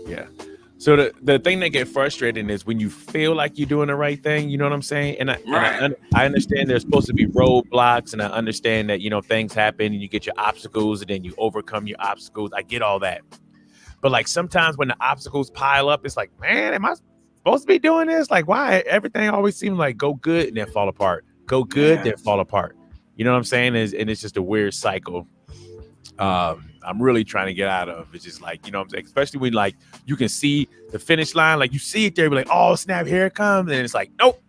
Yeah. So the thing that get frustrating is when you feel like you're doing the right thing. You know what I'm saying? Right. I understand there's supposed to be roadblocks, and I understand that things happen and you get your obstacles and then you overcome your obstacles. I get all that, but like sometimes when the obstacles pile up, it's like, man, am I supposed to be doing this? Like, why everything always seems like go good and then fall apart, go good then Yes. fall apart. You know what I'm saying? And it's just a weird cycle. I'm really trying to get out of. It's just like, what I'm saying, especially when like you can see the finish line, like you see it there, be like, oh snap, here it comes, and it's like, nope.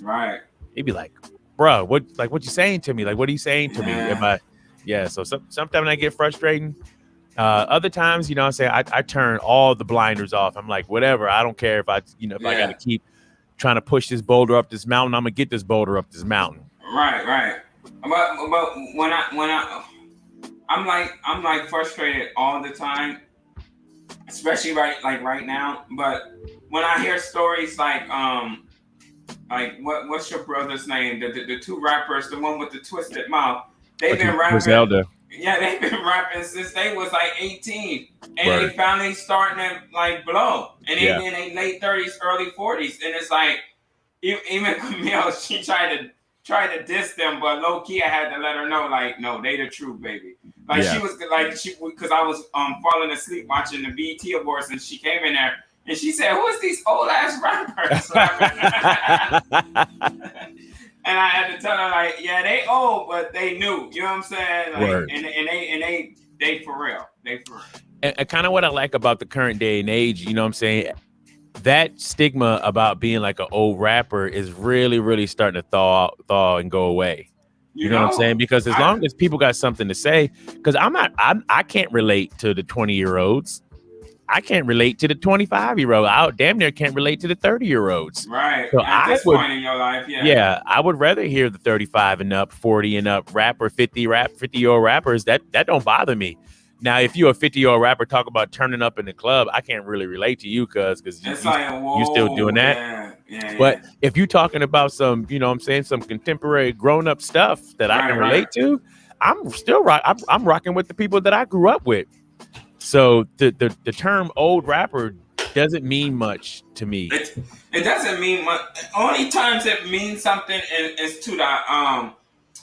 Right. It'd be like, bro, what you saying to me? Like, what are you saying to me? Am Yeah. I, yeah. So sometimes I get frustrating. Other times, I say I turn all the blinders off. I'm like, whatever. I don't care if if I got to Yeah. keep trying to push this boulder up this mountain. I'm gonna get this boulder up this mountain. Right. Right. But I'm like frustrated all the time, especially right now. But when I hear stories like what's your brother's name? The two rappers, the one with the twisted mouth. They've been rapping. Griselda. Yeah, they've been rapping since they was like 18, and they Word. finally starting to like blow, and they Yeah. in their late 30s, early 40s, and it's like even Camille, she tried to diss them, but low key I had to let her know like, no, they the truth, baby. Like Yeah. she was like because I was falling asleep watching the BET Awards, and she came in there and she said, "Who is these old ass rappers?" And I had to tell her like, yeah, they old, but they new. You know what I'm saying? Like, Word. and they for real. They for real. And kind of what I like about the current day and age, you know what I'm saying? That stigma about being like an old rapper is really, really starting to thaw and go away. You know what I'm saying? Because as long as people got something to say, because I can't relate to the 20-year-olds. I can't relate to the 25-year-old. I damn near can't relate to the 30-year-olds. Right. So At this point in your life, yeah. Yeah, I would rather hear the 35 and up, 40 and up rapper, 50-year-old rappers. That don't bother me. Now, if you're a 50-year-old rapper talk about turning up in the club, I can't really relate to you because you still doing that. Yeah. But if you're talking about some, you know what I'm saying, some contemporary grown-up stuff that I can relate to, I'm still I'm rocking with the people that I grew up with. So the term old rapper doesn't mean much to me. It doesn't mean much. Only times it means something is to the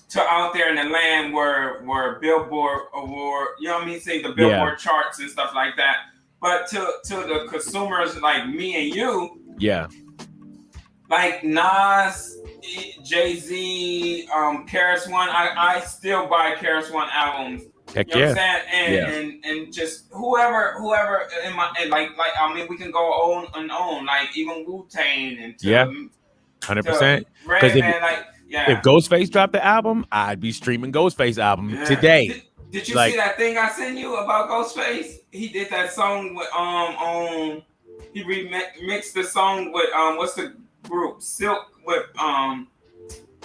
to out there in the land where Billboard award, you know what I mean, say the Billboard charts and stuff like that. But to the consumers like me and you, yeah, like Nas, Jay-Z, KRS One, I still buy KRS One albums. Heck you know yeah. what I'm saying? And just whoever in my like I mean we can go on and on, like even Wu-Tang and 100%. Because if Ghostface dropped the album, I'd be streaming Ghostface album today. Did you see that thing I sent you about Ghostface? He did that song with he remixed the song with what's the group Silk with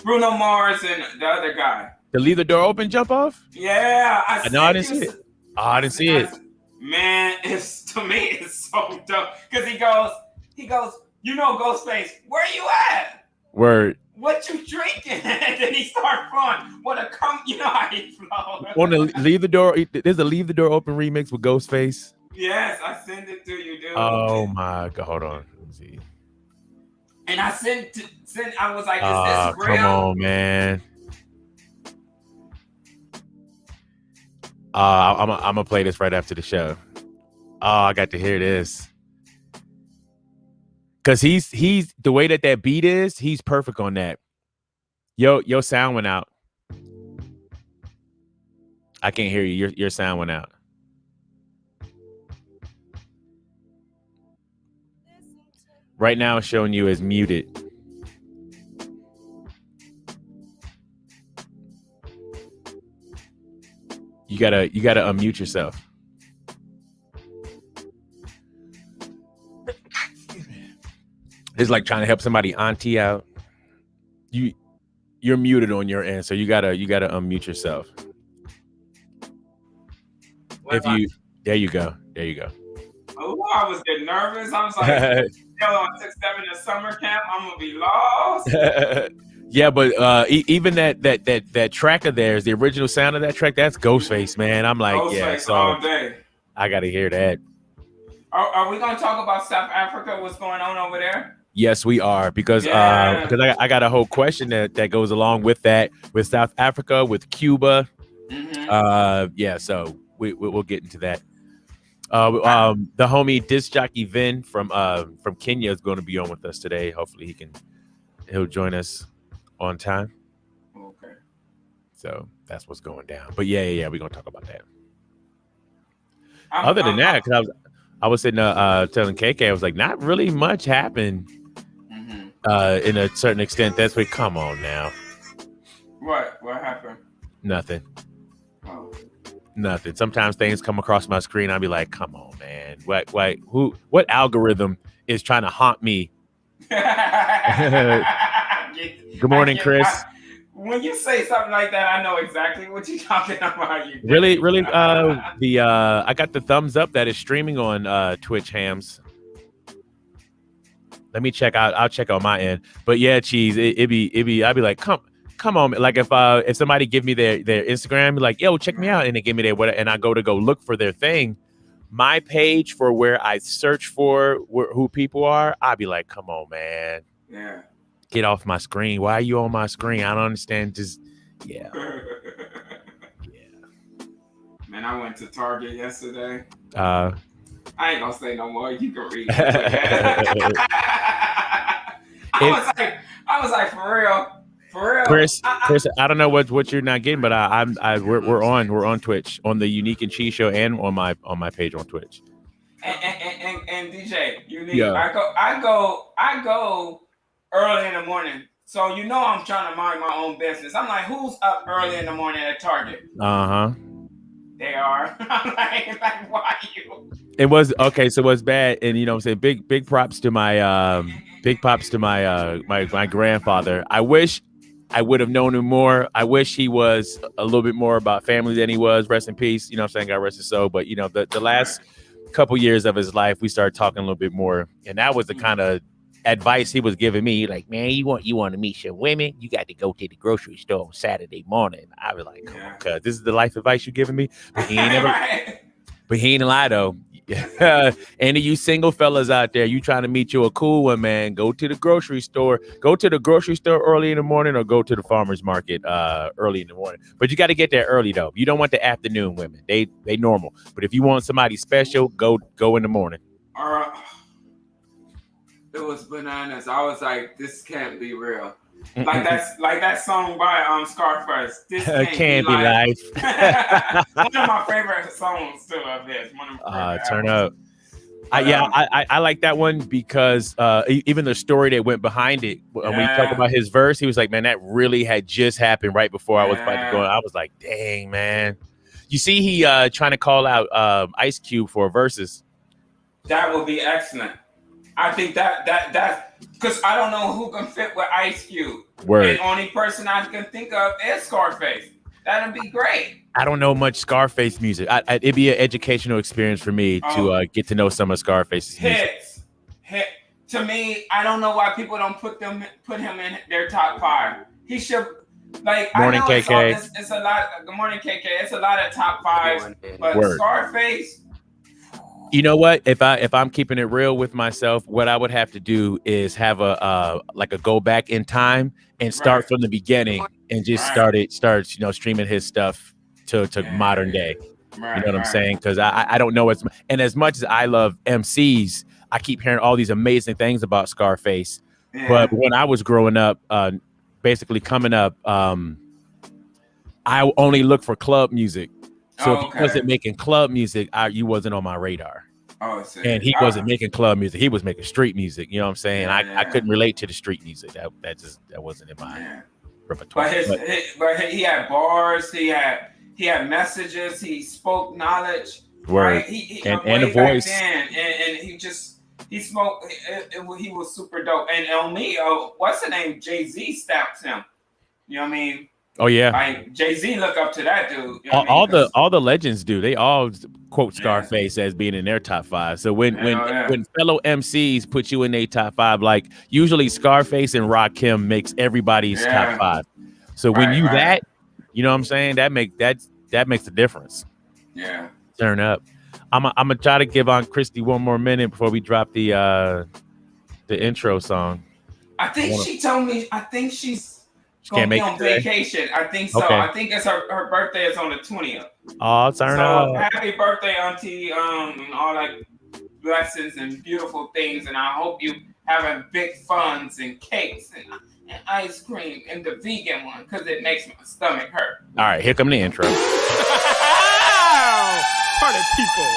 Bruno Mars and the other guy. To leave the door open, jump off? Yeah, I didn't see it. Oh, I didn't see it. Man, to me it's so dope because he goes, Ghostface, where you at? Word. What you drinking? And then he start flowing. You know how he flows. On the leave the door, there's a leave the door open remix with Ghostface. Yes, I sent it to you, dude. Oh my god, hold on. Let me see. And I I was like, is this real? Come on, man. I'm gonna play this right after the show. Oh, I got to hear this. Cause he's the way that beat is, he's perfect on that. Your sound went out. I can't hear you. Your sound went out. Right now it's showing you as muted. You gotta unmute yourself. It's like trying to help somebody auntie out. You're muted on your end, so you gotta unmute yourself. There you go. Oh, I was getting nervous. I was like, on 6-7 in summer camp, I'm gonna be lost. Yeah, but even that track of theirs, the original sound of that track, that's Ghostface, man. I'm like, Ghostface all day. I gotta hear that. Are we gonna talk about South Africa? What's going on over there? Yes, we are, because I got a whole question that goes along with that, with South Africa, with Cuba. Yeah, so we'll get into that. The homie Disc Jockey Vin from Kenya is going to be on with us today. Hopefully he'll join us on time. Okay. So that's what's going down. But yeah, we're gonna talk about that. Other than that, because I was sitting telling KK, I was like, not really much happened. In a certain extent. That's what. Come on now. What happened? Nothing. Oh. Nothing. Sometimes things come across my screen. I'll be like, come on, man. What algorithm is trying to haunt me? Good morning, Chris. When you say something like that, I know exactly what you're talking about. Really? I got the thumbs up that is streaming on Twitch hams. Let me check out. I'll check on my end. But yeah, Cheese, I'd be like, come on. Like if somebody give me their Instagram, be like, yo, check me out, and they give me their what, and I go look for their thing. My page for where I search for who people are, I'd be like, come on, man. Yeah. Get off my screen. Why are you on my screen? I don't understand. Just yeah. Man, I went to Target yesterday. I ain't gonna say no more. You can read it. I was like, for real. Chris, I don't know what you're not getting, but we're on Twitch, on the theUnieQ&Cheeseshow show, and on my page on Twitch. And DJ, Unique, yeah. I go early in the morning. So I'm trying to mind my own business. I'm like, who's up early in the morning at Target? They are. I'm like, why you? It was okay. So what's bad, and I'm saying big props to my my grandfather. I wish I would have known him more. I wish he was a little bit more about family than he was. Rest in peace. I'm saying, God rest his soul. But the last couple years of his life, we started talking a little bit more, and that was the kind of advice he was giving me. Like, man, you want to meet some women, you got to go to the grocery store on Saturday morning. I was like, come on, cuz this is the life advice you're giving me. But he ain't lie though. Any of you single fellas out there, you trying to meet you a cool one, man, go to the grocery store. Go to the grocery store early in the morning, or go to the farmer's market early in the morning. But you got to get there early though. You don't want the afternoon women. They normal. But if you want somebody special, go in the morning. It was bananas. I was like, this can't be real. Like that song by Scarface. This can't be life. One of my favorite songs too of his. Turn up. I like that one because even the story that went behind it. When we talk about his verse, he was like, man, that really had just happened right before I was about to go. I was like, dang, man. You see, he trying to call out Ice Cube for verses. That would be excellent. I think that because I don't know who can fit with Ice Cube. Word. The only person I can think of is Scarface. That'd be great. I don't know much Scarface music. It'd be an educational experience for me to get to know some of Scarface's music. Hit. To me, I don't know why people don't put him in their top 5. He should. Like, morning, I know KK. It's a lot. Good morning, KK. It's a lot of top 5s, but Word. Scarface. You know what? If I'm keeping it real with myself, what I would have to do is have a go back in time and start from the beginning and just start streaming his stuff to modern day. You know what I'm saying? Because I don't know as much as I love MCs, I keep hearing all these amazing things about Scarface. Yeah. But when I was growing up, basically coming up, I only look for club music. So if he wasn't making club music, you wasn't on my radar. And he wasn't making club music. He was making street music. You know what I'm saying? I couldn't relate to the street music. That wasn't in my repertoire. But he had bars. He had messages. He spoke knowledge. Word. Right? And a voice. And he spoke. He was super dope. And on me, what's the name? Jay-Z stamped him. You know what I mean? Oh yeah, like Jay-Z look up to that dude. You know all the legends do. They all quote Scarface as being in their top 5. So when fellow MCs put you in their top 5, like usually Scarface and Rakim makes everybody's top 5. So when you that, you know what I'm saying, that makes a difference. Yeah. Turn up. I'm gonna try to give Aunt Christy one more minute before we drop the intro song. I think she told me. I think she's gonna be on vacation. I think so. Okay. I think it's her birthday is on the 20th. Oh, turn up! Happy birthday, Auntie! And all that blessings and beautiful things. And I hope you having big funs and cakes and ice cream and the vegan one because it makes my stomach hurt. All right, here come the intro. Party people,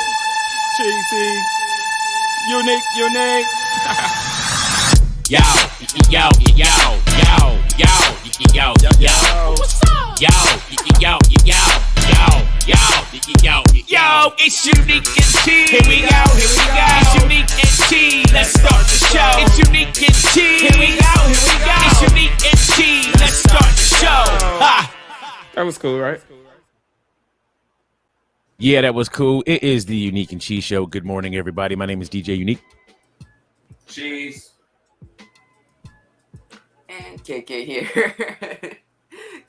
cheesy, unique. Yo, yo, yo, yo, yo, yo, yo, yo. What's up? Yo, yo, yo, yo, yo, it's Unique and Cheese. Here we go. It's Unique and Cheese. Let's start the show. It's Unique and Cheese. Here we go. It's Unique and Cheese. Let's start the show. Ha. That was cool, right? Yeah, that was cool. It is the Unique and Cheese Show. Good morning, everybody. My name is DJ Unique. Cheese. And KK here.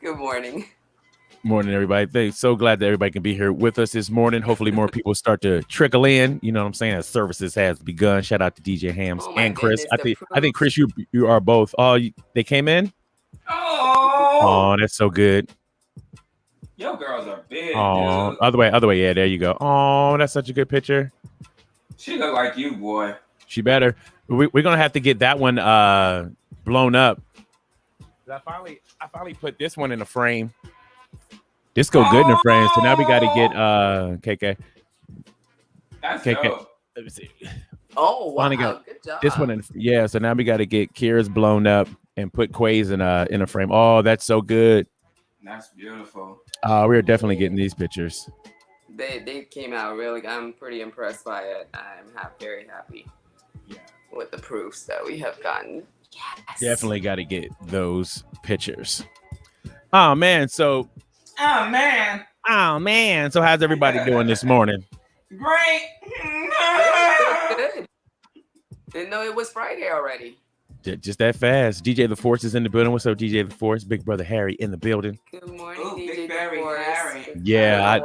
Good morning. Morning, everybody. So glad that everybody can be here with us this morning. Hopefully more people start to trickle in. You know what I'm saying? As services has begun. Shout out to DJ Hams and Chris. I think Chris, you are both. Oh, they came in? Oh, that's so good. Your girls are big. Oh, other way. Yeah, there you go. Oh, that's such a good picture. She look like you, boy. She better. We're gonna have to get that one blown up. I finally put this one in a frame. This go good in the frame. So now we got to get KK. That's KK. dope. Let me see. Oh wow! Good job. This one in, yeah. So now we got to get Kira's blown up and put Quay's in a frame. Oh, that's so good. That's beautiful. We're definitely getting these pictures. They came out really. I'm pretty impressed by it. I'm very happy. Yeah. With the proofs that we have gotten. Yes. Definitely got to get those pictures. Oh man. So how's everybody doing this morning? Great. Good. Didn't know it was Friday already. Just that fast. DJ The Force is in the building. What's up, DJ The Force? Big brother Harry in the building. Good morning, DJ Big The Force. Harry. Yeah,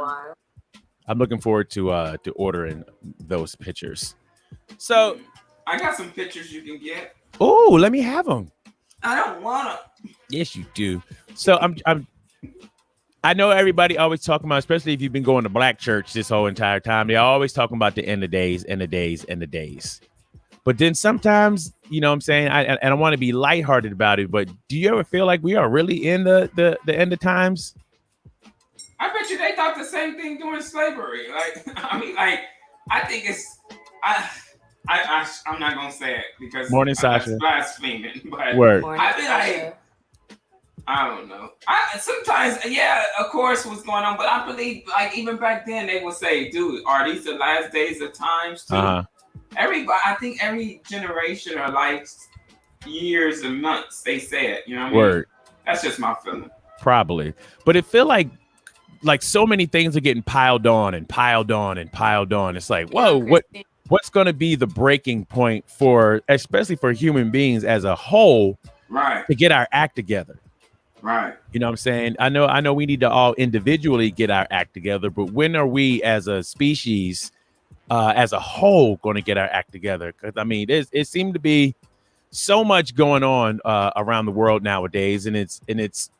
I'm looking forward to ordering those pictures. So I got some pictures you can get. Oh, let me have them. I don't want them. Yes, you do. So I know everybody always talking about, especially if you've been going to black church this whole entire time, they're always talking about the end of days. But then sometimes, you know what I'm saying, I want to be lighthearted about it, but do you ever feel like we are really in the end of times? I bet you they thought the same thing during slavery. I think it's I'm not gonna say it because Morning, Sasha. That's blaspheming. But Word. I mean, I don't know. Sometimes, yeah, of course, what's going on, but I believe, like, even back then, they would say, "Dude, are these the last days of times too?" Uh-huh. Everybody, I think every generation or like years and months, they say it. You know what I mean? Word. That's just my feeling. Probably, but it feel like so many things are getting piled on. It's like, whoa, what's going to be the breaking point for, especially for human beings as a whole, right, to get our act together? Right. You know what I'm saying? I know we need to all individually get our act together, but when are we as a species, as a whole, going to get our act together? Because I mean, it seemed to be so much going on around the world nowadays, and it's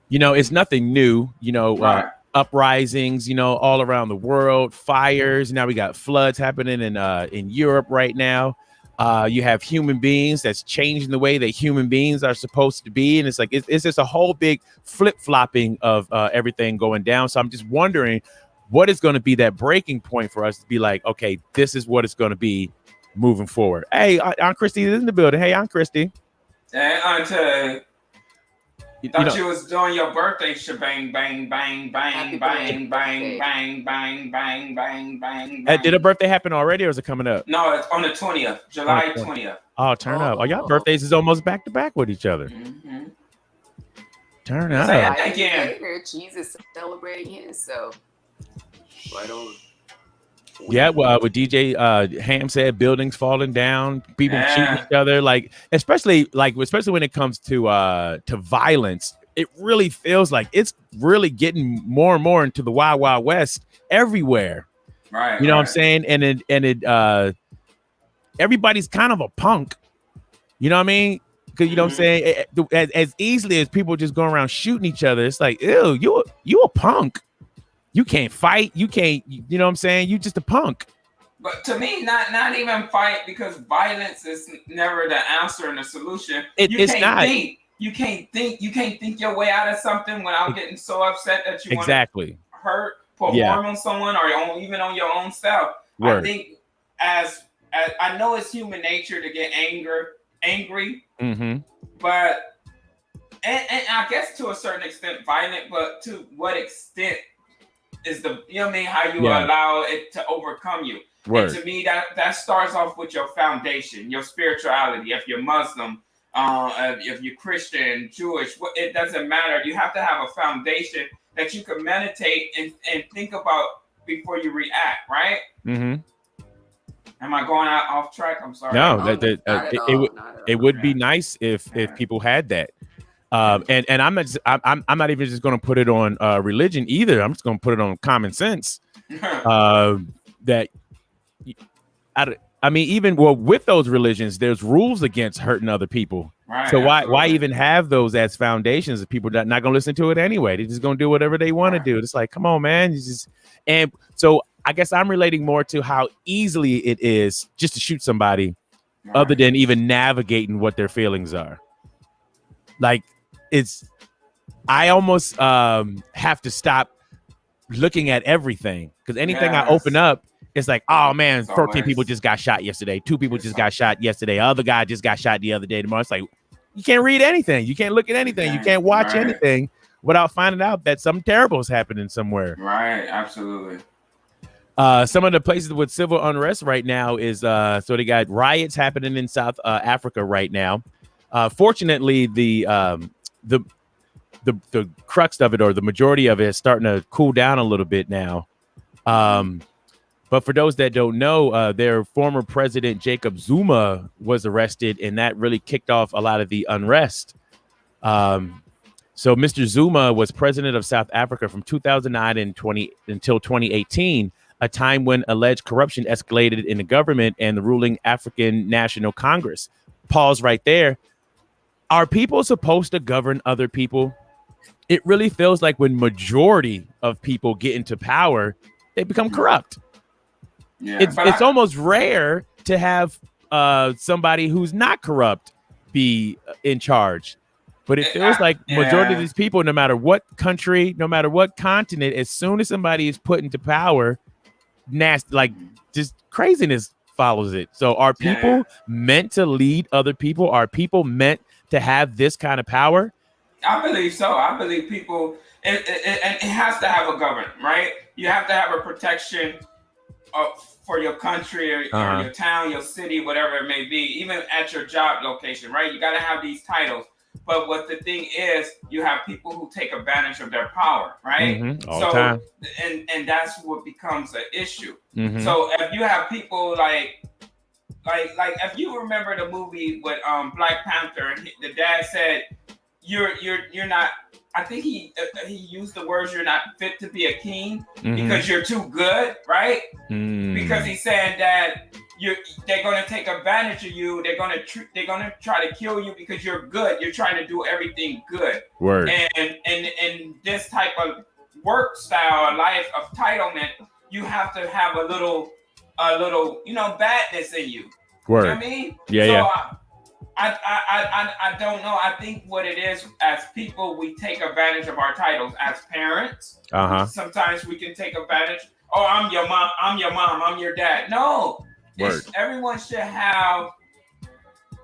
you know, it's nothing new. You know, right. Uprisings, you know, all around the world, fires. Now we got floods happening in Europe right now. You have human beings that's changing the way that human beings are supposed to be. And it's like, it's just a whole big flip-flopping of everything going down. So I'm just wondering what is going to be that breaking point for us to be like, okay, this is what it's going to be moving forward. Hey, Aunt Christy is in the building. Hey, Aunt Christy. Hey, Aunt, thought you was doing your birthday shebang, bang, bang, bang, bang, bang, bang, bang, bang, bang, bang. Did a birthday happen already, or is it coming up? No, it's on the 20th, July 20th. Oh, turn up! Oh, y'all birthdays is almost back to back with each other. Mm-hmm. Turn up! Again, Cheese is celebrating his, so right on. Yeah, well, with DJ Ham said, buildings falling down, people cheating each other, like especially when it comes to violence, it really feels like it's really getting more and more into the Wild Wild West everywhere. Right. You know what I'm saying? And it everybody's kind of a punk. You know what I mean? Because you know what I'm saying? As easily as people just going around shooting each other, it's like, ew, you a punk. You can't fight. You can't, you know what I'm saying? You just a punk. But to me, not even fight, because violence is never the answer and the solution. It's not. You can't think your way out of something without getting so upset that you want to hurt, put harm on someone, or even on your own self. Word. I think as I know it's human nature to get angry, but and I guess to a certain extent violent, but to what extent is the, you know what I mean, how you allow it to overcome you. Word. And to me, that starts off with your foundation, your spirituality. If you're Muslim, if you're Christian, Jewish, it doesn't matter. You have to have a foundation that you can meditate and think about before you react, right? Am I going off track? I'm sorry. No, it would be nice if people had that. And I'm not even just going to put it on religion either. I'm just going to put it on common sense. That I mean, even with those religions, there's rules against hurting other people. Right, so why even have those as foundations if people are not going to listen to it anyway? They're just going to do whatever they want to do. It's like, come on, man. And so I guess I'm relating more to how easily it is just to shoot somebody, other than even navigating what their feelings are. Like, I almost have to stop looking at everything, because anything I open up, it's like, oh man, 14 people just got shot yesterday. 2 people just got shot yesterday. Other guy just got shot the other day. Tomorrow, it's like, you can't read anything. You can't look at anything. You can't watch anything without finding out that something terrible is happening somewhere. Right, absolutely. Some of the places with civil unrest right now is so they got riots happening in South Africa right now. Fortunately, the crux of it, or the majority of it, is starting to cool down a little bit now. But for those that don't know, their former president, Jacob Zuma, was arrested, and that really kicked off a lot of the unrest. So Mr. Zuma was president of South Africa from 2009 until 2018, a time when alleged corruption escalated in the government and the ruling African National Congress. Pause right there. Are people supposed to govern other people? It really feels like when majority of people get into power, they become corrupt. Yeah, it's almost rare to have somebody who's not corrupt be in charge. But it feels like majority of these people, no matter what country, no matter what continent, as soon as somebody is put into power, nasty, like just craziness follows it. So are people meant to lead other people? Are people meant to have this kind of power? I believe so. I believe people, it has to have a government, right? You have to have a protection for your country or your town, your city, whatever it may be, even at your job location, right? You got to have these titles. But what the thing is, you have people who take advantage of their power, right? All the time. And that's what becomes an issue. So if you have people like if you remember the movie with Black Panther, and the dad said, you're not, I think he used the words, you're not fit to be a king because you're too good, right? Because he's saying that they're going to take advantage of you. They're going to try to kill you because you're good. You're trying to do everything good. Word. And this type of work style, life of entitlement, you have to have a little, badness in you. Word. You know what I mean? Yeah. I don't know. I think what it is, as people, we take advantage of our titles. As parents, sometimes we can take advantage. Oh, I'm your mom, I'm your dad. No. Everyone should have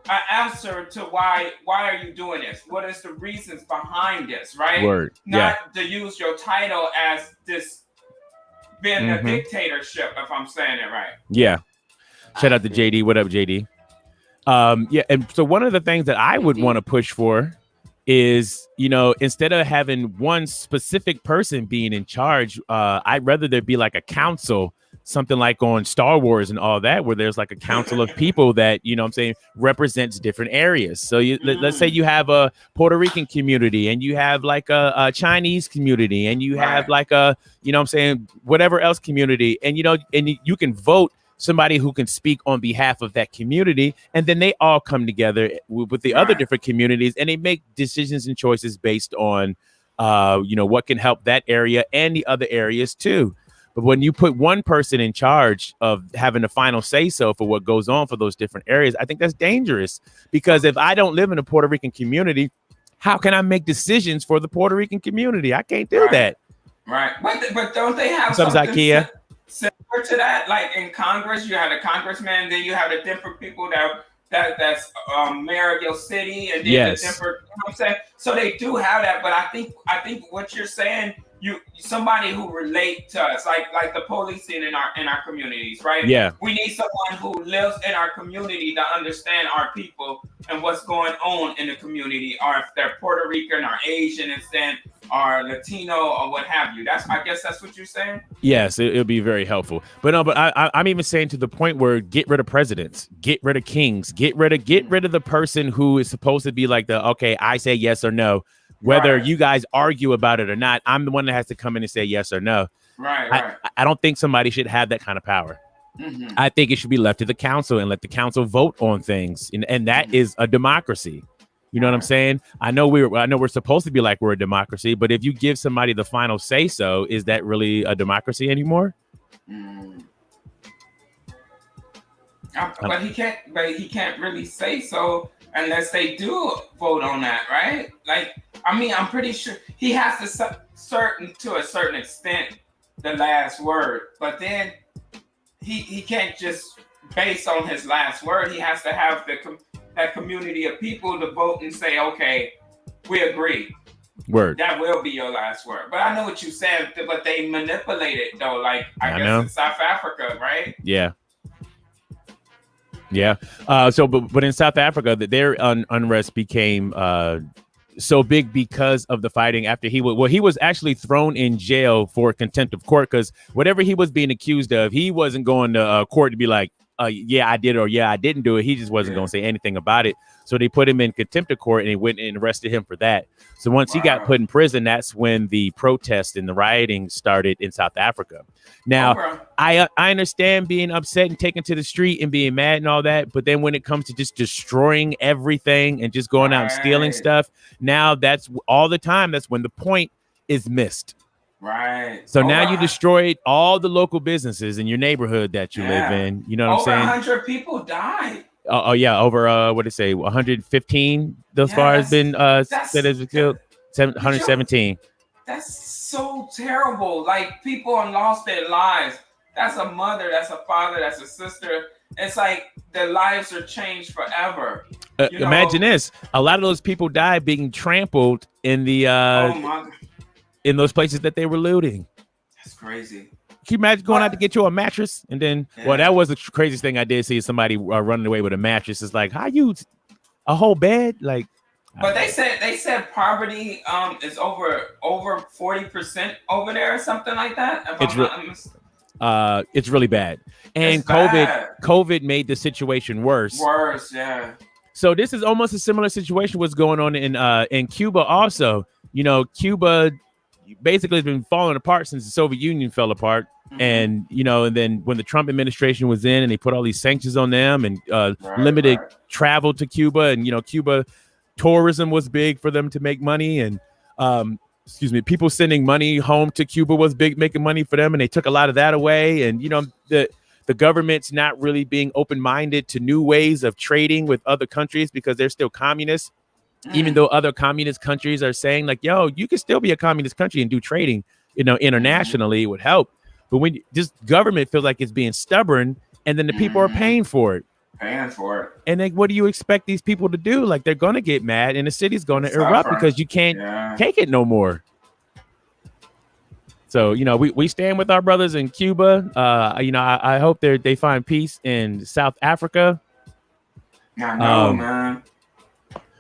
an answer to why are you doing this? What is the reasons behind this, right? Word. Not to use your title as this being a dictatorship, if I'm saying it right. Yeah. Shout out to JD. What up, JD? And so one of the things that I would want to push for is, you know, instead of having one specific person being in charge, I'd rather there be like a council, something like on Star Wars and all that, where there's like a council of people that, you know what I'm saying, represents different areas. So let's say you have a Puerto Rican community, and you have like a Chinese community, and you have like a, you know what I'm saying, whatever else community, and, you know, and you can vote somebody who can speak on behalf of that community, and then they all come together with the other different communities, and they make decisions and choices based on, you know, what can help that area and the other areas too. But when you put one person in charge of having the final say so for what goes on for those different areas, I think that's dangerous, because if I don't live in a Puerto Rican community, how can I make decisions for the Puerto Rican community? I can't do that. Right. But don't they have something IKEA? Similar to that? Like in Congress, you have a congressman, then you have the different people that's mayor of your city, and then the different, you know what I'm saying? So they do have that, but I think what you're saying, somebody who relate to us, like the policing in our communities, right? Yeah. We need someone who lives in our community to understand our people and what's going on in the community, or if they're Puerto Rican or Asian instead, or Latino or what have you. I guess that's what you're saying. Yes, it'll be very helpful. But no, but I'm even saying to the point where get rid of presidents, get rid of kings, get rid of the person who is supposed to be like okay, I say yes or no. Whether you guys argue about it or not, I'm the one that has to come in and say yes or no. Right. I don't think somebody should have that kind of power. Mm-hmm. I think it should be left to the council and let the council vote on things. And that is a democracy. You know what I'm saying? I know we're supposed to be like we're a democracy, but if you give somebody the final say so, is that really a democracy anymore? But he can't really say so unless they do vote on that, right? Like, I mean, I'm pretty sure he has to to a certain extent the last word, but then he can't just base on his last word. He has to have that community of people to vote and say, okay, we agree. Word. That will be your last word. But I know what you said, but they manipulate it though. Like I guess in South Africa, right? Yeah. Yeah. But in South Africa, their unrest became so big because of the fighting after he was actually thrown in jail for contempt of court, because whatever he was being accused of, he wasn't going to court to be like, yeah, I did it, or yeah, I didn't do it. He just wasn't going to say anything about it. So they put him in contempt of court, and they went and arrested him for that. So once he got put in prison, that's when the protests and the rioting started in South Africa. Now, I understand being upset and taken to the street and being mad and all that, but then when it comes to just destroying everything and just going out and stealing stuff, now that's all the time. That's when the point is missed. Right. So now you destroyed all the local businesses in your neighborhood that you live in. You know what I'm saying? 100 people died. Oh yeah, over what did it say? 115 thus far has been said as killed. 117. That's so terrible. Like people have lost their lives. That's a mother, that's a father, that's a sister. It's like their lives are changed forever. Imagine this: a lot of those people died being trampled in the in those places that they were looting. That's crazy. Can you imagine going out to get you a mattress and then? Yeah. Well, that was the craziest thing I did see, somebody running away with a mattress. It's like, how you a whole bed? Like, but they said poverty is over 40% over there or something like that. It's really bad, and COVID made the situation worse. Yeah. So this is almost a similar situation what's going on in Cuba also. You know, Cuba basically has been falling apart since the Soviet Union fell apart. Mm-hmm. And, you know, and then when the Trump administration was in and they put all these sanctions on them and limited travel to Cuba, and, you know, Cuba tourism was big for them to make money. And, people sending money home to Cuba was big, making money for them. And they took a lot of that away. And, you know, the government's not really being open-minded to new ways of trading with other countries because they're still communists. Even though other communist countries are saying like, yo, you can still be a communist country and do trading, you know, internationally, it would help. But when this government feels like it's being stubborn, and then the people are paying for it. And then what do you expect these people to do? Like, they're going to get mad and the city's going to erupt because you can't take it no more. So, you know, we stand with our brothers in Cuba. You know, I hope they find peace in South Africa. I know, man.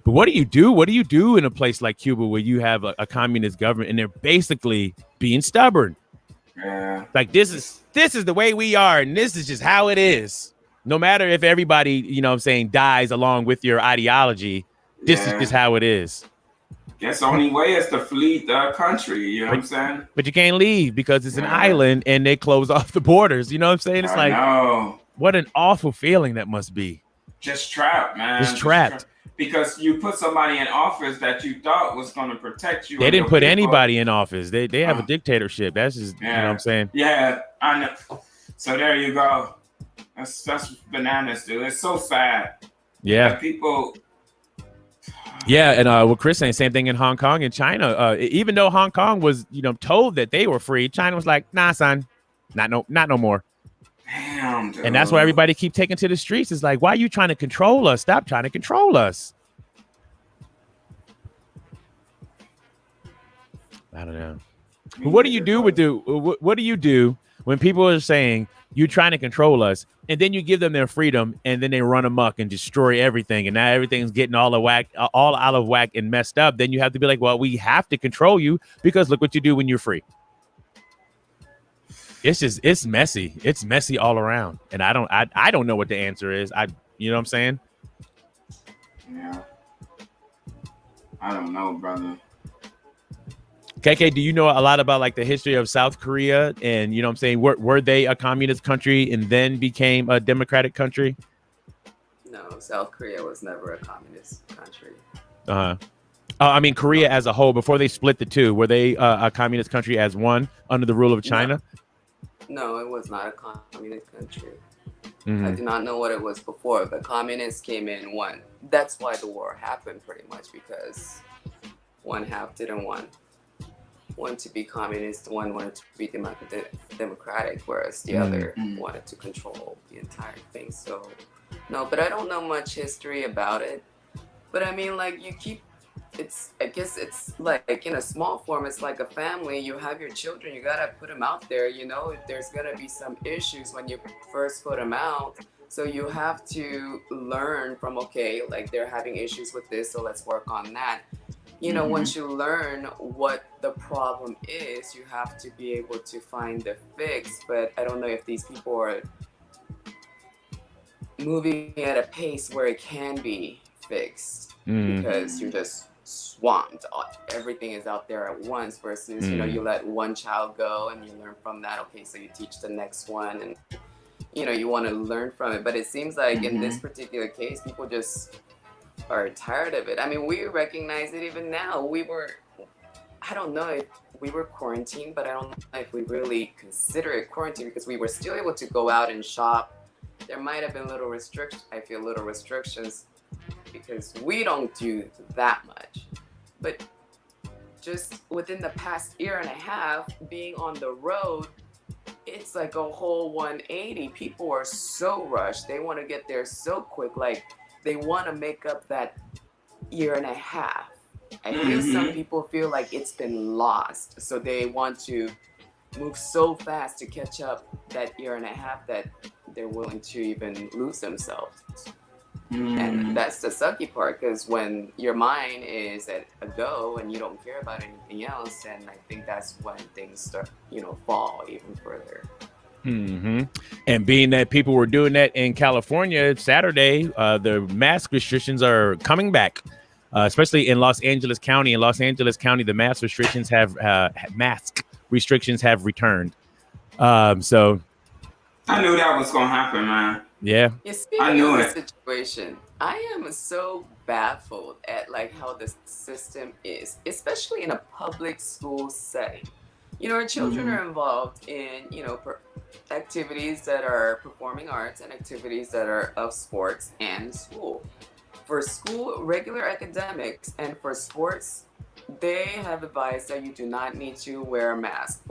But what do you do? What do you do in a place like Cuba where you have a communist government and they're basically being stubborn? Yeah. Like this is the way we are, and this is just how it is. No matter if everybody, you know what I'm saying, dies along with your ideology, this is just how it is. Guess the only way is to flee the country, you know what I'm saying? But you can't leave because it's an island and they close off the borders. You know what I'm saying? It's like, what an awful feeling that must be. Just trapped, man. Just trapped. Because you put somebody in office that you thought was going to protect you. They didn't put anybody in office. They have a dictatorship. That's just, you know what I'm saying? Yeah, I know. So there you go. That's bananas, dude. It's so sad. Yeah. That people. Yeah, and what Chris saying, same thing in Hong Kong and China. Even though Hong Kong was, you know, told that they were free, China was like, nah, son, not no more. Damn, dude. And that's why everybody keep taking to the streets. It's like, why are you trying to control us? Stop trying to control us. I don't know. But what do you do what do you do when people are saying you're trying to control us, and then you give them their freedom, and then they run amok and destroy everything, and now everything's getting all out of whack and messed up? Then you have to be like, well, we have to control you because look what you do when you're free. It's messy. It's messy all around, and I don't know what the answer is. You know what I'm saying? Yeah. I don't know, brother. KK, do you know a lot about like the history of South Korea? And you know what I'm saying? Were they a communist country and then became a democratic country? No, South Korea was never a communist country. I mean, Korea as a whole, before they split the two, were they a communist country as one under the rule of China? No, it was not a communist country. I do not know what it was before. The communists came in one. That's why the war happened pretty much, because one half didn't want to be communist, one wanted to be democratic, whereas the other wanted to control the entire thing. So, no, but I don't know much history about it. But I mean, like, I guess it's like in a small form, it's like a family. You have your children, you gotta put them out there. You know, there's gonna be some issues when you first put them out. So you have to learn from, okay, like they're having issues with this, so let's work on that. You know, once you learn what the problem is, you have to be able to find the fix. But I don't know if these people are moving at a pace where it can be fixed, because you're just swamped. Everything is out there at once versus, you know, you let one child go and you learn from that. Okay, so you teach the next one, and, you know, you want to learn from it. But it seems like in this particular case, people just are tired of it. I mean, we recognize it even now. I don't know if we were quarantined, but I don't know if we really consider it quarantine, because we were still able to go out and shop. There might have been little restrictions because we don't do that much. But just within the past year and a half, being on the road, it's like a whole 180. People are so rushed. They want to get there so quick. Like, they want to make up that year and a half. I feel some people feel like it's been lost. So they want to move so fast to catch up that year and a half that they're willing to even lose themselves. And that's the sucky part, because when your mind is at a go and you don't care about anything else, and I think that's when things start, you know, fall even further. And being that people were doing that in California Saturday, the mask restrictions are coming back, especially in Los Angeles County. In Los Angeles County, the mask restrictions have returned. So I knew that was gonna happen, man. Yeah. I knew it. Situation. I am so baffled at like how the system is, especially in a public school setting. You know, our children are involved in, you know, activities that are performing arts and activities that are of sports and school. For school, regular academics, and for sports, they have advised that you do not need to wear a mask.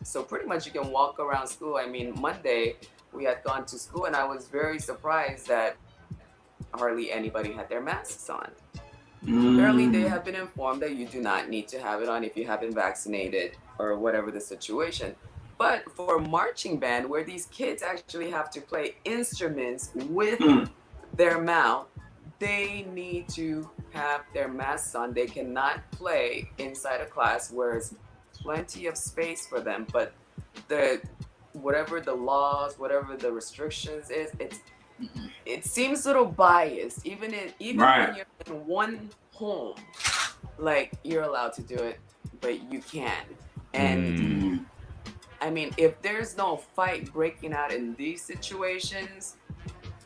So pretty much you can walk around school. I mean, Monday we had gone to school and I was very surprised that hardly anybody had their masks on. Apparently they have been informed that you do not need to have it on if you have been vaccinated or whatever the situation. But for marching band, where these kids actually have to play instruments with their mouth, they need to have their masks on. They cannot play inside a class where it's plenty of space for them. But whatever the laws, whatever the restrictions is, it seems a little biased. Even when you're in one home, like you're allowed to do it, but you can't. And I mean, if there's no fight breaking out in these situations,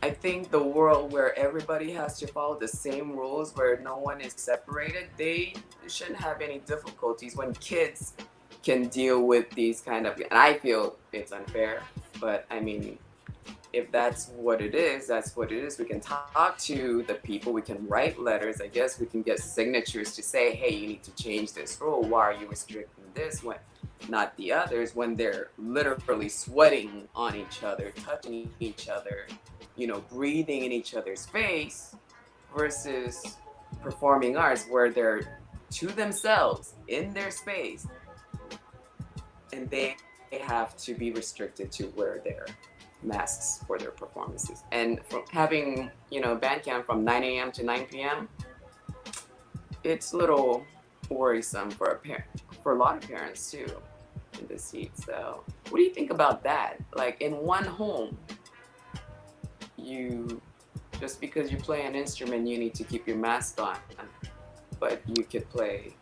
I think the world where everybody has to follow the same rules, where no one is separated, they shouldn't have any difficulties when kids can deal with these kind of, and I feel it's unfair, but I mean, if that's what it is, that's what it is. We can talk to the people, we can write letters, I guess we can get signatures to say, hey, you need to change this rule. Why are you restricting this one, not the others, when they're literally sweating on each other, touching each other, you know, breathing in each other's face, versus performing arts where they're to themselves in their space and they have to be restricted to wear their masks for their performances. And from having, you know, band camp from 9 a.m. to 9 p.m., it's a little worrisome for a lot of parents too in this heat. So what do you think about that? Like in one home, you just because you play an instrument, you need to keep your mask on, but you could play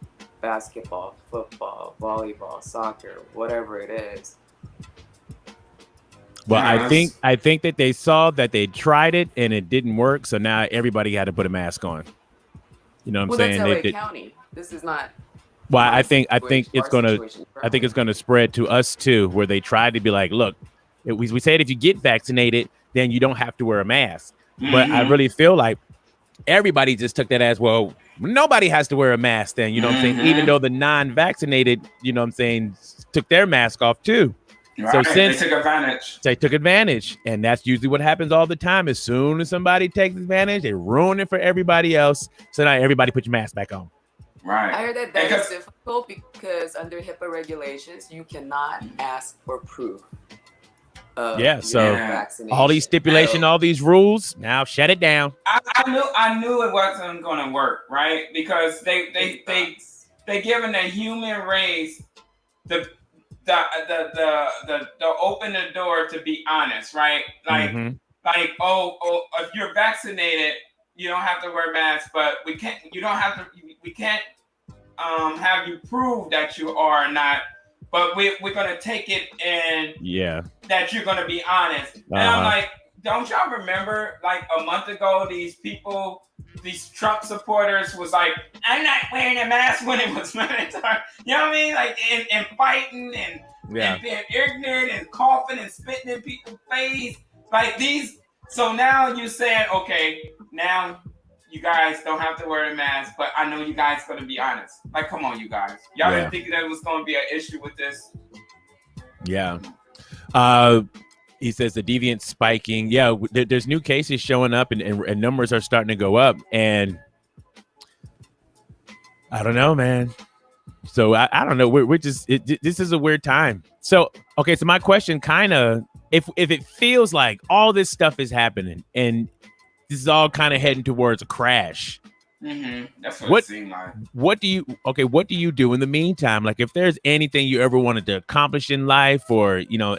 basketball, football, volleyball, soccer, whatever it is. Well, I think that they saw that they tried it and it didn't work, so now everybody had to put a mask on. You know what I'm saying? That's LA County. This is not. Well, I think it's gonna spread to us too, where they tried to be like, look, we said if you get vaccinated, then you don't have to wear a mask. But I really feel like everybody just took that as, well, nobody has to wear a mask then, you know what I'm saying? Even though the non-vaccinated, you know what I'm saying, took their mask off too. Right. So since they took advantage, and that's usually what happens all the time. As soon as somebody takes advantage, they ruin it for everybody else. So now everybody put your mask back on. Right. I heard that is difficult because under HIPAA regulations, you cannot ask for proof. So all these stipulations, all these rules, now shut it down. I knew it wasn't going to work, right? Because they given the human race the open the door to be honest, right? Like if you're vaccinated, you don't have to wear masks, but we can't have you prove that you are not. But we're gonna take it and that you're gonna be honest. And I'm like, don't y'all remember like a month ago, these Trump supporters was like, I'm not wearing a mask when it was mandatory. You know what I mean? Like and fighting and being ignorant and coughing and spitting in people's face. Like these. So now you're saying, okay, now you guys don't have to wear a mask, but I know you guys going to be honest. Like, come on, you guys. Y'all didn't think that was going to be an issue with this? Yeah. He says the deviant spiking. Yeah, there's new cases showing up and numbers are starting to go up. And I don't know, man. So I don't know. We're just this is a weird time. So, okay, so my question kind of, if it feels like all this stuff is happening and this is all kind of heading towards a crash. That's what it seemed like. What do you do in the meantime? Like if there's anything you ever wanted to accomplish in life or, you know,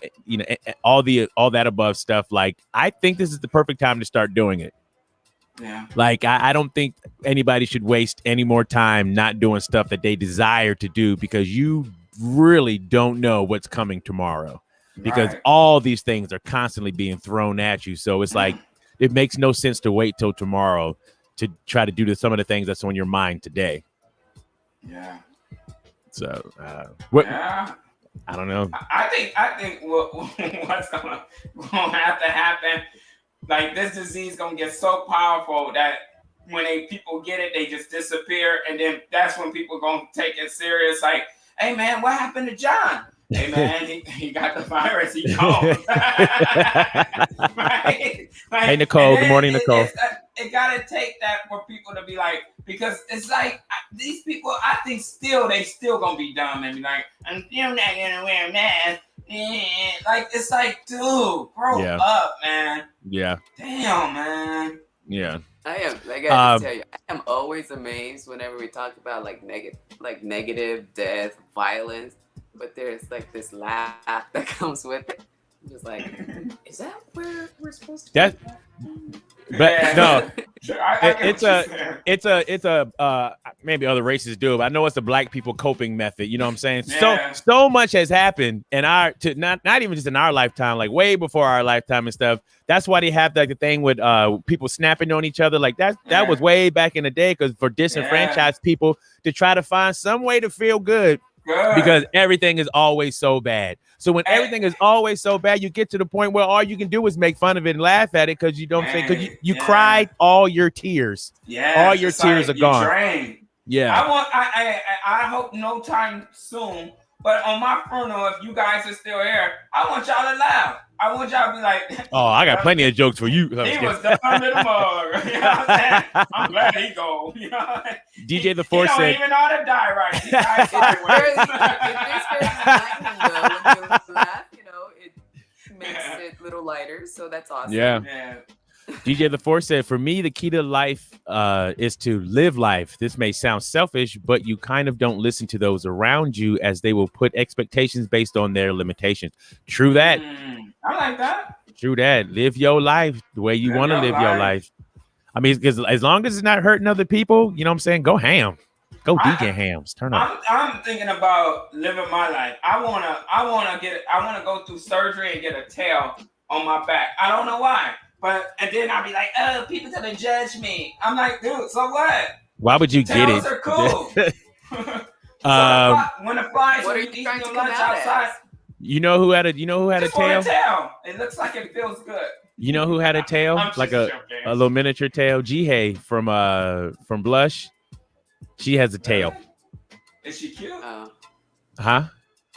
all that above stuff, like I think this is the perfect time to start doing it. Yeah. Like I don't think anybody should waste any more time not doing stuff that they desire to do because you really don't know what's coming tomorrow because all these things are constantly being thrown at you. So it's like, it makes no sense to wait till tomorrow to try to do some of the things that's on your mind today. Yeah. So, I don't know. I think what's gonna have to happen, like this disease gonna get so powerful that when people get it, they just disappear, and then that's when people gonna take it serious. Like, hey man, what happened to John? Hey man, he got the virus. He gone. Right? Like, hey Nicole, good morning, Nicole. It gotta take that for people to be like, because it's like these people. I think they still gonna be dumb and be like, I'm still not gonna wear a mask. Like it's like, dude, grow up, man. Yeah. Damn, man. Yeah. I am. Like I just tell you, I am always amazed whenever we talk about like negative death, violence, but there's like this laugh that comes with it. I'm just like, is that where we're supposed to be? But no, it's a maybe other races do it, but I know it's the black people coping method. You know what I'm saying? So much has happened in not even just in our lifetime, like way before our lifetime and stuff. That's why they have like the thing with people snapping on each other. Like that was way back in the day, because for disenfranchised people to try to find some way to feel good. Because everything is always so bad. So when everything is always so bad, you get to the point where all you can do is make fun of it and laugh at it, because you don't think, because you cried all your tears. Yeah, all your tears are gone. Drained. Yeah. I hope no time soon. But on my funeral, if you guys are still here, I want y'all to laugh. I want y'all to be like, oh, I got plenty of jokes for you. He was done under the mug. You know what I'm saying? I'm glad he go. You know? DJ the Force said, he don't even know how to die right. He died sideways. When you laugh, you know, it makes it a little lighter. So that's awesome. Yeah. DJ the Force said, for me, the key to life is to live life. This may sound selfish, but you kind of don't listen to those around you, as they will put expectations based on their limitations. True that. I like that. True that. Live your life the way you want to live your life. I mean, because as long as it's not hurting other people, you know what I'm saying? Go ham. Go DJ hams. Turn up. I'm thinking about living my life. I wanna go through surgery and get a tail on my back. I don't know why. And then I'll be like, oh, people gonna judge me. I'm like, dude, so what? Why would you get it? Tails are cool. When the flies, what are you trying to come out outside? You know who had a tail? It looks like it feels good. You know who had a tail? Like a little miniature tail? Jihei from Blush. She has a tail. Is she cute? Huh?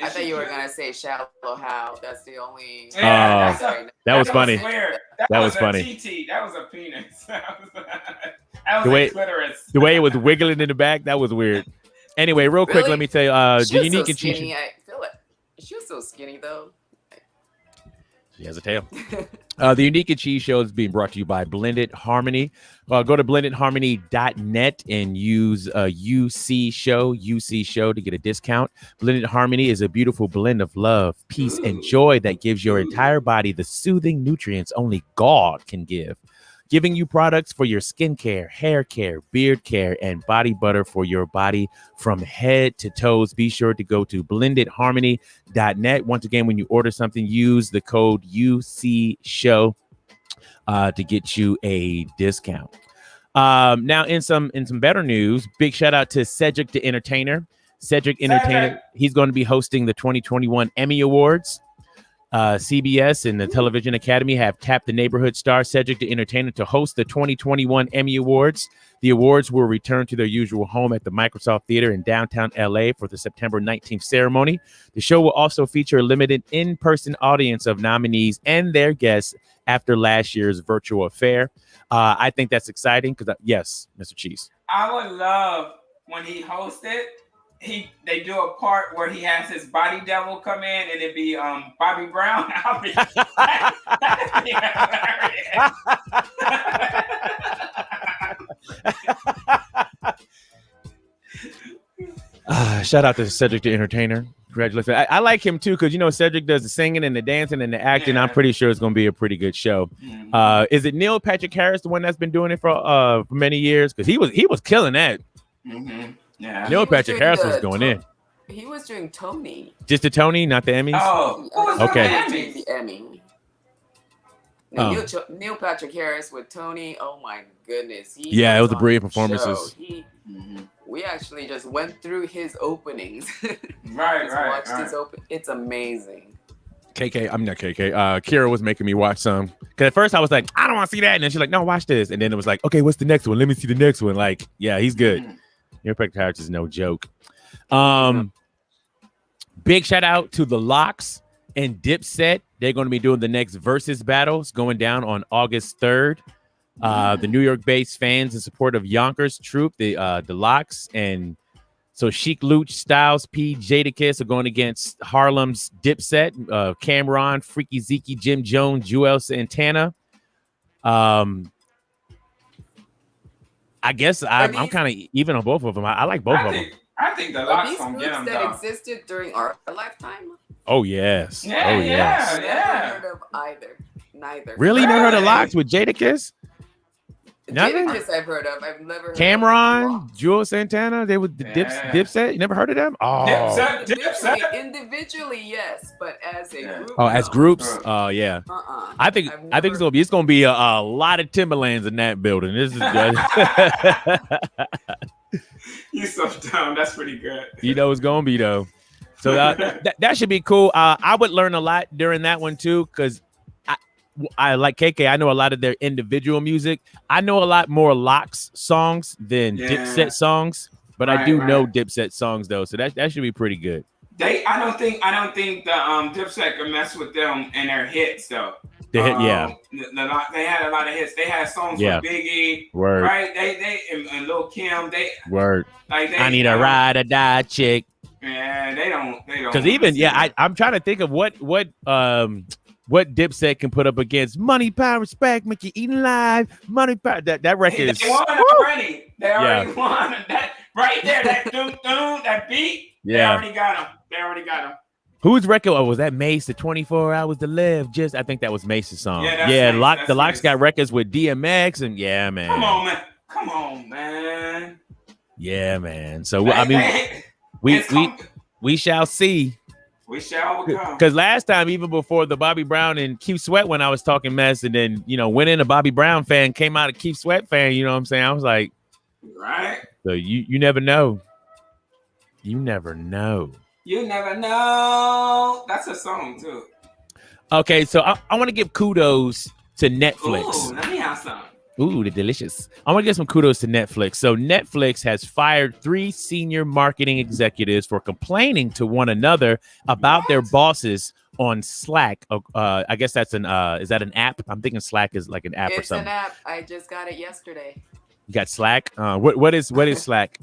I thought you were gonna say Shallow Hal. That's the only. That was funny. That was funny. TT. That was a penis. that was a clitoris. The way it was wiggling in the back, that was weird. Anyway, real quick, let me tell you, theUnieQ and Cheeseshow. I feel it. She was so skinny though. She has a tail. theUnieQ and Cheese Show is being brought to you by Blended Harmony. Go to blendedharmony.net and use UC Show to get a discount. Blended Harmony is a beautiful blend of love, peace, and joy that gives your entire body the soothing nutrients only God can give. Giving you products for your skincare, hair care, beard care, and body butter for your body from head to toes. Be sure to go to blendedharmony.net. Once again, when you order something, use the code UCSHOW to get you a discount. Now, in some better news, big shout out to Cedric the Entertainer. Cedric Entertainer, he's going to be hosting the 2021 Emmy Awards. CBS and the Television Academy have tapped the neighborhood star Cedric the Entertainer to host the 2021 Emmy Awards. The awards will return to their usual home at the Microsoft Theater in downtown LA for the September 19th ceremony. The show will also feature a limited in-person audience of nominees and their guests after last year's virtual affair. I think that's exciting because, yes, Mr. Cheese. I would love when he hosted. They do a part where he has his body double come in and it'd be Bobby Brown. I'll be shout out to Cedric the Entertainer. Congratulations. I like him too, because Cedric does the singing and the dancing and the acting. I'm pretty sure it's going to be a pretty good show. Is it Neil Patrick Harris, the one that's been doing it for many years? Because he was killing that. Yeah. Neil Patrick Harris was going in. He was doing Tony. Just the Tony, not the Emmys? Oh, okay. The Emmy. Neil Patrick Harris with Tony. Oh my goodness. It was a brilliant performances. We actually just went through his openings. Right. It's amazing. I'm not KK. Kira was making me watch some. Because at first I was like, I don't want to see that. And then she's like, no, watch this. And then it was like, okay, what's the next one? Let me see the next one. Like, yeah, he's good. Neil Patrick Harris is no joke. Big shout out to the Locks and Dipset. They're going to be doing the next Versus battles going down on August 3rd. The New York-based fans in support of Yonkers Troop, the Locks, and so Chic Luch, Styles P, Jadakiss are going against Harlem's Dipset, Cameron, Freaky Zeke, Jim Jones, Joel Santana. I guess I'm kind of even on both of them. I like both of them. I think the Locks gonna get them that existed during our lifetime. Oh yes. Yeah, oh yes. Never heard of either. Neither. Really? Never heard of Locks with Jadakiss? Nothing? Jadakiss I've heard of. I've never heard Cameron, Jewel Santana, they were Dipset. You never heard of them? Oh, Dipset. Individually, yes, but as a group. Oh, as groups? Oh, yeah. I think it's gonna be a lot of Timberlands in that building. This is good. You so dumb. That's pretty good. You know it's gonna be though. So that should be cool. I would learn a lot during that one too, because I like KK. I know a lot of their individual music. I know a lot more Locks songs than Dipset songs, but I do know Dipset songs though, so that should be pretty good. I don't think the Dipset can mess with them and their hits though. They had a lot of hits. They had songs with Biggie, Word. right? They and Lil Kim. Word. I need a ride or die chick. Yeah, they don't. Because even I'm trying to think of what Dipset can put up against Money, Power, Respect, Make You Eat Alive, Money, Power. That record is. They won already. They already won. That right there, that that beat. Yeah. They already got him. Whose record? Oh, was that Mace? The 24 Hours to Live? I think that was Mace's song. Yeah, the Locks got records with DMX and man. Come on, man. Yeah, man. So we shall see. We shall become. Because last time, even before the Bobby Brown and Keith Sweat, when I was talking mess, and then went in a Bobby Brown fan, came out a Keith Sweat fan. You know what I'm saying? I was like, right. So you never know. You never know. You never know. That's a song too. Okay, so I want to give kudos to Netflix. Ooh, let me have some. Ooh, the delicious. I want to give some kudos to Netflix. So Netflix has fired 3 senior marketing executives for complaining to one another about their bosses on Slack. I guess that's is that an app? I'm thinking Slack is like an app or something. It's an app. I just got it yesterday. You got Slack? What is Slack?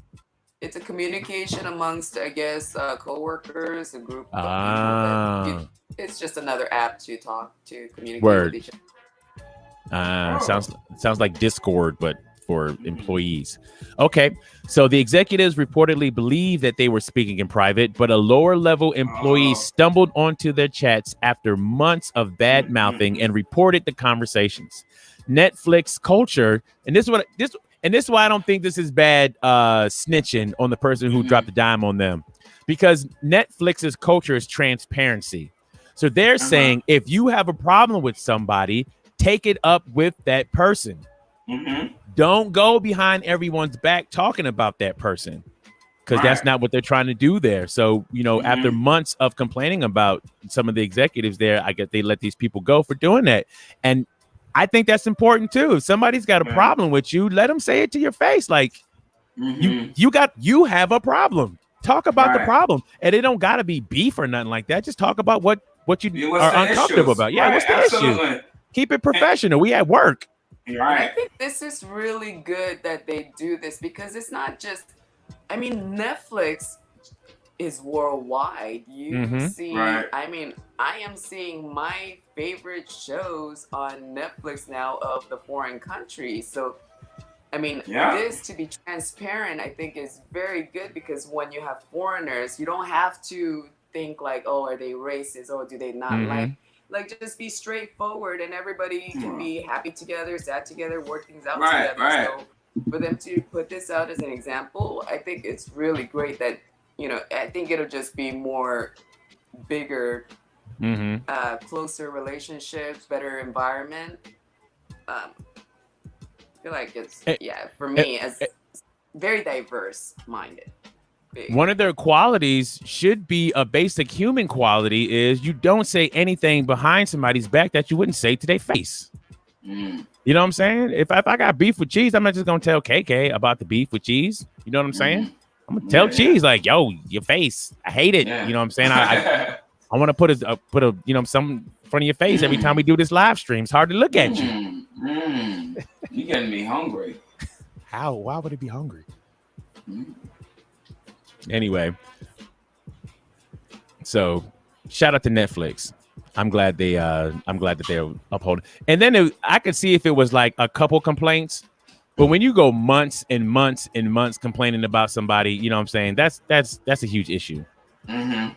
It's a communication amongst, I guess, coworkers, a group of people. It's just another app to communicate with each other. Sounds like Discord, but for employees. Okay, so the executives reportedly believe that they were speaking in private, but a lower level employee stumbled onto their chats after months of bad mouthing and reported the conversations. Netflix culture, and this is why I don't think this is bad snitching on the person who dropped the dime on them, because Netflix's culture is transparency. So they're saying if you have a problem with somebody, take it up with that person. Don't go behind everyone's back talking about that person, because that's not what they're trying to do there. So, after months of complaining about some of the executives there, I guess they let these people go for doing that. And I think that's important too. If somebody's got a problem with you, let them say it to your face. Like you have a problem. Talk about the problem. And it don't gotta be beef or nothing like that. Just talk about what you are uncomfortable about. Yeah, what's the issue? Keep it professional. We at work. Right. I think this is really good that they do this, because it's not just, Netflix is worldwide. You see, I am seeing my favorite shows on Netflix now of the foreign countries. So, this, to be transparent, I think is very good, because when you have foreigners, you don't have to think like, oh, are they racist, or do they not like just be straightforward, and everybody can be happy together, sad together, work things out together. So for them to put this out as an example, I think it's really great that, I think it'll just be more bigger, closer relationships, better environment. I feel like it's, for me, as very diverse minded. One of their qualities should be a basic human quality is you don't say anything behind somebody's back that you wouldn't say to their face. You know what I'm saying? If I got beef with Cheese, I'm not just going to tell KK about the beef with Cheese. You know what I'm saying? I'm going to tell Cheese like, yo, your face, I hate it. You know what I'm saying? I want to put a some in front of your face every time we do this live stream. It's hard to look at you. You're getting me hungry. How? Why would it be hungry? Anyway, so shout out to Netflix. I'm glad that they're upholding. And then I could see if it was like a couple complaints, But when you go months and months and months complaining about somebody, you know what I'm saying? That's a huge issue. Mm-hmm.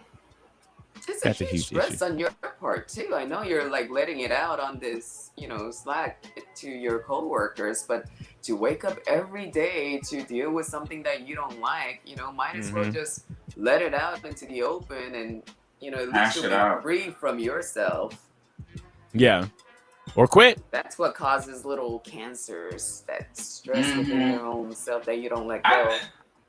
It's a huge stress on your part too. I know you're like letting it out on this, Slack to your coworkers, but to wake up every day to deal with something that you don't like, might as well just let it out into the open and, at least you'll be free from yourself. Yeah. Or quit. That's what causes little cancers, that stress within your own self that you don't let go.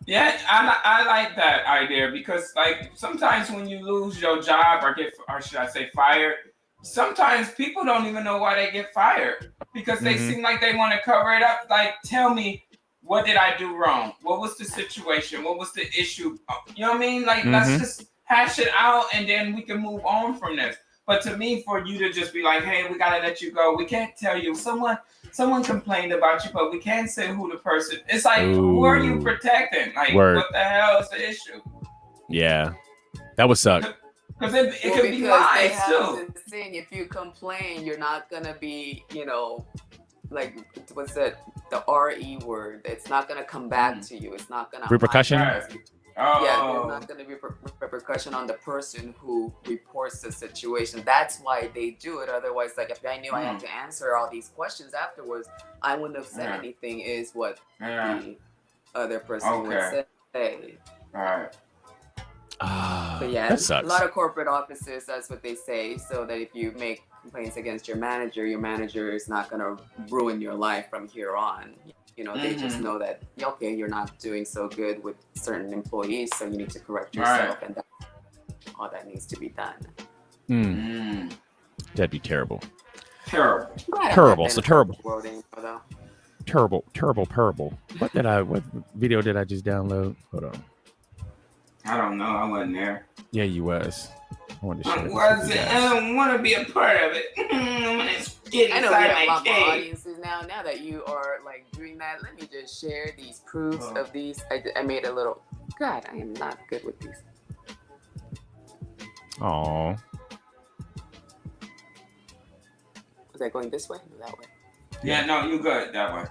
I like that idea because, like, sometimes when you lose your job or should I say fired, sometimes people don't even know why they get fired because they seem like they want to cover it up. Like, tell me, what did I do wrong? What was the situation? What was the issue? You know what I mean? Like, let's just hash it out and then we can move on from this. But to me, for you to just be like, hey, we got to let you go. We can't tell you. Someone complained about you, but we can't say who the person. It's like, who are you protecting? Like, what the hell is the issue? Yeah, that would suck. Because it could be lies too. If you complain, you're not gonna be, like, what's that? The RE word. It's not gonna come back to you. It's not gonna repercussion. Yeah, there's not going to be repercussion on the person who reports the situation. That's why they do it. Otherwise, like, if I knew I had to answer all these questions afterwards, I wouldn't have said anything, is what the other person would say. All right. But yeah, that sucks. A lot of corporate offices, that's what they say, so that if you make complaints against your manager is not going to ruin your life from here on. They just know that, okay, you're not doing so good with certain employees, so you need to correct yourself, and that's all that needs to be done. That'd be terrible. Terrible. So terrible. Terrible. What video did I just download? Hold on. I don't know. I wasn't there. Yeah, you was. I wanted to share I don't want to be a part of it. I want to get inside my lot more audiences now that you are like doing that. Let me just share these proofs of these. I made a little. God, I am not good with these. Aww. Was that going this way or that way? Yeah, no, you good that way.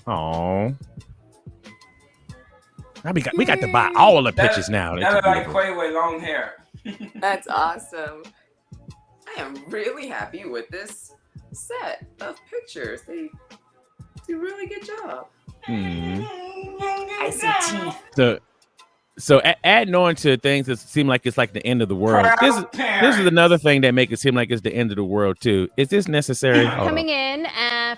Aww. Now we got to buy all the pictures now. That's like Quay with long hair. That's awesome. I am really happy with this set of pictures. They do a really good job. I see teeth. So adding on to things that seem like it's like the end of the world. This is another thing that makes it seem like it's the end of the world too. Is this necessary? Coming in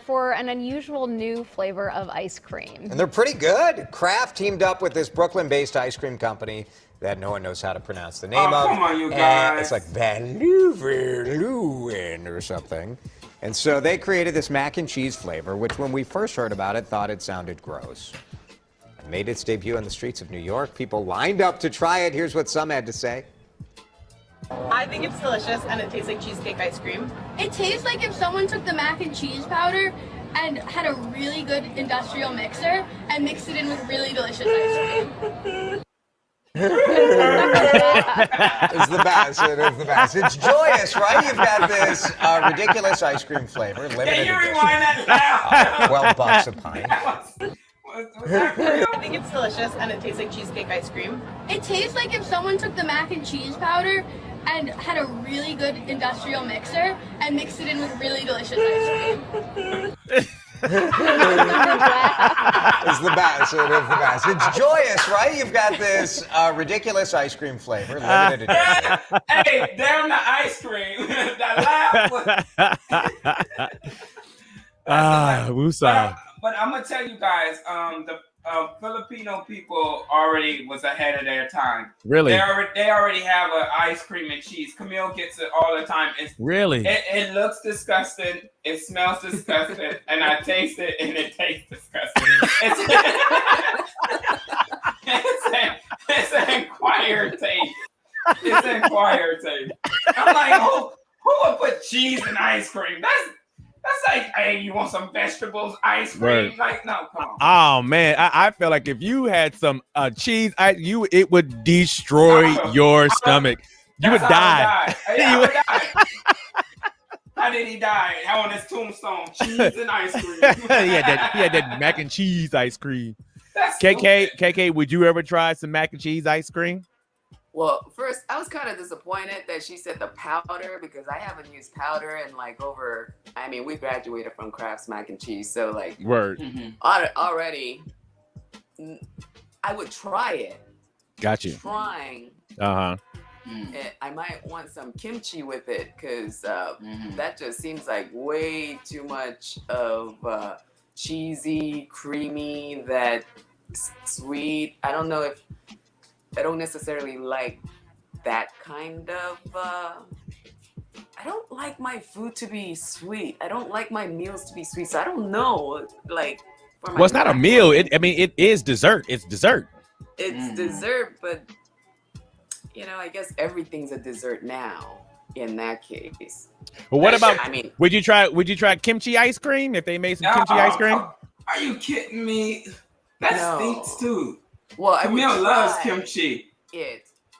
for an unusual new flavor of ice cream. And they're pretty good. Kraft teamed up with this Brooklyn-based ice cream company that no one knows how to pronounce the name of. Come on, you guys. It's like Valuverluen or something. And so they created this mac and cheese flavor, which when we first heard about it, thought it sounded gross. It made its debut on the streets of New York. People lined up to try it. Here's what some had to say. I think it's delicious, and it tastes like cheesecake ice cream. It tastes like if someone took the mac and cheese powder and had a really good industrial mixer and mixed it in with really delicious ice cream. It's the best. It is the best. It's joyous, right? You've got this ridiculous ice cream flavor, limited edition. Can you rewind that now? $12 a pint. I think it's delicious, and it tastes like cheesecake ice cream. It tastes like if someone took the mac and cheese powder and had a really good industrial mixer and mixed it in with really delicious ice cream. It's the best. It is the best. It's joyous, right? You've got this ridiculous ice cream flavor, limited edition. Hey, damn the ice cream. That laugh was... But I'm gonna tell you guys, the Filipino people already was ahead of their time. Really? They already have an ice cream and cheese. Camille gets it all the time. Really? It looks disgusting. It smells disgusting, and I taste it, and it tastes disgusting. It's an acquired taste. It's an acquired taste. I'm like, who would put cheese in ice cream? That's like, hey, you want some vegetables, ice cream? Right. Like, no, come on. Oh man, I feel like if you had some cheese, it would destroy your stomach. You would die. I would die. How did he die? How on his tombstone? Cheese and ice cream. he had that mac and cheese ice cream. That's KK, would you ever try some mac and cheese ice cream? Well, first, I was kind of disappointed that she said the powder because I haven't used powder in like over. I mean, we graduated from Kraft's mac and cheese, so like Word. already, I would try it. Got you. Trying. I might want some kimchi with it because that just seems like way too much of cheesy, creamy, that sweet. I don't know if I don't necessarily like that kind of. I don't like my food to be sweet. I don't like my meals to be sweet. So I don't know, like. Well, it's not a meal. It is dessert. It's dessert. It's dessert, but you know, I guess everything's a dessert now. In that case. Well, what about? I mean, would you try kimchi ice cream if they made some kimchi ice cream? Are you kidding me? That stinks too. Well, Camille loves kimchi.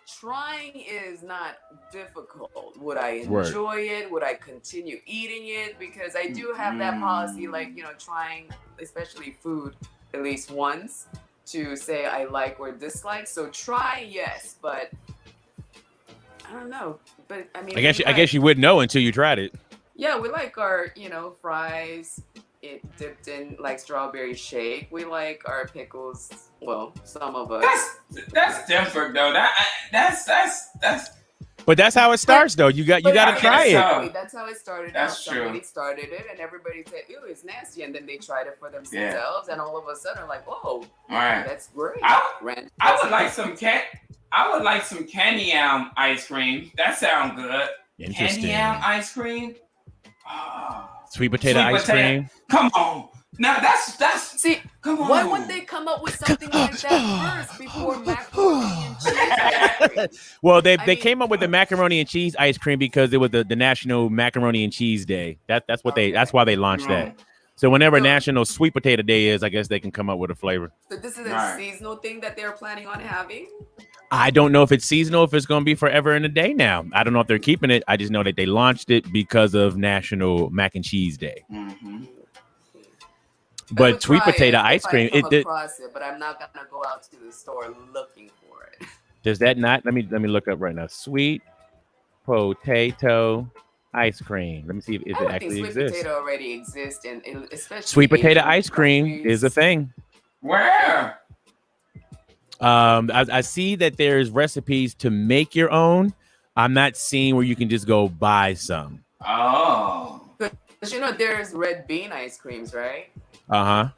Trying is not difficult. Would I enjoy it? Would I continue eating it? Because I do have that policy, like, you know, trying, especially food, at least once to say I like or dislike. So try, yes, but I don't know. But I mean, I guess you wouldn't know until you tried it. Yeah, we like our, you know, fries. It dipped in like strawberry shake. We like our pickles. Well, some of us. That's different though. That's. But that's how it starts though. You got to try it. That's how it started. That's true. Somebody started it, and everybody said, "Ew, it's nasty," and then they tried it for themselves, and all of a sudden, like, "Whoa, that's great." I would like some candy yam ice cream. That sounds good. Interesting. Candy yam ice cream. Sweet potato ice cream. Come on. Now that's see. Come on. Why would they come up with something like that first before macaroni and cheese ice cream? Well, they came up with the macaroni and cheese ice cream because it was the National Macaroni and Cheese Day. That's why they launched that. So whenever National Sweet Potato Day is, I guess they can come up with a flavor. So this is a seasonal thing that they're planning on having? I don't know if it's seasonal, if it's going to be forever and a day now. I don't know if they're keeping it. I just know that they launched it because of National Mac and Cheese Day. But sweet potato ice cream, but I'm not gonna go out to the store looking for it. Does that not? Let me look up right now. Sweet potato ice cream. Let me see if it actually exists. Sweet potato already exists, and especially sweet potato ice cream is a thing. Where? I see that there's recipes to make your own. I'm not seeing where you can just go buy some. Oh. Because you know there's red bean ice creams, right? Yeah,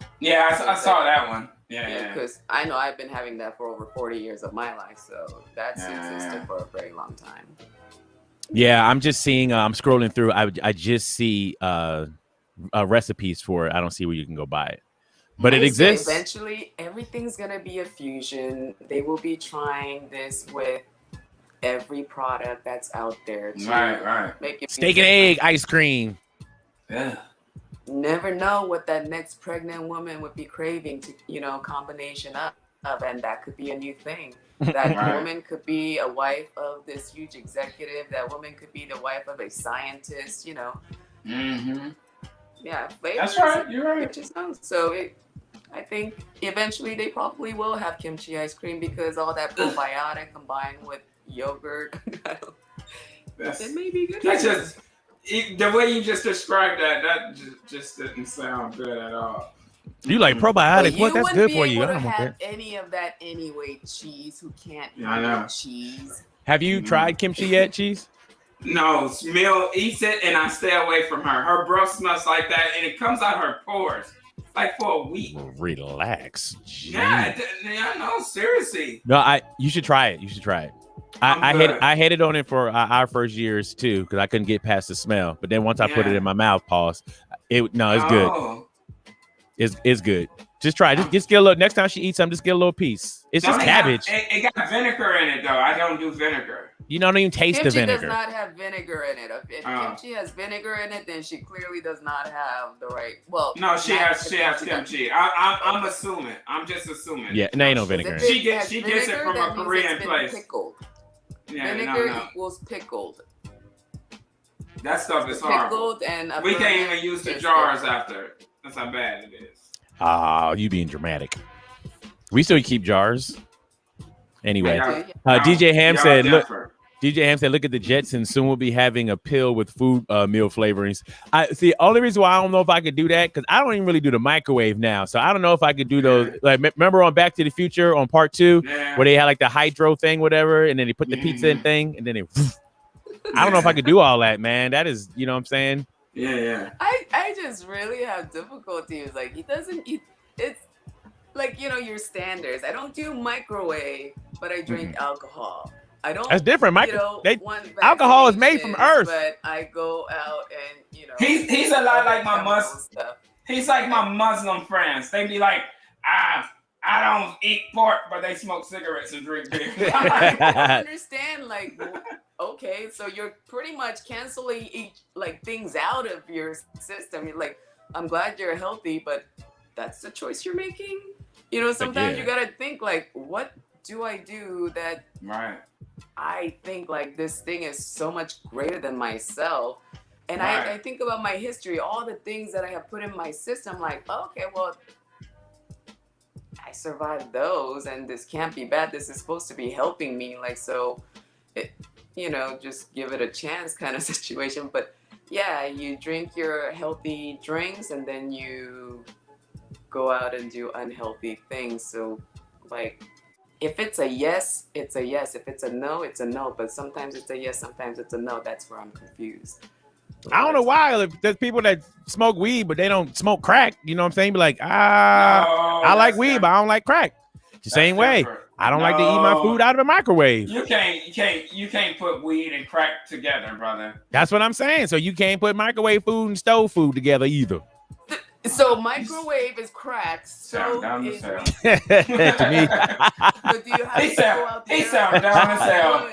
I saw that one. Yeah. Because I know I've been having that for over 40 years of my life, so that's existed for a very long time. Yeah, I'm just seeing. I'm scrolling through. I just see recipes for it. I don't see where you can go buy it, but it exists. Eventually, everything's gonna be a fusion. They will be trying this with every product that's out there. Right. Make it steak and egg ice cream. Yeah. Never know what that next pregnant woman would be craving to, you know, combination of, and that could be a new thing. That woman could be a wife of this huge executive. That woman could be the wife of a scientist, you know. Yeah, that's right. You're right. So I think eventually they probably will have kimchi ice cream because all that probiotic combined with yogurt. It may be good. That's just the way you just described that just didn't sound good at all. You like probiotics? What? That's good for you. I don't have any of that anyway. Cheese? Who can't eat cheese? Have you tried kimchi yet, Cheese? No, Mill eats it and I stay away from her. Her breath smells like that and it comes out her pores like for a week. Relax. Jeez. Yeah, I know. Seriously. No, you should try it. You should try it. I hated on it for our first years too because I couldn't get past the smell. But then once I put it in my mouth, it's good. It's good. Just try it. Just get a little. Next time she eats something, just get a little piece. It's just cabbage. It got vinegar in it though. I don't do vinegar. You don't even taste the vinegar. Kimchi does not have vinegar in it. If kimchi has vinegar in it, then she clearly does not have the right. Well, no, she has kimchi. I'm assuming. I'm just assuming. Yeah, and there ain't no vinegar. She gets it from a Korean place. Pickled. Yeah, vinegar equals pickled. That stuff is horrible. Pickled and we can't even use the jars after. That's how bad it is. Oh, you being dramatic. We still keep jars. Anyway, DJ Ham said, look. DJ Ham said, look at the Jetsons. Soon we'll be having a pill with food meal flavorings. I see. Only reason why I don't know if I could do that, because I don't even really do the microwave now. So I don't know if I could do those. Like, remember on Back to the Future on part 2, where they had like the hydro thing, whatever, and then they put the pizza in thing, and then they. I don't know if I could do all that, man. That is, you know what I'm saying? Yeah. I just really have difficulties. Like, it's like, your standards. I don't do microwave, but I drink alcohol. I don't. That's different, Mike. Alcohol is made from earth. But I go out and He's a lot like my Muslim. He's like my Muslim friends. They be like, I don't eat pork, but they smoke cigarettes and drink beer. I don't understand. Like, okay, so you're pretty much canceling things out of your system. Like, I'm glad you're healthy, but that's the choice you're making. Sometimes you gotta think like, what do I do that? Right. I think like this thing is so much greater than myself. And I think about my history, all the things that I have put in my system, like, okay, well, I survived those and this can't be bad. This is supposed to be helping me. Like, so, just give it a chance kind of situation. But yeah, you drink your healthy drinks and then you go out and do unhealthy things. So like, if it's a yes, it's a yes. If it's a no, it's a no. But sometimes it's a yes, sometimes it's a no. That's where I'm confused. I don't know why. There's people that smoke weed, but they don't smoke crack. You know what I'm saying? Be like, I like weed, but I don't like crack. The same way. I don't like to eat my food out of the microwave. You can't put weed and crack together, brother. That's what I'm saying. So you can't put microwave food and stove food together either. So microwave is crack. So is to me. But do you have to go out there? He sound down as hell.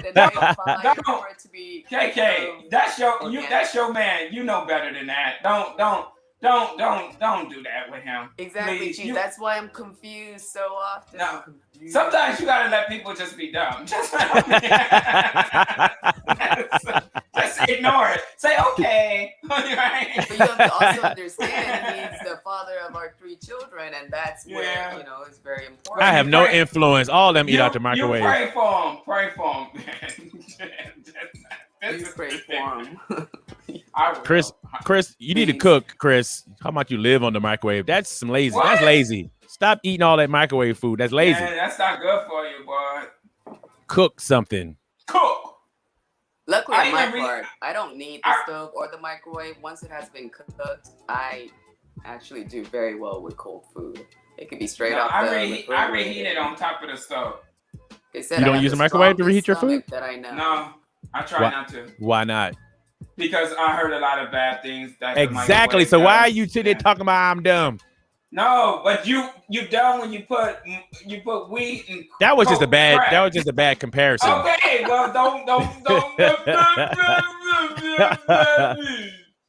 KK, that's your man. You know better than that. Don't do that with him. Exactly, Chief. That's why I'm confused so often. No. Sometimes you gotta let people just be dumb. Just ignore it. Say okay. But you have to also understand he's the father of our 3 children, and that's where it's very important. I have no influence. All of them eat out the microwave. You pray for him. Pray for him. You pray for him. Chris, you need to cook, Chris. How about you live on the microwave? That's some lazy. What? That's lazy. Stop eating all that microwave food. That's lazy. Man, that's not good for you, boy. Cook something. Cook. Luckily, on my part, I don't need the stove or the microwave. Once it has been cooked, I actually do very well with cold food. It could be straight off the refrigerator. I reheat it on top of the stove. You don't use a microwave to reheat your food? That I know. No, I try not to. Why not? Because I heard a lot of bad things. Exactly. So why are you sitting there talking about I'm dumb? No, but you dumb when you put wheat and that was just a bad crack. That was just a bad comparison. Okay, well don't.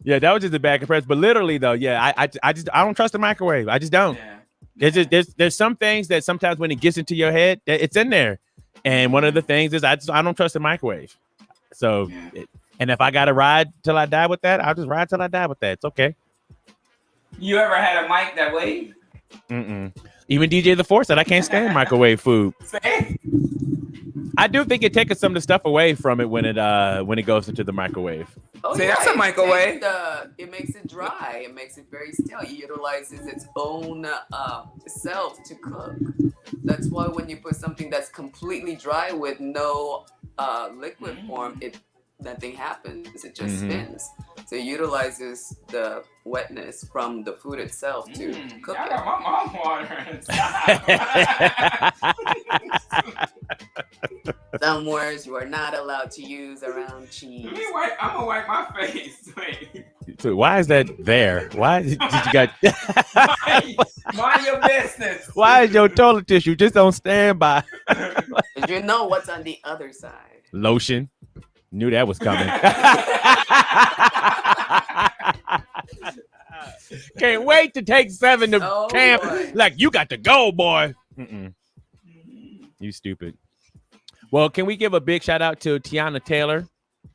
Yeah, that was just a bad comparison. But literally though, yeah, I don't trust the microwave. I just don't. Yeah. There's some things that sometimes when it gets into your head, it's in there. And one of the things is I don't trust the microwave. So, and if I gotta ride till I die with that, I'll just ride till I die with that. It's okay. You ever had a mic that way? Even DJ The Force said I can't stand microwave food. Say? I do think it takes some of the stuff away from it when it goes into the microwave. Oh, see, that's a microwave. It makes it dry. It makes it very still. It utilizes its own self to cook. That's why when you put something that's completely dry with no liquid form, nothing happens. It just spins. So it utilizes the wetness from the food itself to cook it. Got my mouth watering. Some words you are not allowed to use around cheese. I'm gonna wipe my face. Wait. So why is that there? Why did you got? Mind your business. Why is your toilet tissue just on standby? Did you know what's on the other side? Lotion. Knew that was coming. Can't wait to take 7 to camp. Boy. Like, you got to go, boy. You stupid. Well, can we give a big shout out to Tiana Taylor?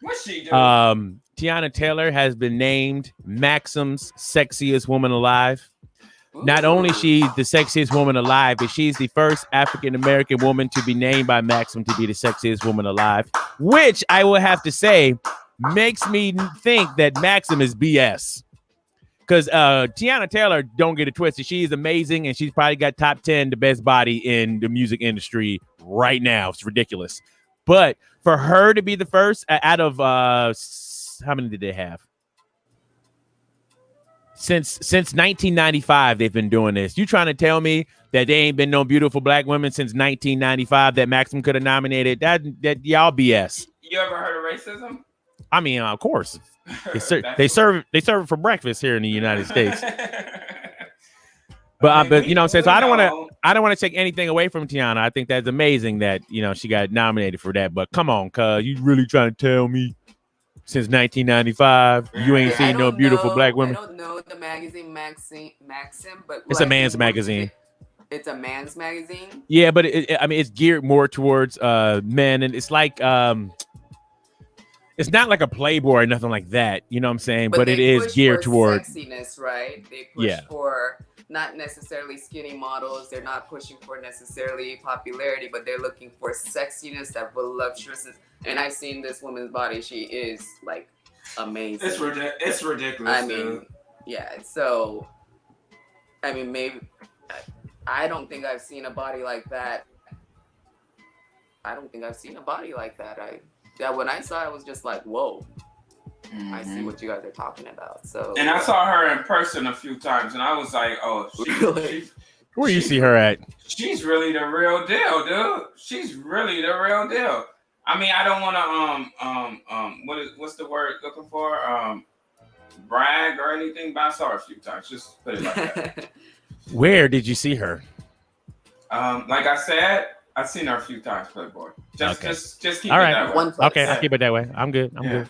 What's she doing? Tiana Taylor has been named Maxim's sexiest woman alive. Not only she's the sexiest woman alive, but she's the first African-American woman to be named by Maxim to be the sexiest woman alive, which I will have to say makes me think that Maxim is BS. Because Tiana Taylor, don't get it twisted, she's amazing, and she's probably got top 10 the best body in the music industry right now. It's ridiculous. But for her to be the first out of how many did they have? Since 1995, they've been doing this. You trying to tell me that there ain't been no beautiful black women since 1995 that Maxim could have nominated? That y'all BS. You ever heard of racism? I mean, of course. They serve it for breakfast here in the United States. But you know what I'm saying? So I don't want to take anything away from Tiana. I think that's amazing that, you know, she got nominated for that. But come on, cuz you really trying to tell me since 1995 you ain't seen no beautiful black women? I don't know the magazine Maxim, but it's a man's magazine. It's a man's magazine. Yeah, but I mean, it's geared more towards men, and it's like it's not like a Playboy or nothing like that. You know what I'm saying? But it is geared towards sexiness, right? They push for not necessarily skinny models. They're not pushing for necessarily popularity, but they're looking for sexiness, that voluptuousness. And I've seen this woman's body. She is like amazing. It's ridiculous. I mean, yeah. So, I mean, maybe I don't think I've seen a body like that. When I saw it, I was just like, whoa. Mm-hmm. I see what you guys are talking about. So, and I saw her in person a few times, and I was like, "Oh, where you see her at? She's really the real deal, dude. She's really the real deal." I mean, I don't want to what's the word looking for? Brag or anything, but I saw her a few times. Just put it like that. Where did you see her? Like I said, I've seen her a few times, Playboy. Just keep all it right. that way. Okay, I'll keep it that way. I'm good. I'm good.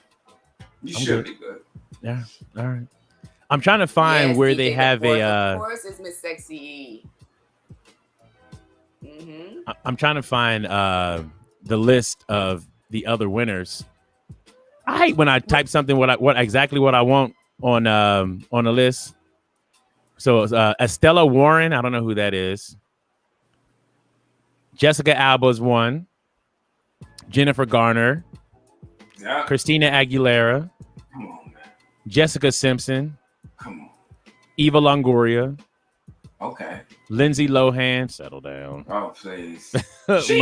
You should be good. Yeah. All right. I'm trying to find where they have of course, it's Miss Sexy. Mm-hmm. I'm trying to find the list of the other winners. I hate when I type something what exactly what I want on a list. So Estella Warren, I don't know who that is. Jessica Alba's won. Jennifer Garner. Yeah. Christina Aguilera. Come on, man. Jessica Simpson. Come on. Eva Longoria. Okay. Lindsay Lohan. Settle down. Oh, please. She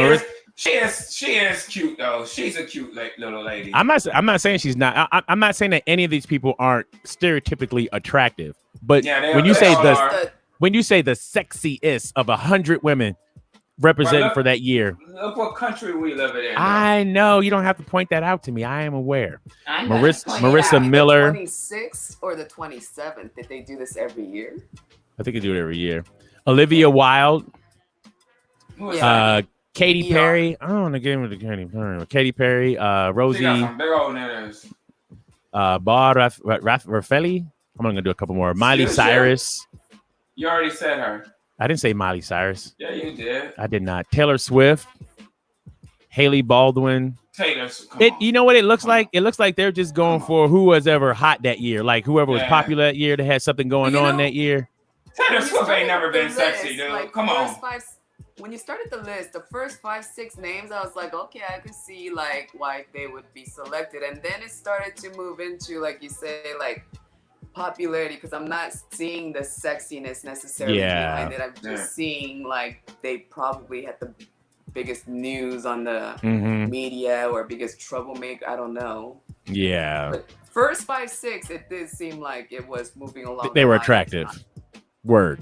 is cute though. She's a cute little lady. I'm not saying she's not. I'm not saying that any of these people aren't stereotypically attractive. But when you say the sexiest of 100 women representing for that year. Look what country we live in. I know you don't have to point that out to me. I am aware. Marissa Miller. The 26th or the 27th? Did they do this every year? I think they do it every year. Olivia Wilde. Katy Perry. I don't want to get into Katy Perry. Katy Perry. Rosie. Some big old niggers. Bar Raffaelli. I'm gonna do a couple more. Miley Cyrus. You already said her. I didn't say Miley Cyrus. Yeah, you did. I did not. Taylor Swift, Haley Baldwin. You know what it looks like? It looks like they're just going for who was ever hot that year. Like whoever was popular that year that had something going on that year. Taylor Swift ain't never been sexy, dude. Like, come on. When you started the list, the first 5-6 names, I was like, okay, I could see like why they would be selected. And then it started to move into, like you say, like popularity, because I'm not seeing the sexiness necessarily behind it. I'm just seeing like they probably had the biggest news on the media or biggest troublemaker. I don't know. Yeah. But first 5-6, it did seem like it was moving along. They were attractive. Word.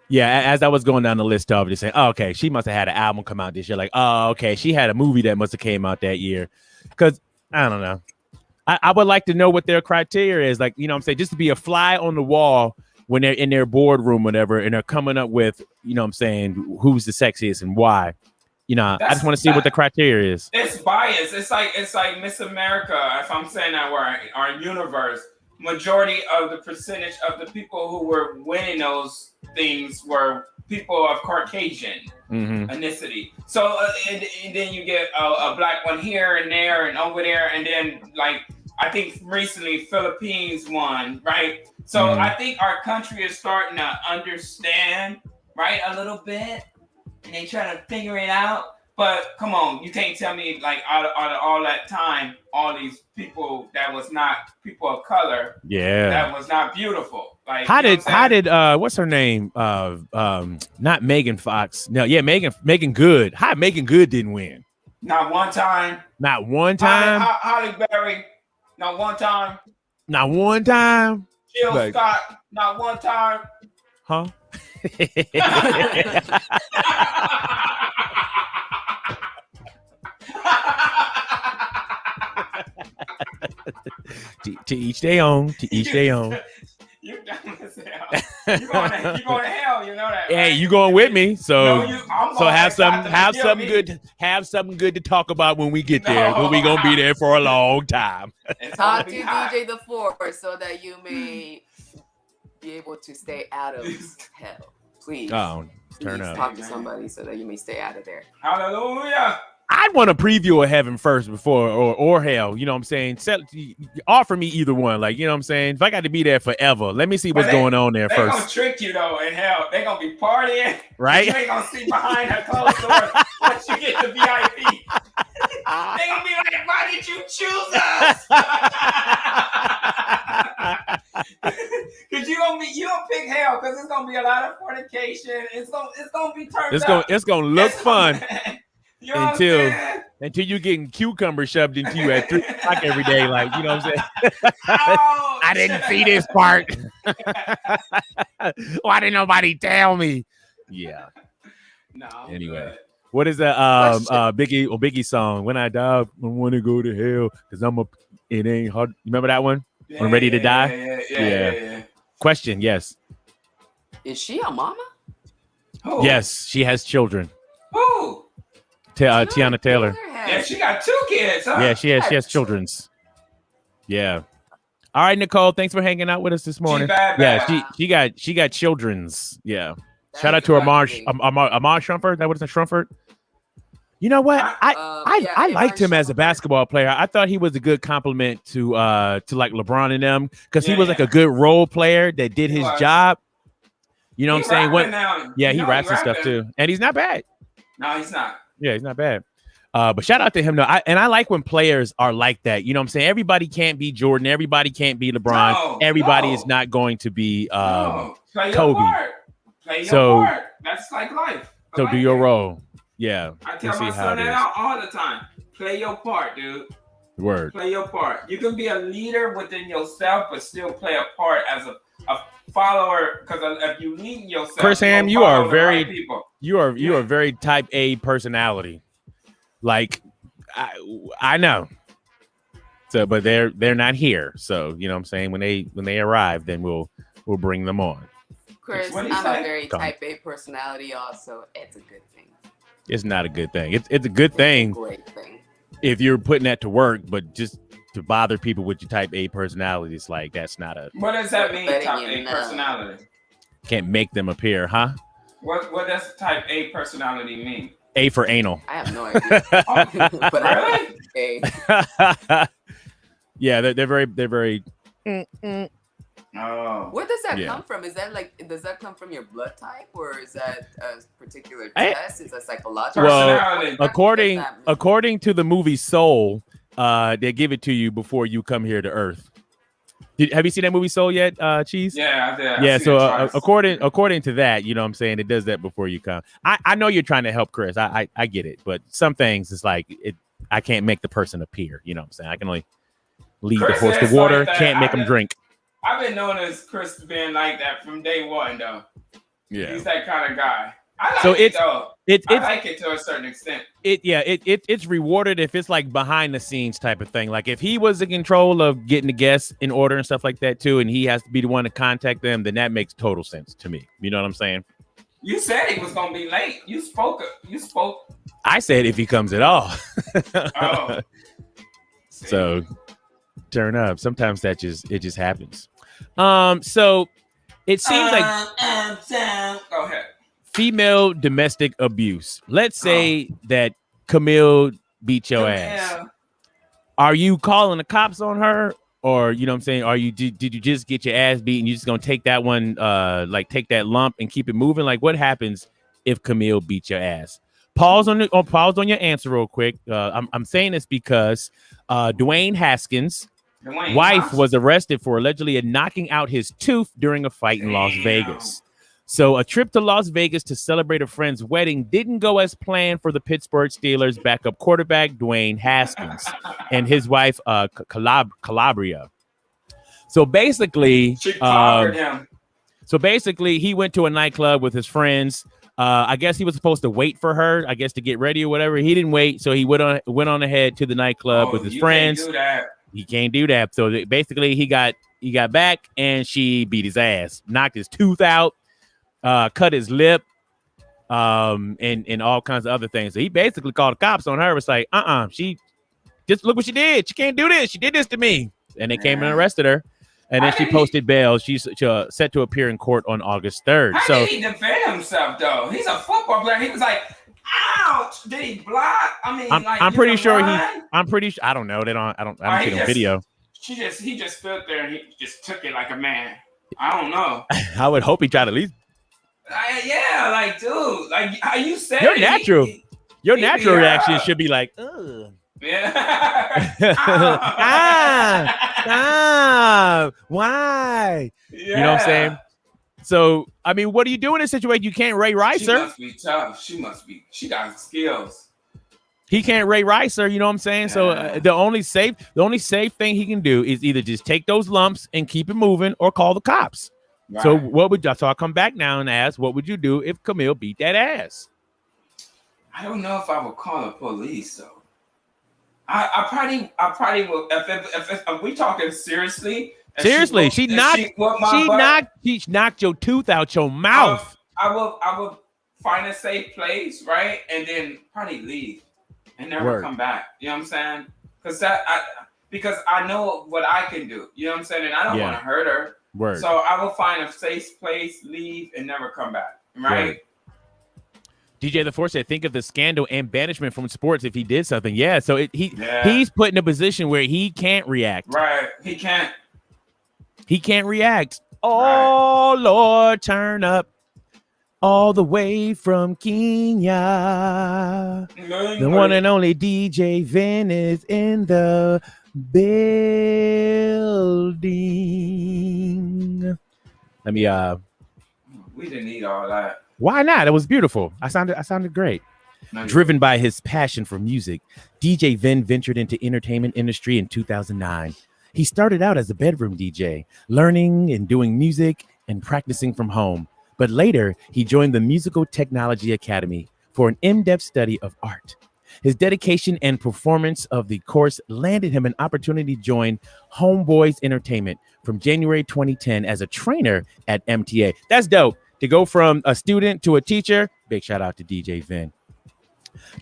Yeah, as I was going down the list, I was just saying, oh, okay, she must have had an album come out this year. Like, oh, okay, she had a movie that must have came out that year. Because, I don't know. I would like to know what their criteria is. Like, you know what I'm saying? Just to be a fly on the wall when they're in their boardroom, whatever, and they're coming up with, you know what I'm saying, who's the sexiest and why. You know, I just want to see what the criteria is. It's bias. It's like Miss America, if I'm saying that word, our universe. Majority of the percentage of the people who were winning those things were people of Caucasian ethnicity. So and then you get a black one here and there and over there, and then like I think recently Philippines won, right? So I think our country is starting to understand, right, a little bit, and they trying to figure it out. But come on, you can't tell me like out of all that time, all these people that was not people of color, that was not beautiful. Like how did what's her name? Not Megan Fox. No, yeah, Megan Good. How Megan Good didn't win? Not one time. Not one time. Holly Berry. Not one time. Not one time. Jill Scott. Not one time. Huh? To each their own. To each their own. You dumb as hell. You going to hell, you know that. Hey, right? you going with me? So have something good to talk about when we get there. Because we gonna be there for a long time. Talk to DJ the Force so that you may be able to stay out of hell. Please. Oh, turn up. Talk to somebody so that you may stay out of there. Hallelujah. I'd want a preview of heaven first before or hell. You know what I'm saying? Offer me either one. Like, you know what I'm saying? If I got to be there forever, let me see what's going on there first. They're going to trick you, though, in hell. They're going to be partying. Right? You ain't going to see behind her closed doors once you get to VIP. They're going to be like, why did you choose us? Because you don't pick hell because it's going to be a lot of fornication. It's going to be turned up. It's going to look fun. You know until you getting cucumber shoved into you at 3 o'clock every day, like, you know what I'm saying? Oh, I didn't see this part. Why didn't nobody tell me? Yeah. No. Anyway, what is that Biggie song? When I die, I want to go to hell because it ain't hard. You remember that one? Yeah, when Ready to Die? Yeah. Question? Yes. Is she a mama? Who? Yes, she has children. Who? Tiana Taylor. Yeah, she got 2 kids. Huh? Yeah, she has children's. Yeah. All right, Nicole. Thanks for hanging out with us this morning. She got children's. Yeah. Shout out to Amar Shumpert. That wasn't Shumpert. You know what? I liked him as a basketball player. I thought he was a good compliment to like LeBron and them because he was like a good role player that did his job. You know what I'm saying? He raps and stuff too, and he's not bad. No, he's not. Yeah, he's not bad. But shout out to him though. I like when players are like that. You know what I'm saying? Everybody can't be Jordan. Everybody can't be LeBron. Everybody is not going to be Play your Kobe. Part. Play your part. That's like life. So do your role. Yeah. I tell my son that all the time. Play your part, dude. Word. Play your part. You can be a leader within yourself, but still play a part as a follower. Because if you lead yourself, Chris Ham, you are very you are Yeah. very type A personality. Like I know. So, but they're not here. So you know what I'm saying? When they arrive, then we'll bring them on. Chris, I'm a very type A personality also. It's a good thing. It's not a good thing. It's a good thing. It's a great thing. If you're putting that to work, but just to bother people with your type A personality, it's like that's not a. What does that mean? Type A personality. Can't make them appear, huh? What does type A personality mean? A for anal. I have no idea. But really? Yeah, they're very. Oh. Where does that come from? Is that does that come from your blood type, or is that a particular test? Is that psychological? Well, according to the movie Soul, they give it to you before you come here to Earth. Have you seen that movie Soul yet, Cheese? Yeah, I did. Yeah, so according to that, you know what I'm saying, it does that before you come. I know you're trying to help Chris. I get it, but some things it's like I can't make the person appear. You know what I'm saying? I can only lead the horse to water, can't make them drink. I've been known as Chris being like that from day one, though. Yeah, he's that kind of guy. I like it though. I like it to a certain extent. It's rewarded if it's like behind the scenes type of thing. Like if he was in control of getting the guests in order and stuff like that too, and he has to be the one to contact them, then that makes total sense to me. You know what I'm saying? You said he was gonna be late. You spoke. I said if he comes at all. Oh. So turn up. Sometimes it just happens. So it seems like go ahead. Female domestic abuse. Let's say that Camille beat your ass. Are you calling the cops on her? Or, you know what I'm saying? Are you did you just get your ass beat and you're just gonna take that one, like take that lump and keep it moving? Like, what happens if Camille beats your ass? Pause on your answer real quick. I'm saying this because Dwayne Haskins' wife was arrested for allegedly knocking out his tooth during a fight in Las Vegas. So a trip to Las Vegas to celebrate a friend's wedding didn't go as planned for the Pittsburgh Steelers backup quarterback Dwayne Haskins and his wife Calabria. So basically, she clobbered him. So basically, he went to a nightclub with his friends. I guess he was supposed to wait for her, I guess, to get ready or whatever. He didn't wait, so he went on ahead to the nightclub with his friends. Can't do that. He can't do that. So basically, he got back and she beat his ass, knocked his tooth out. Cut his lip, and all kinds of other things. So he basically called the cops on her. It's like, she just look what she did. She can't do this. She did this to me. And they came and arrested her. And then she posted bail. She's set to appear in court on August 3rd. How did he defend himself, though? He's a football player. He was like, ouch. Did he block? I mean, I'm pretty sure I'm pretty sure. I don't know. I haven't seen a video. He just stood there and he just took it like a man. I don't know. I would hope he tried at least. Yeah, like, dude, like how you said your natural reaction should be like, ugh. Yeah. Why? Yeah. You know what I'm saying? So, I mean, what do you do in this situation? You can't Ray Rice her. She must be tough. She got skills. He can't Ray Rice her, you know what I'm saying? Yeah. So the only safe thing he can do is either just take those lumps and keep it moving or call the cops. Right. So I'll come back now and ask, what would you do if Camille beat that ass? I don't know if I would call the police though. I probably will. If we talking seriously, she knocked your tooth out your mouth. I will find a safe place, right, and then probably leave and never come back. You know what I'm saying? Because I know what I can do. You know what I'm saying? And I don't want to hurt her. Word. So I will find a safe place, leave, and never come back. Right? Word. DJ The Force said, think of the scandal and banishment from sports if he did something. Yeah, so he's put in a position where he can't react. Right. He can't react. Oh, right. Lord, turn up all the way from Kenya. The one and only DJ Vin is in the building. Let me we didn't need all that. Why not? It was beautiful. I sounded great. Driven by his passion for music, DJ Vin ventured into entertainment industry in 2009. He started out as a bedroom DJ, learning and doing music and practicing from home. But later, he joined the Musical Technology Academy for an in-depth study of art. His dedication and performance of the course landed him an opportunity to join Homeboys Entertainment from January 2010 as a trainer at MTA. That's dope. To go from a student to a teacher, big shout out to DJ Vin.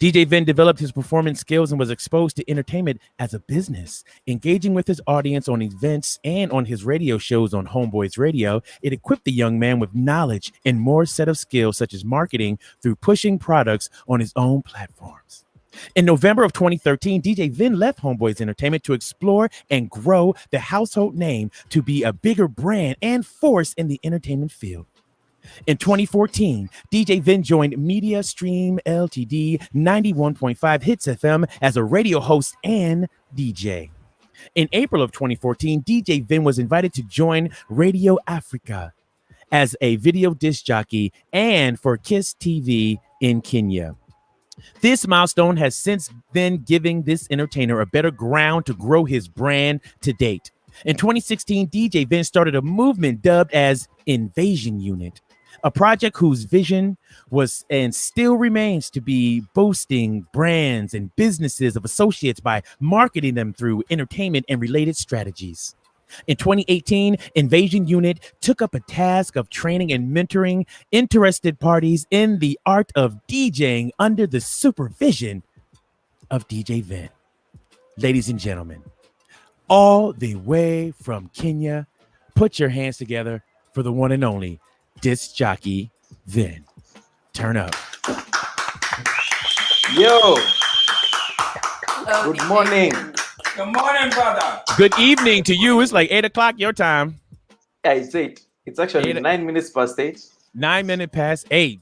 DJ Vin developed his performance skills and was exposed to entertainment as a business, engaging with his audience on events and on his radio shows on Homeboys Radio. It equipped the young man with knowledge and more set of skills such as marketing through pushing products on his own platforms. In November of 2013, DJ Vin left Homeboys Entertainment to explore and grow the household name to be a bigger brand and force in the entertainment field. In 2014, DJ Vin joined Media Stream Ltd 91.5 Hits FM as a radio host and DJ. In April of 2014, DJ Vin was invited to join Radio Africa as a video disc jockey and for Kiss TV in Kenya. This milestone has since been giving this entertainer a better ground to grow his brand to date. In 2016, DJ Vin started a movement dubbed as Invasion Unit, a project whose vision was and still remains to be boosting brands and businesses of associates by marketing them through entertainment and related strategies. In 2018, Invasion Unit took up a task of training and mentoring interested parties in the art of DJing under the supervision of DJ Vin. Ladies and gentlemen, all the way from Kenya, put your hands together for the one and only Disc Jockey Vin. Turn up. Yo. Good morning. Good morning, brother. Good evening to you. It's like 8 o'clock your time. Yeah, it's 8. It's actually 9 minutes past 8. 9 minutes past 8.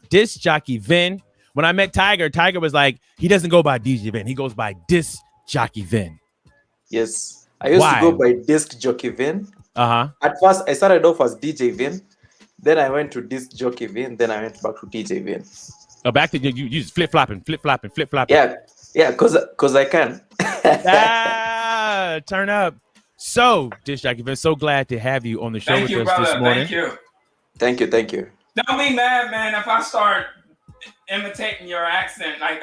Disc Jockey Vin. When I met Tiger was like, he doesn't go by DJ Vin. He goes by Disc Jockey Vin. Yes. I used to go by Disc Jockey Vin. At first, I started off as DJ Vin. Then I went to Disc Jockey Vin. Then I went back to DJ Vin. Oh, back to you just flip-flopping. Yeah, because I can. Turn up. So, Disc Jockey Vin, so glad to have you on the show with us this morning. Thank you. Thank you. Don't be mad, man, if I start imitating your accent. Like,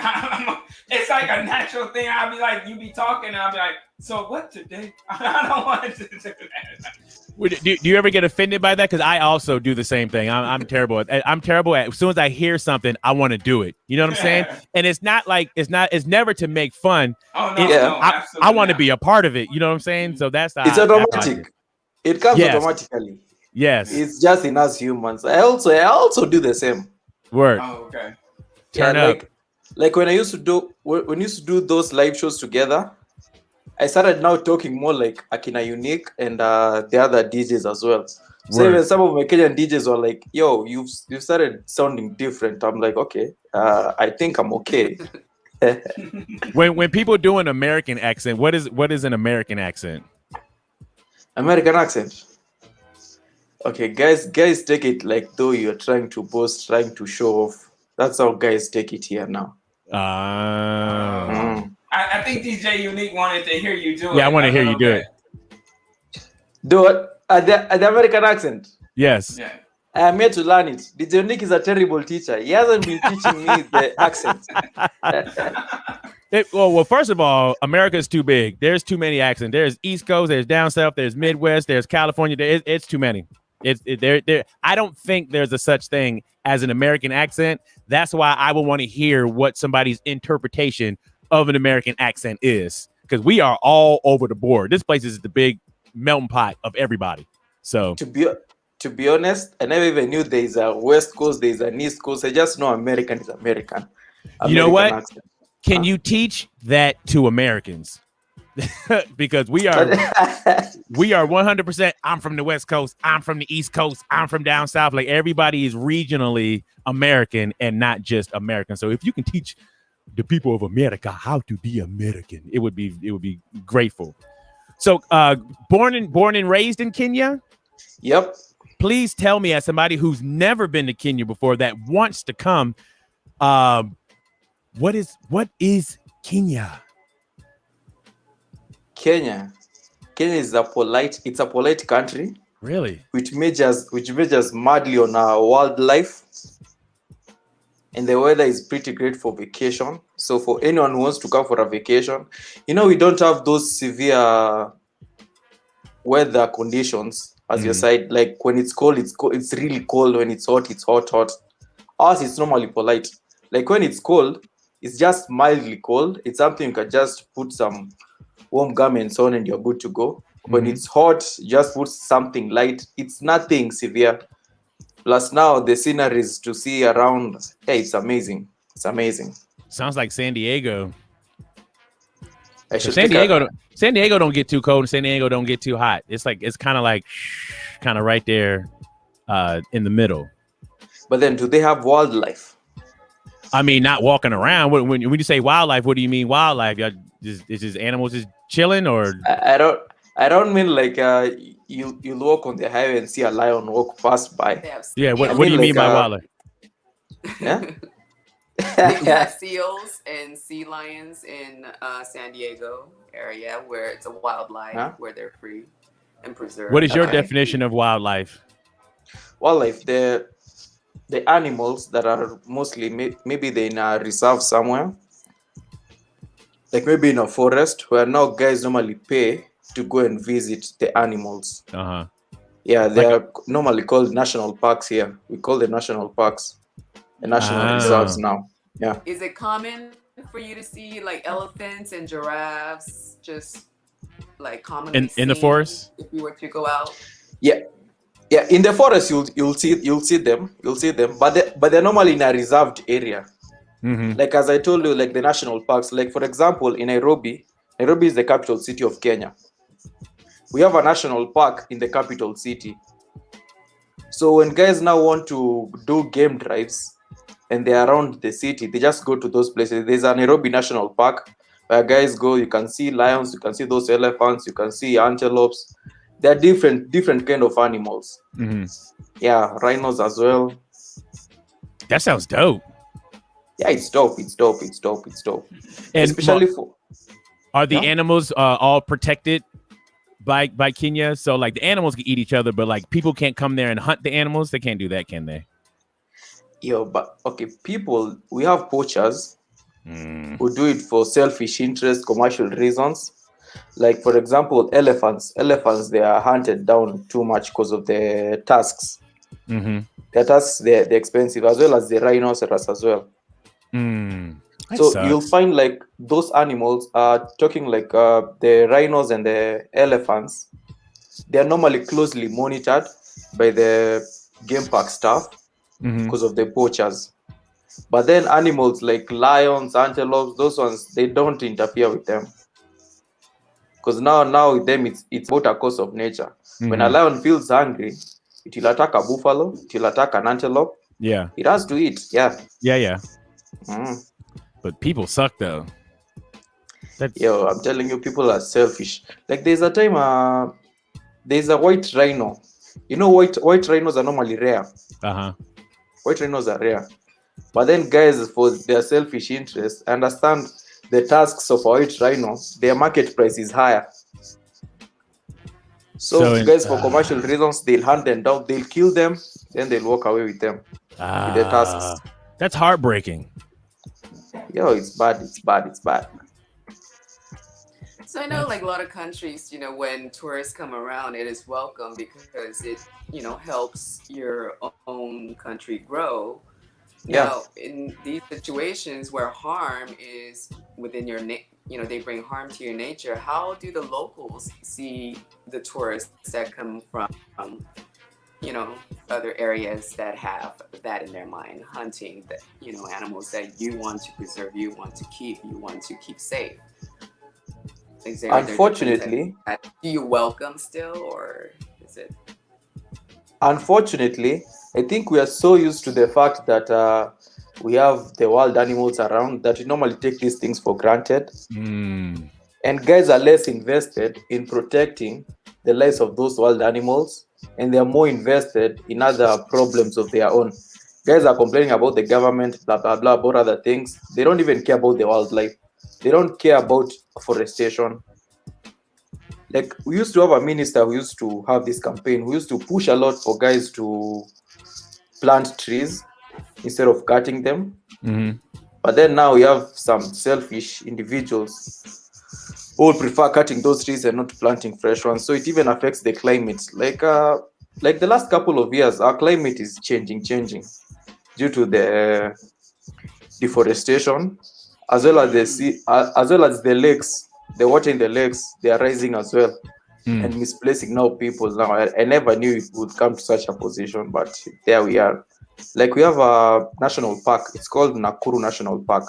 it's like a natural thing. I'll be like, you be talking, and I'll be like, so what today? I don't want to do that. Do you ever get offended by that? Because I also do the same thing. I'm terrible at. As soon as I hear something, I want to do it. You know what I'm saying? And it's not like it's never to make fun. Oh no, I want to be a part of it. You know what I'm saying? So that's it's automatic. It comes automatically. Yes, it's just in us humans. I also do the same. Word. Oh, okay. Turn up. Like when I used to do those live shows together, I started now talking more like Akina Unique and the other DJs as well. So even some of my Kenyan DJs were like, "Yo, you've started sounding different." I'm like, "Okay, I think I'm okay." when people do an American accent, what is an American accent? American accent. Okay, guys take it like though you're trying to boast, trying to show off. That's how guys take it here now. I think DJ Unique wanted to hear you do it. Yeah, I want to hear you do it. Do it at the American accent. Yes. Yeah. I'm here to learn it. DJ Unique is a terrible teacher. He hasn't been teaching me the accent. Well, first of all, America is too big. There's too many accents. There's East Coast, there's down south, there's Midwest, there's California. It's too many. I don't think there's a such thing as an American accent. That's why I would want to hear what somebody's interpretation of an American accent is, because we are all over the board. This place is the big melting pot of everybody. So to be honest, I never even knew there's a West Coast, there's an East Coast. I just know American is American. You know what? Accent. Can you teach that to Americans? Because we are 100%. I'm from the West Coast. I'm from the East Coast. I'm from down south. Like everybody is regionally American and not just American. So if you can teach the people of America how to be American, it would be grateful. So born and raised in Kenya? Yep. Please tell me, as somebody who's never been to Kenya before that wants to come, what is Kenya? Kenya is a polite country. Really? Which measures madly on our wildlife. And the weather is pretty great for vacation. So for anyone who wants to come for a vacation, we don't have those severe weather conditions as your side. Like when it's cold, it's really cold. When it's hot. Ours, it's normally polite. Like when it's cold, it's just mildly cold. It's something you can just put some warm garments on and you're good to go. When it's hot, just put something light. It's nothing severe. Plus now the sceneries to see around, hey, it's amazing. It's amazing. Sounds like San Diego. San Diego don't get too cold and San Diego don't get too hot. It's kind of right there in the middle. But then do they have wildlife? I mean, not walking around. When you say wildlife, what do you mean wildlife? Is just animals just chilling, or? I don't mean like you'll walk on the highway and see a lion walk past by. Yeah, what do you mean by wildlife? Yeah. They have seals and sea lions in San Diego area where it's a wildlife where they're free and preserved. What is your definition of wildlife? Wildlife, the animals that are mostly maybe they're in a reserve somewhere, like maybe in a forest where now guys normally pay to go and visit the animals. Yeah, they are normally called national parks here. We call them national parks. The national reserves now. Yeah. Is it common for you to see like elephants and giraffes just like commonly in the forest? If you were to go out? Yeah, in the forest you'll see them, but they're normally in a reserved area. Like as I told you, like the national parks. Like for example, in Nairobi, Nairobi is the capital city of Kenya. We have a national park in the capital city. So when guys now want to do game drives and they're around the city, they just go to those places. There's a Nairobi National Park where guys go. You can see lions, you can see those elephants, you can see antelopes. They're different kind of animals. Mm-hmm. Yeah, rhinos as well. That sounds dope. Yeah, it's dope. And especially are the animals all protected by Kenya? So like the animals can eat each other, but like people can't come there and hunt the animals. They can't do that, can they? But okay, people, we have poachers who do it for selfish interest, commercial reasons. Like for example, elephants, they are hunted down too much because of the tusks. Mm-hmm. The tusks, they're expensive, as well as the rhinoceros as well. So sucks. You'll find like those animals are talking like the rhinos and the elephants. They are normally closely monitored by the game park staff because of the poachers. But then animals like lions, antelopes, those ones, they don't interfere with them. Because now with them, it's about a course of nature. When a lion feels hungry, it will attack a buffalo, it will attack an antelope. Yeah. It has to eat. Yeah. But people suck though. Yo, I'm telling you, people are selfish. Like there's a time, there's a white rhino. You know, white rhinos are normally rare. White rhinos are rare. But then guys, for their selfish interest, understand the tasks of a white rhino, their market price is higher. So guys, for commercial reasons, they'll hunt them down, they'll kill them, then they'll walk away with them, with their tasks. That's heartbreaking. Yo, it's bad. So I know like a lot of countries, you know, when tourists come around, it is welcome because it, you know, helps your own country grow. Now, in these situations where harm is within your, you know, they bring harm to your nature, how do the locals see the tourists that come from, you know, other areas that have that in their mind, hunting, that, you know, animals that you want to preserve, you want to keep safe? Unfortunately, do you welcome still, or is it? Unfortunately, I think we are so used to the fact that we have the wild animals around that we normally take these things for granted. And guys are less invested in protecting the lives of those wild animals, and they are more invested in other problems of their own. Guys are complaining about the government, blah, blah, blah, about other things. They don't even care about the wildlife. They don't care about afforestation. Like, we used to have a minister who used to have this campaign, who used to push a lot for guys to plant trees instead of cutting them. But then now we have some selfish individuals who prefer cutting those trees and not planting fresh ones. So it even affects the climate. Like the last couple of years, our climate is changing due to the deforestation, as well as the sea, as well as the lakes. The water in the lakes, they are rising as well and misplacing now people. Now I never knew it would come to such a position, but there we are. Like, we have a national park. It's called Nakuru National Park.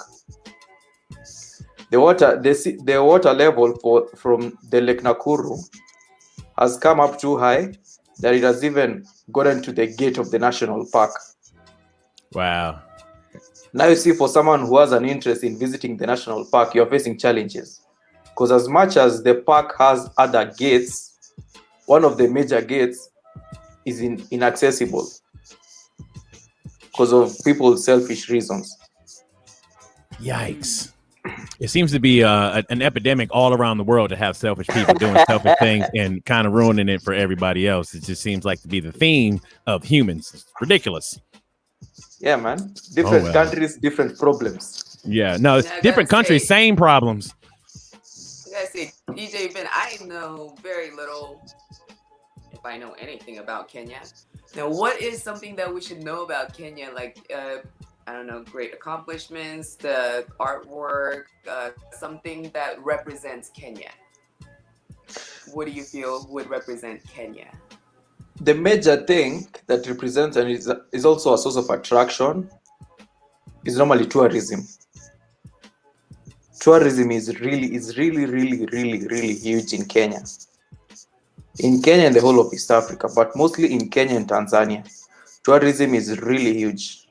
The water level from the Lake Nakuru has come up too high that it has even gotten to the gate of the national park. Wow. Now you see, for someone who has an interest in visiting the national park, you're facing challenges. Because as much as the park has other gates, one of the major gates is inaccessible because of people's selfish reasons. Yikes. It seems to be an epidemic all around the world to have selfish people doing selfish things and kind of ruining it for everybody else. It just seems like to be the theme of humans. It's ridiculous. Yeah, man. Different countries, different problems. Yeah, no, different countries, same problems. I gotta say, DJ Vin, I know very little, if I know anything about Kenya. Now, what is something that we should know about Kenya? Like, I don't know, great accomplishments, the artwork, something that represents Kenya. What do you feel would represent Kenya? The major thing that represents and is also a source of attraction is normally tourism. tourism is really huge in Kenya. In Kenya and the whole of East Africa, but mostly in Kenya and Tanzania. Tourism is really huge.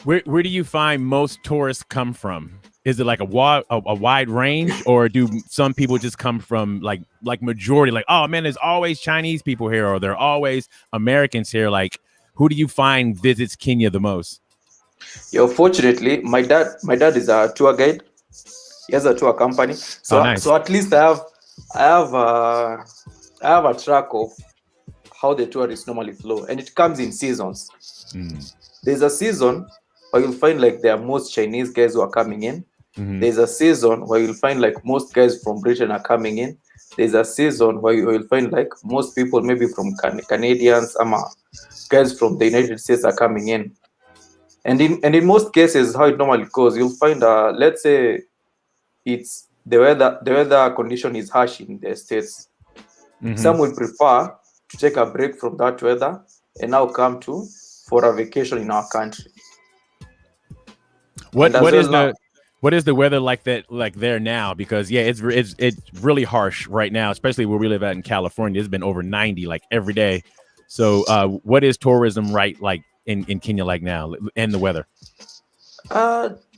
Where do you find most tourists come from? Is it like a wide range, or do some people just come from like majority? Like, oh man, there's always Chinese people here, or there are always Americans here. Like, who do you find visits Kenya the most? Yeah, fortunately, my dad is a tour guide. He has a tour company, so nice. So at least I have a track of how the tourists normally flow, and it comes in seasons. There's a season where you'll find like there are most Chinese guys who are coming in. There's a season where you'll find like most guys from Britain are coming in. There's a season where you'll find like most people maybe from Canadians, guys from the United States are coming in. And in most cases, how it normally goes, you'll find let's say it's the weather condition is harsh in the States. Some will prefer to take a break from that weather and now come for a vacation in our country. What is the weather like there now? Because yeah, it's really harsh right now, especially where we live at in California. It's been over 90 like every day. So what is tourism like in Kenya like now, and the weather?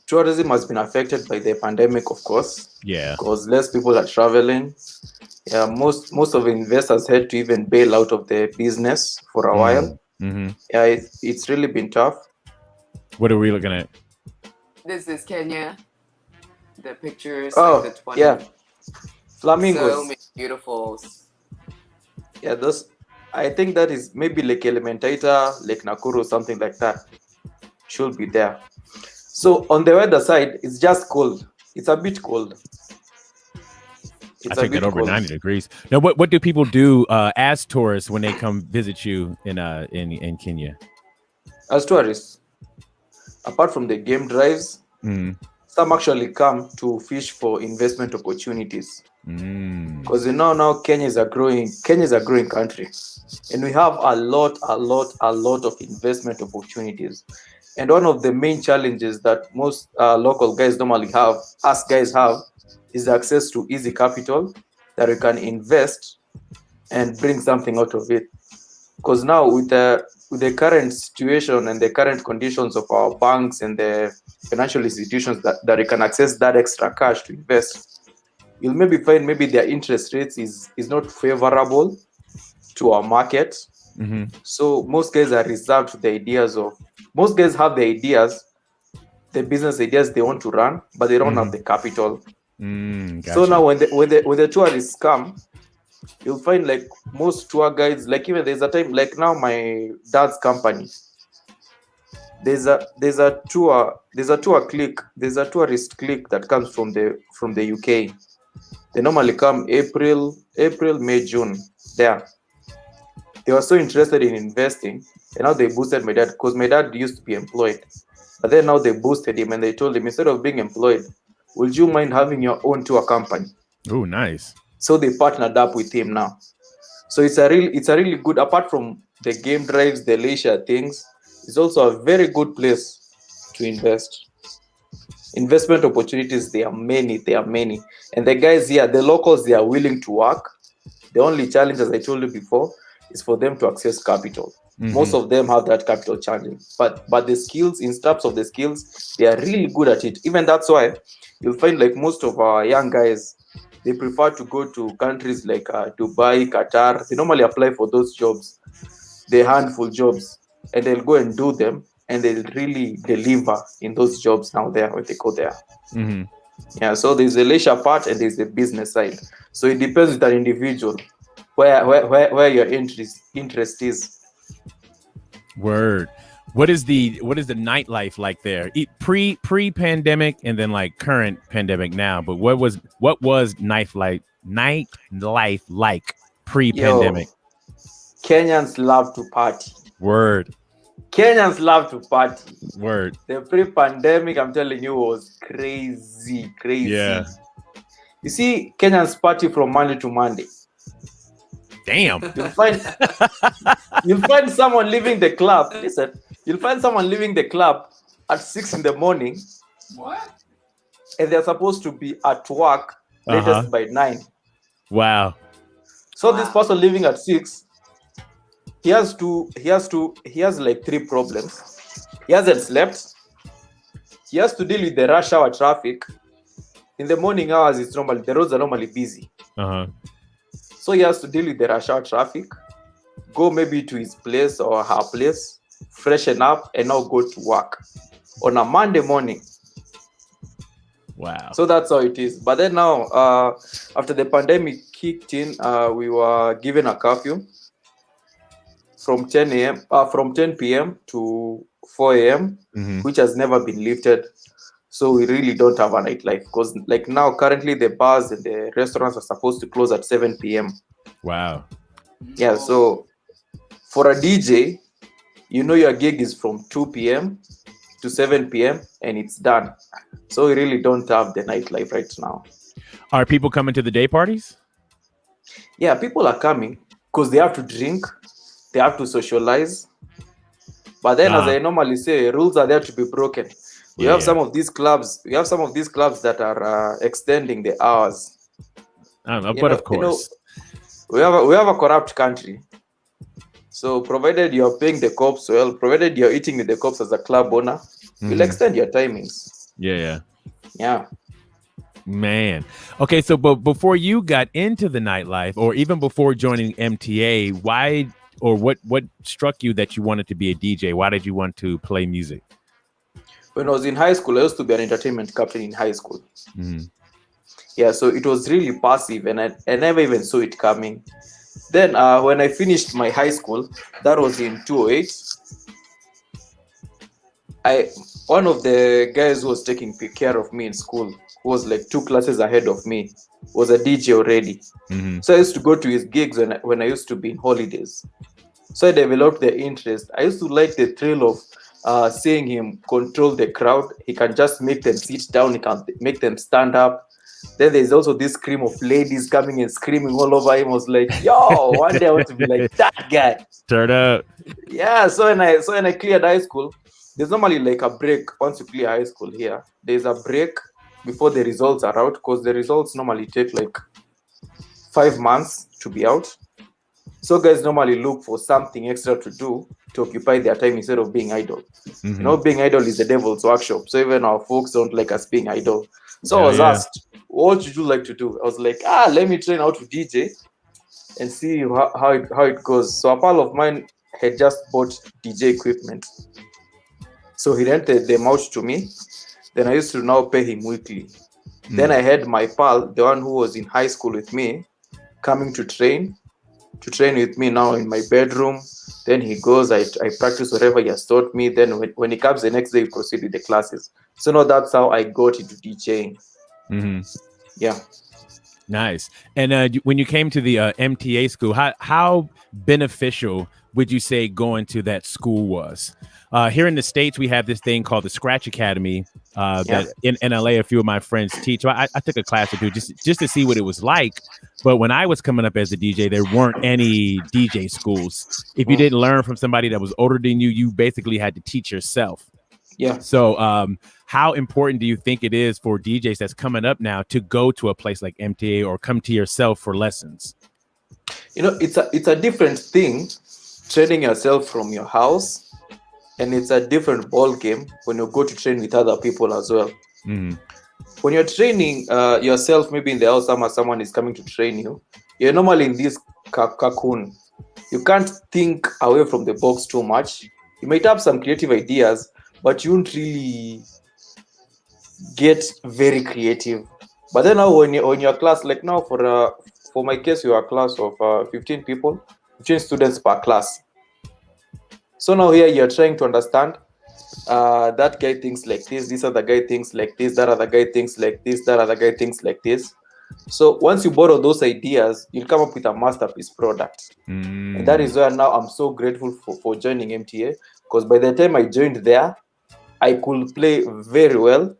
Tourism has been affected by the pandemic, of course. Yeah, because less people are traveling. Yeah, most of the investors had to even bail out of the business for a while. Yeah, it's really been tough. What are we looking at? This is Kenya. The pictures. Oh, like the 20. Yeah. Flamingos. So many beautiful. Yeah, those. I think that is maybe Lake Elementaita, Lake Nakuru, something like that. Should be there. So on the weather side, it's just cold. It's a bit cold. I think that over 90 degrees. Now, what do people do as tourists when they come visit you in Kenya? As tourists, apart from the game drives, some actually come to fish for investment opportunities. Because now Kenya is a growing country, and we have a lot of investment opportunities. And one of the main challenges that most local guys normally have, us guys have, is access to easy capital that we can invest and bring something out of it. Because now with the current situation and the current conditions of our banks and the financial institutions that we can access that extra cash to invest, you'll maybe find their interest rates is not favorable to our market. So most guys are reserved to the ideas of, most guys have the ideas, the business ideas they want to run, but they don't have the capital. Gotcha. So now when the tourists come, you'll find like most tour guides, like even there's a time like now my dad's company, there's a tourist clique that comes from the UK. They normally come April, May, June. There, they were so interested in investing, and now they boosted my dad, because my dad used to be employed, but then now they boosted him and they told him, instead of being employed, would you mind having your own tour company? Oh, nice. So they partnered up with him now. So it's a really good, apart from the game drives, the leisure things, it's also a very good place to invest. Investment opportunities, there are many. And the guys here, the locals, they are willing to work. The only challenge, as I told you before, is for them to access capital. Most of them have that capital challenge. But the skills, in terms of the skills, they are really good at it. Even that's why you'll find like most of our young guys, they prefer to go to countries like Dubai, Qatar. They normally apply for those jobs, the handful jobs, and they'll go and do them, and they'll really deliver in those jobs now there when they go there. Yeah, so there's the leisure part and there's the business side. So it depends on an individual where your interest is. Word. What is the nightlife like there? Pre-pandemic and then like current pandemic now. But what was nightlife like pre-pandemic? Yo, Kenyans love to party. Word. Kenyans love to party. Word. The pre-pandemic, I'm telling you, was crazy. Yeah. You see, Kenyans party from Monday to Monday. Damn. You'll find someone leaving the club. Listen, you'll find someone leaving the club at 6 in the morning. What? and they're supposed to be at work latest by 9. Wow. So this person living at 6, he has like 3 problems. He hasn't slept. He has to deal with the rush hour traffic. In the morning hours, the roads are normally busy. So he has to deal with the rush hour traffic, go maybe to his place or her place, freshen up, and now go to work on a Monday morning. Wow. So that's how it is. But then now, after the pandemic kicked in, we were given a curfew from 10 p.m. to 4 a.m., which has never been lifted. So we really don't have a nightlife because like now currently the bars and the restaurants are supposed to close at 7 p.m. Wow. Yeah, so for a DJ, your gig is from 2 p.m. to 7 p.m. and it's done. So we really don't have the nightlife right now. Are people coming to the day parties? Yeah, people are coming because they have to drink, they have to socialize. But then, as I normally say, rules are there to be broken. We have some of these clubs. We have some of these clubs that are extending the hours. Of course, we have a corrupt country. So, provided you're paying the cops well, provided you're eating with the cops as a club owner, you'll extend your timings. Yeah. Man. Okay, so but before you got into the nightlife, or even before joining MTA, why or what struck you that you wanted to be a DJ? Why did you want to play music? When I was in high school, I used to be an entertainment captain in high school. Yeah, so it was really passive, and I never even saw it coming. Then when I finished my high school, that was in 2008, one of the guys who was taking care of me in school, who was like 2 classes ahead of me, was a DJ already. So I used to go to his gigs when I used to be in holidays. So I developed the interest. I used to like the thrill of seeing him control the crowd. He can just make them sit down. He can make them stand up. Then there's also this scream of ladies coming and screaming all over him. I was like, yo, one day I want to be like that guy. Turn up. Yeah, so when I cleared high school, there's normally like a break once you clear high school here. There's a break before the results are out, because the results normally take like 5 months to be out. So guys normally look for something extra to do to occupy their time instead of being idle. Being idle is the devil's workshop. So even our folks don't like us being idle. So I was asked, what would you like to do? I was like, let me train how to DJ and see how it goes. So a pal of mine had just bought DJ equipment. So he rented them out to me. Then I used to now pay him weekly. Then I had my pal, the one who was in high school with me, coming to train with me now in my bedroom. Then he goes, I practice whatever he has taught me. Then when he comes the next day, we proceed with the classes. So now that's how I got into DJing. Yeah. Nice. And when you came to the MTA school, how beneficial would you say going to that school was? Here in the States, we have this thing called the Scratch Academy that in LA, a few of my friends teach. So I took a class or two just to see what it was like. But when I was coming up as a DJ, there weren't any DJ schools. If you didn't learn from somebody that was older than you, you basically had to teach yourself. Yeah. So how important do you think it is for DJs that's coming up now to go to a place like MTA or come to yourself for lessons? It's a different thing training yourself from your house, and it's a different ball game when you go to train with other people as well. When you're training yourself, maybe in the house, someone is coming to train you, you're normally in this cocoon. You can't think away from the box too much. You might have some creative ideas, but you won't really get very creative. But then now when you're class, like now for my case, you are a class of 15 people, 15 students per class. So now here you're trying to understand that guy thinks like this other guy thinks like this, that other guy thinks like this, that other guy thinks like this. So once you borrow those ideas, you'll come up with a masterpiece product. And that is where now I'm so grateful for joining MTA, because by the time I joined there, I could play very well.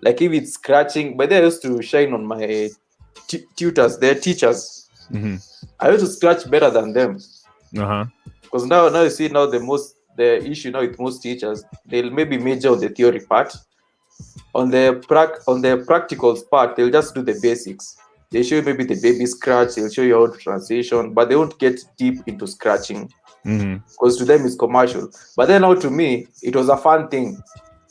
Like if it's scratching, but they used to shine on my tutors, their teachers. I used to scratch better than them. Because now you see the issue now with most teachers, they'll maybe major on the theory part, on the practicals part, they'll just do the basics. They show you maybe the baby scratch, they'll show you how to transition, but they won't get deep into scratching because to them it's commercial. But then now to me, it was a fun thing.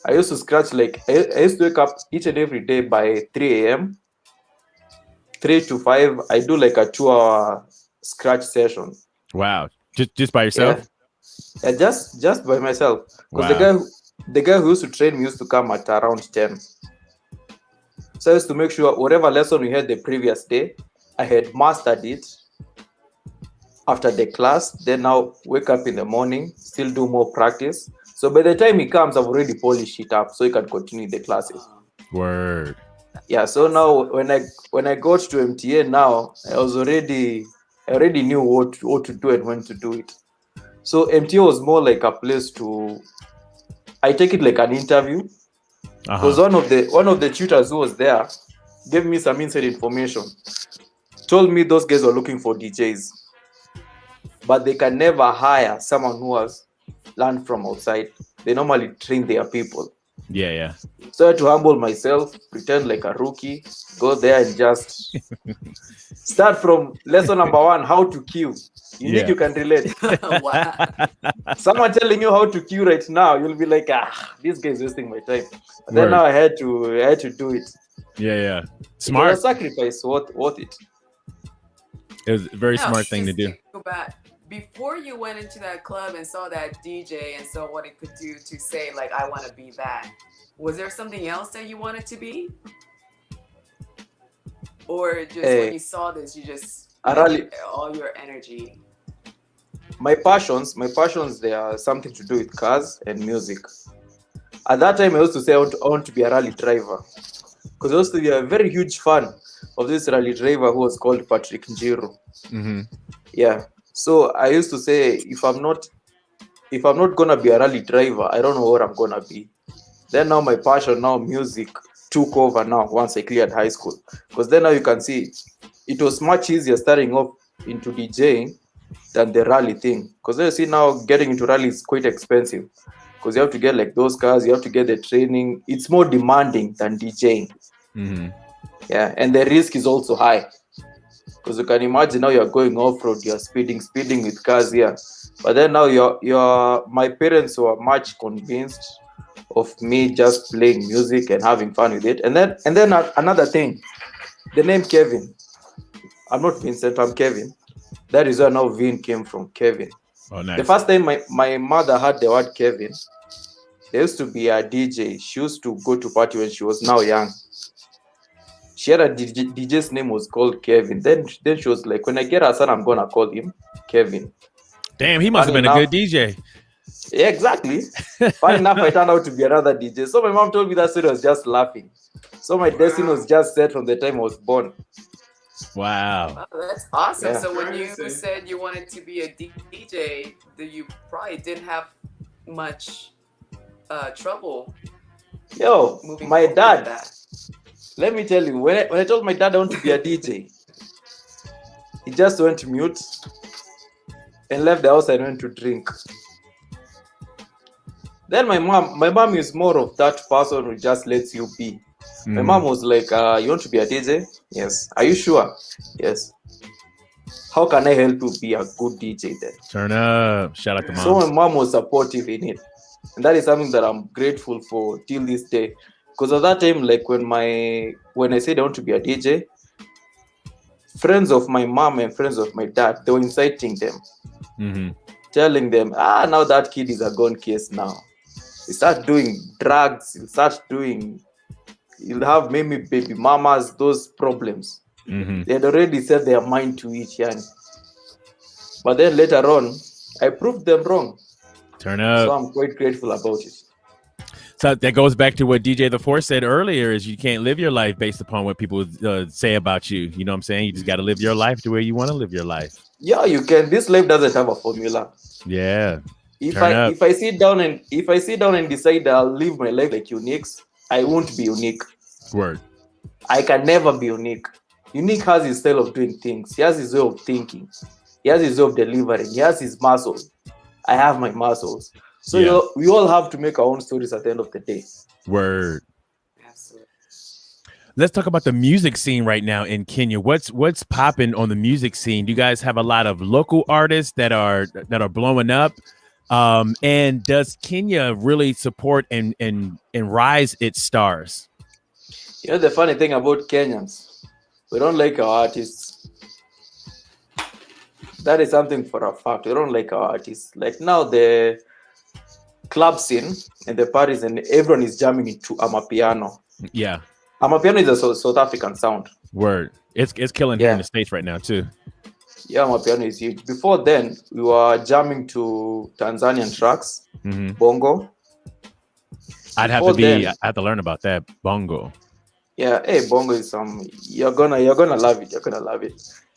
I used to scratch like I used to wake up each and every day by 3 a.m. 3 to 5. I do like a 2-hour scratch session. Wow, just by yourself? Yeah, just by myself. Because the guy who used to train me used to come at around 10. So I used to make sure whatever lesson we had the previous day, I had mastered it after the class. Then now wake up in the morning, still do more practice. So by the time he comes, I've already polished it up so he can continue the classes. Word. Yeah, so now when I got to MTA now, I already knew what to do and when to do it. So MTA was more like a place I take it like an interview. Because one of the tutors who was there gave me some inside information. Told me those guys were looking for DJs, but they can never hire someone who has learned from outside. They normally train their people. Yeah. So I had to humble myself, pretend like a rookie, go there and just start from lesson number 1, how to cue. You can relate. Wow. Someone telling you how to cue right now, you'll be like, this guy is wasting my time. But then now I had to do it. Yeah. Smart. It was a sacrifice, worth it. It was a very smart thing to do. Go back. Before you went into that club and saw that DJ and saw what it could do to say, like, I want to be that, was there something else that you wanted to be? Or just when you saw this, you just all your energy? My passions, they are something to do with cars and music. At that time, I used to say I want to be a rally driver. Because I used to be a very huge fan of this rally driver who was called Patrick Njiro. Yeah. So I used to say, if I'm not gonna be a rally driver, I don't know what I'm gonna be. Then now my passion, music, took over now once I cleared high school. Because then now you can see it was much easier starting off into DJing than the rally thing. Because you see now getting into rally is quite expensive. Because you have to get like those cars, you have to get the training. It's more demanding than DJing. Yeah, and the risk is also high. Because you can imagine now you're going off-road, you're speeding with cars here. But then now my parents were much convinced of me just playing music and having fun with it. And then another thing, the name Kevin. I'm not Vincent, I'm Kevin. That is where now Vin came from, Kevin. Oh, nice. The first time my mother heard the word Kevin, there used to be a DJ. She used to go to party when she was now young. She had a DJ's name was called Kevin. Then she was like, when I get a son, I'm gonna call him Kevin. Damn, he must have been a good DJ. Yeah, exactly. Funny enough, I turned out to be another DJ. So my mom told me that story, I was just laughing. So my destiny was just set from the time I was born. Wow. That's awesome. Yeah. So when you said you wanted to be a DJ, you probably didn't have much trouble. Yo, my dad. Let me tell you, when I told my dad I want to be a DJ, he just went to mute and left the house and went to drink. Then my mom is more of that person who just lets you be. My mom was like, you want to be a DJ? Yes. Are you sure? Yes. How can I help you be a good DJ then? Turn up. Shout out to mom. So my mom was supportive in it. And that is something that I'm grateful for till this day. Because at that time, like when I said I want to be a DJ, friends of my mom and friends of my dad, they were inciting them. Telling them, now that kid is a gone case now. He start doing drugs, he'll have maybe baby mamas, those problems. They had already set their mind to it, yani. But then later on, I proved them wrong. Turn up. So I'm quite grateful about it. So that goes back to what DJ The Force said earlier, is you can't live your life based upon what people say about you. You know what I'm saying? You just got to live your life the way you want to live your life. Yeah, you can. This life doesn't have a formula. Yeah. If I sit down and decide I'll live my life like Uniques, I won't be unique. Word. I can never be unique. Unique has his style of doing things. He has his way of thinking. He has his way of delivering. He has his muscles. I have my muscles. So we all have to make our own stories at the end of the day. Word. Absolutely. Let's talk about the music scene right now in Kenya. What's popping on the music scene? Do you guys have a lot of local artists that are blowing up? And does Kenya really support and rise its stars? You know, the funny thing about Kenyans, we don't like our artists. That is something for a fact. We don't like our artists. Like now, the club scene and the parties, and everyone is jamming into Amapiano. Yeah. Amapiano is a South African sound. Word. It's killing here in the States right now, too. Yeah, Amapiano is huge. Before then, we were jamming to Tanzanian tracks, Bongo. I have to learn about that, Bongo. Yeah, hey, Bongo is you're gonna love it. You're gonna love it.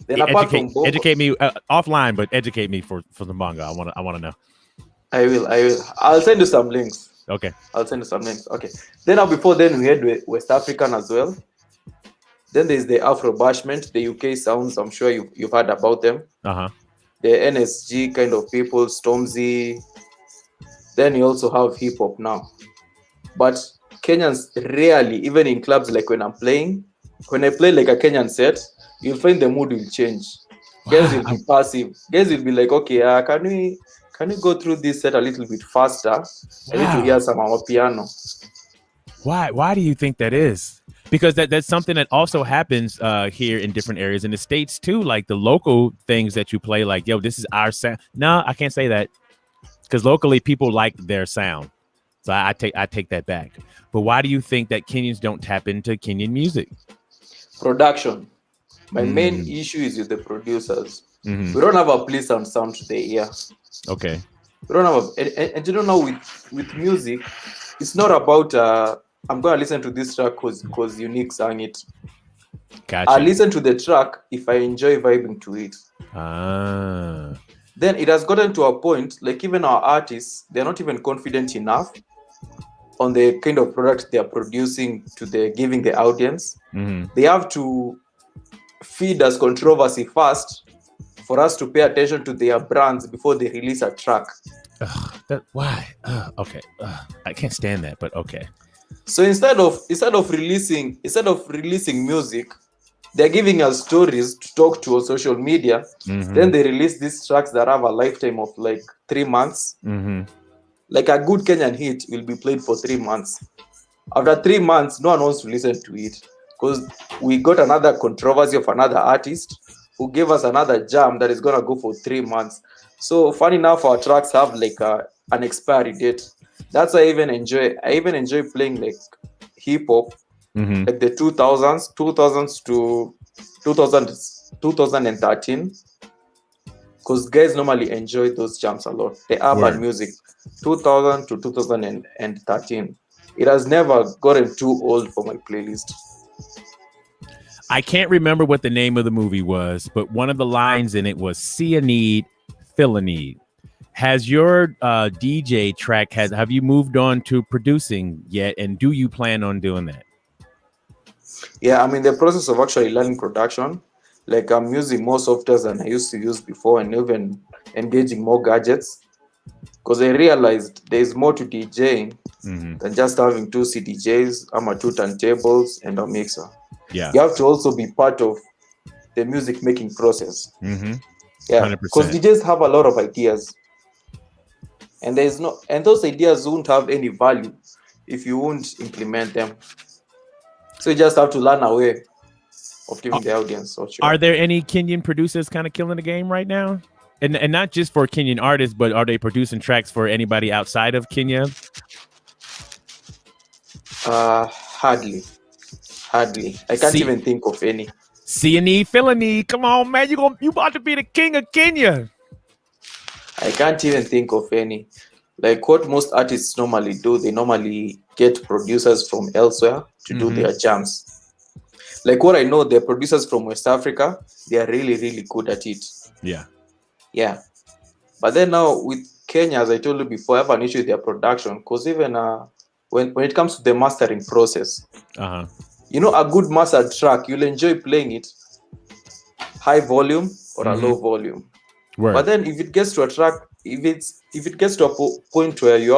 Then apart from Bongo, educate me offline, but educate me for the Bongo. I wanna know. I will. I'll send you some links. Okay. I'll send you some links. Okay. Then before then we had West African as well. Then there's the Afro Bashment, the UK sounds. I'm sure you've heard about them. The NSG kind of people, Stormzy. Then you also have hip hop now. But Kenyans rarely, even in clubs, like when I play like a Kenyan set, you'll find the mood will change. Guys will be passive. Guys will be like, okay, can we go through this set a little bit faster? I need to hear some piano. Why do you think that is? Because that's something that also happens here in different areas in the States too. Like the local things that you play, like, yo, this is our sound. No, I can't say that. Because locally people like their sound. So I take that back. But why do you think that Kenyans don't tap into Kenyan music? Production. My main issue is with the producers. We don't have a pleasant sound to the ear. Okay. We don't have and you don't know with music, it's not about I'm gonna listen to this track because UnieQ sang it. Gotcha. I listen to the track if I enjoy vibing to it. Then it has gotten to a point, like even our artists, they're not even confident enough on the kind of product they are producing giving the audience. They have to feed us controversy first for us to pay attention to their brands before they release a track. Why? Okay. I can't stand that, but okay. So instead of releasing music, they're giving us stories to talk to on social media. Then they release these tracks that have a lifetime of like 3 months. Like a good Kenyan hit will be played for 3 months. After 3 months, no one wants to listen to it because we got another controversy of another artist who gave us another jam that is gonna go for 3 months. So funny enough, our tracks have like an expiry date. That's why I even enjoy playing like hip hop, like the 2000s to 2013, because guys normally enjoy those jams a lot. The urban music, 2000 to 2013. It has never gotten too old for my playlist. I can't remember what the name of the movie was, but one of the lines in it was "See a need, fill a need." Has your DJ track have you moved on to producing yet, and do you plan on doing that? Yeah, I'm in the process of actually learning production. Like I'm using more software than I used to use before, and even engaging more gadgets, because I realized there's more to DJing than just having 2 CDJs, 2 turntables, and a mixer. Yeah, you have to also be part of the music making process. Yeah, 100%. because DJs have a lot of ideas, and those ideas won't have any value if you won't implement them. So you just have to learn a way of giving the audience. Are there any Kenyan producers kind of killing the game right now? And not just for Kenyan artists, but are they producing tracks for anybody outside of Kenya? Hardly. I can't even think of any. See a need, fill a need. Come on, man. You about to be the king of Kenya. I can't even think of any. Like what most artists normally do, they normally get producers from elsewhere to do their jams. Like what I know, the producers from West Africa, they are really, really good at it. Yeah. But then now with Kenya, as I told you before, I have an issue with their production, because even when it comes to the mastering process, you know, a good mastered track, you'll enjoy playing it high volume or a low volume. But then if it gets to a track, if it gets to a point where you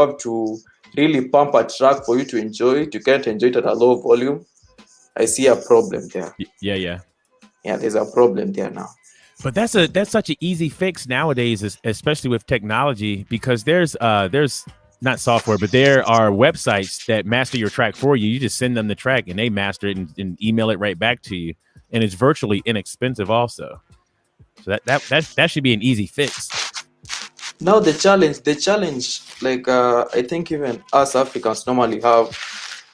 really pump a track for you to enjoy it. You can't enjoy it at a low volume. I see a problem there. Yeah. There's a problem there now. But that's such an easy fix nowadays, especially with technology, because there's not software, but there are websites that master your track for you. You just send them the track and they master it and email it right back to you, and it's virtually inexpensive also. So that should be an easy fix. Now the challenge, like I think even us Africans normally have,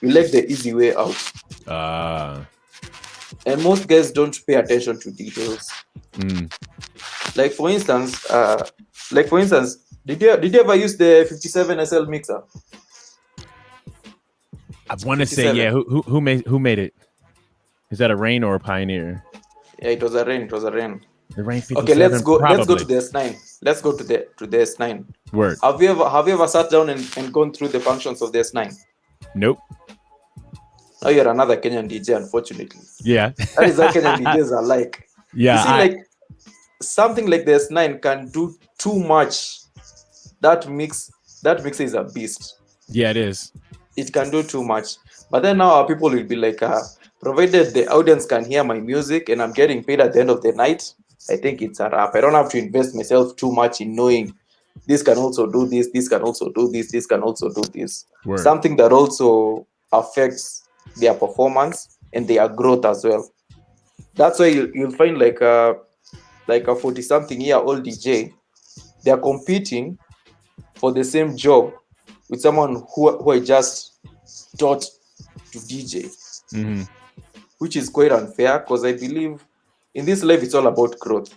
we like the easy way out. And most guys don't pay attention to details. Like for instance, did you ever use the 57 SL mixer? I want to say, yeah. Who made it? Is that a Rain or a Pioneer? Yeah, it was a Rain. The Rain 57. Okay, let's go probably. to the S9. Let's go to the S9. Word. Have you ever sat down and gone through the functions of the S9? Nope. Now you're another Kenyan DJ, unfortunately. Yeah. That is what Kenyan DJs are like. Yeah. You see, like something like the S9 can do too much. That mixer is a beast. Yeah, it is. It can do too much. But then now our people will be like, provided the audience can hear my music and I'm getting paid at the end of the night, I think it's a wrap. I don't have to invest myself too much in knowing this can also do this, this can also do this, this can also do this. Word. Something that also affects their performance and their growth as well. That's why you'll find like a 40-something-year-old DJ, they're competing for the same job with someone who I just taught to DJ, which is quite unfair, because I believe in this life it's all about growth.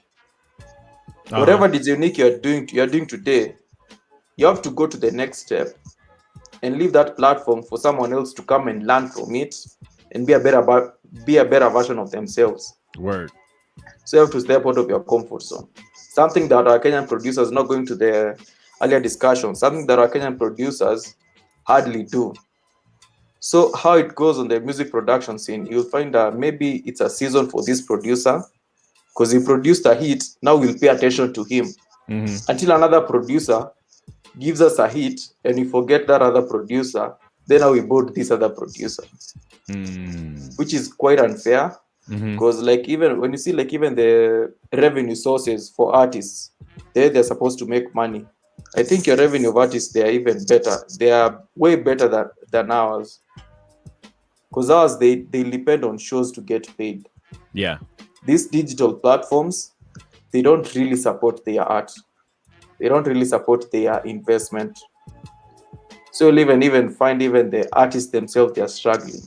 Whatever DiscJockey you're doing today, you have to go to the next step and leave that platform for someone else to come and learn from it and be a better version of themselves. Word. So you have to step out of your comfort zone. Something that our Kenyan producers, not going to the earlier discussion, something that our Kenyan producers hardly do. So how it goes on the music production scene, you'll find that maybe it's a season for this producer because he produced a hit. Now we'll pay attention to him until another producer gives us a hit and we forget that other producer. Then now we bought this other producer, which is quite unfair. Because like even when you see like even the revenue sources for artists, they're supposed to make money. I think your revenue of artists, they are even better. They are way better than ours. Because ours, they depend on shows to get paid. Yeah. These digital platforms, they don't really support their art. They don't really support their investment. So you'll even find even the artists themselves, they are struggling.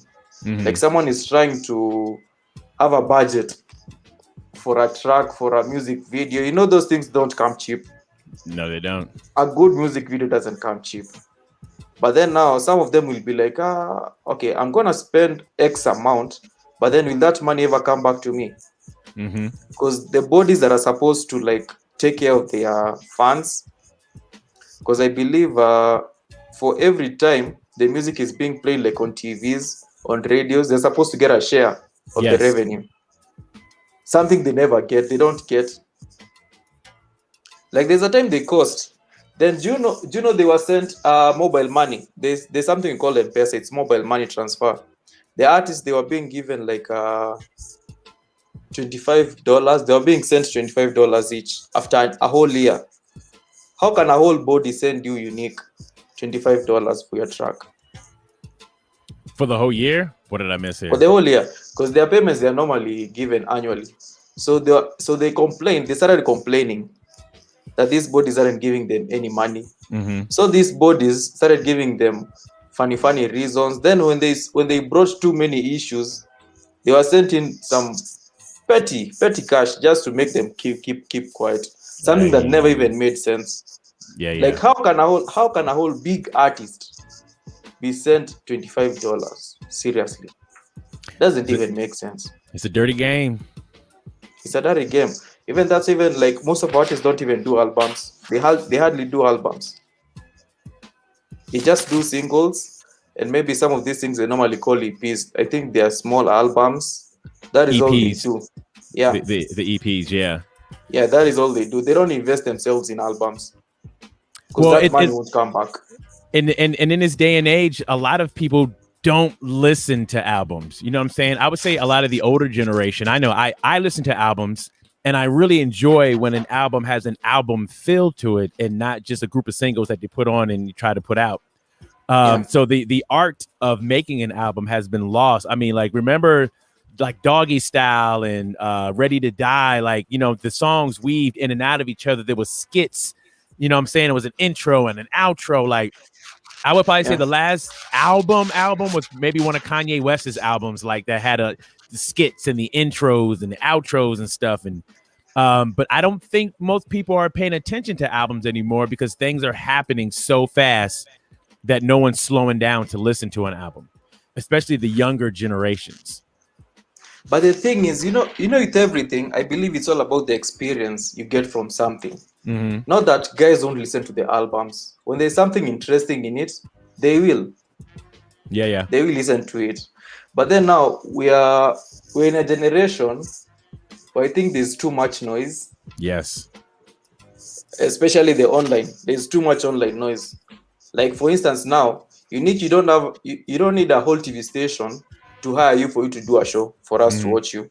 Like someone is trying to have a budget for a track, for a music video. You know, those things don't come cheap. No, they don't. A good music video doesn't come cheap. But then now some of them will be like, okay, I'm going to spend X amount, but then will that money ever come back to me? Because the bodies that are supposed to like take care of their fans, because I believe for every time the music is being played like on TVs, on radios, they're supposed to get a share of the revenue. Something they never get, they don't get. Like there's a time they cost. Then do you know they were sent mobile money? There's something called M-Pesa, it's mobile money transfer. The artists, they were being given like $25. They were being sent $25 each after a whole year. How can a whole body send you unique $25 for your track? For the whole year? What did I miss here? For the whole year, because their payments, they are normally given annually. So they complained. They started complaining that these bodies aren't giving them any money. So these bodies started giving them funny reasons. Then when they brought too many issues, they were sent in some petty cash just to make them keep quiet. Something that never even made sense. Like how can a whole big artist be sent $25? Seriously, doesn't even make sense. It's a dirty game. It's a dirty game. Even that's even like most of artists don't even do albums. They hardly do albums. They just do singles, and maybe some of these things they normally call EPs. I think they are small albums. That is EPs. All they do. Yeah, the EPs. Yeah, that is all they do. They don't invest themselves in albums because that money won't come back. and in this day and age, a lot of people don't listen to albums. You know what I'm saying? I would say a lot of the older generation. I know I listen to albums, and I really enjoy when an album has an album feel to it, and not just a group of singles that they put on and you try to put out. So the art of making an album has been lost. I mean, like, remember like Doggy Style and Ready to Die, like, you know, the songs weaved in and out of each other. There was skits, you know what I'm saying? It was an intro and an outro. Like, I would probably say the last album was maybe one of Kanye West's albums, like that had the skits and the intros and the outros and stuff. And but I don't think most people are paying attention to albums anymore because things are happening so fast that no one's slowing down to listen to an album, especially the younger generations. But the thing is, you know, with everything, I believe it's all about the experience you get from something. Mm-hmm. Not that guys don't listen to the albums. When there's something interesting in it, they will. Yeah. They will listen to it. But then now we're in a generation where I think there's too much noise. Yes. Especially the online. There's too much online noise. Like, for instance, now you don't need a whole TV station to hire you for you to do a show for us to watch you.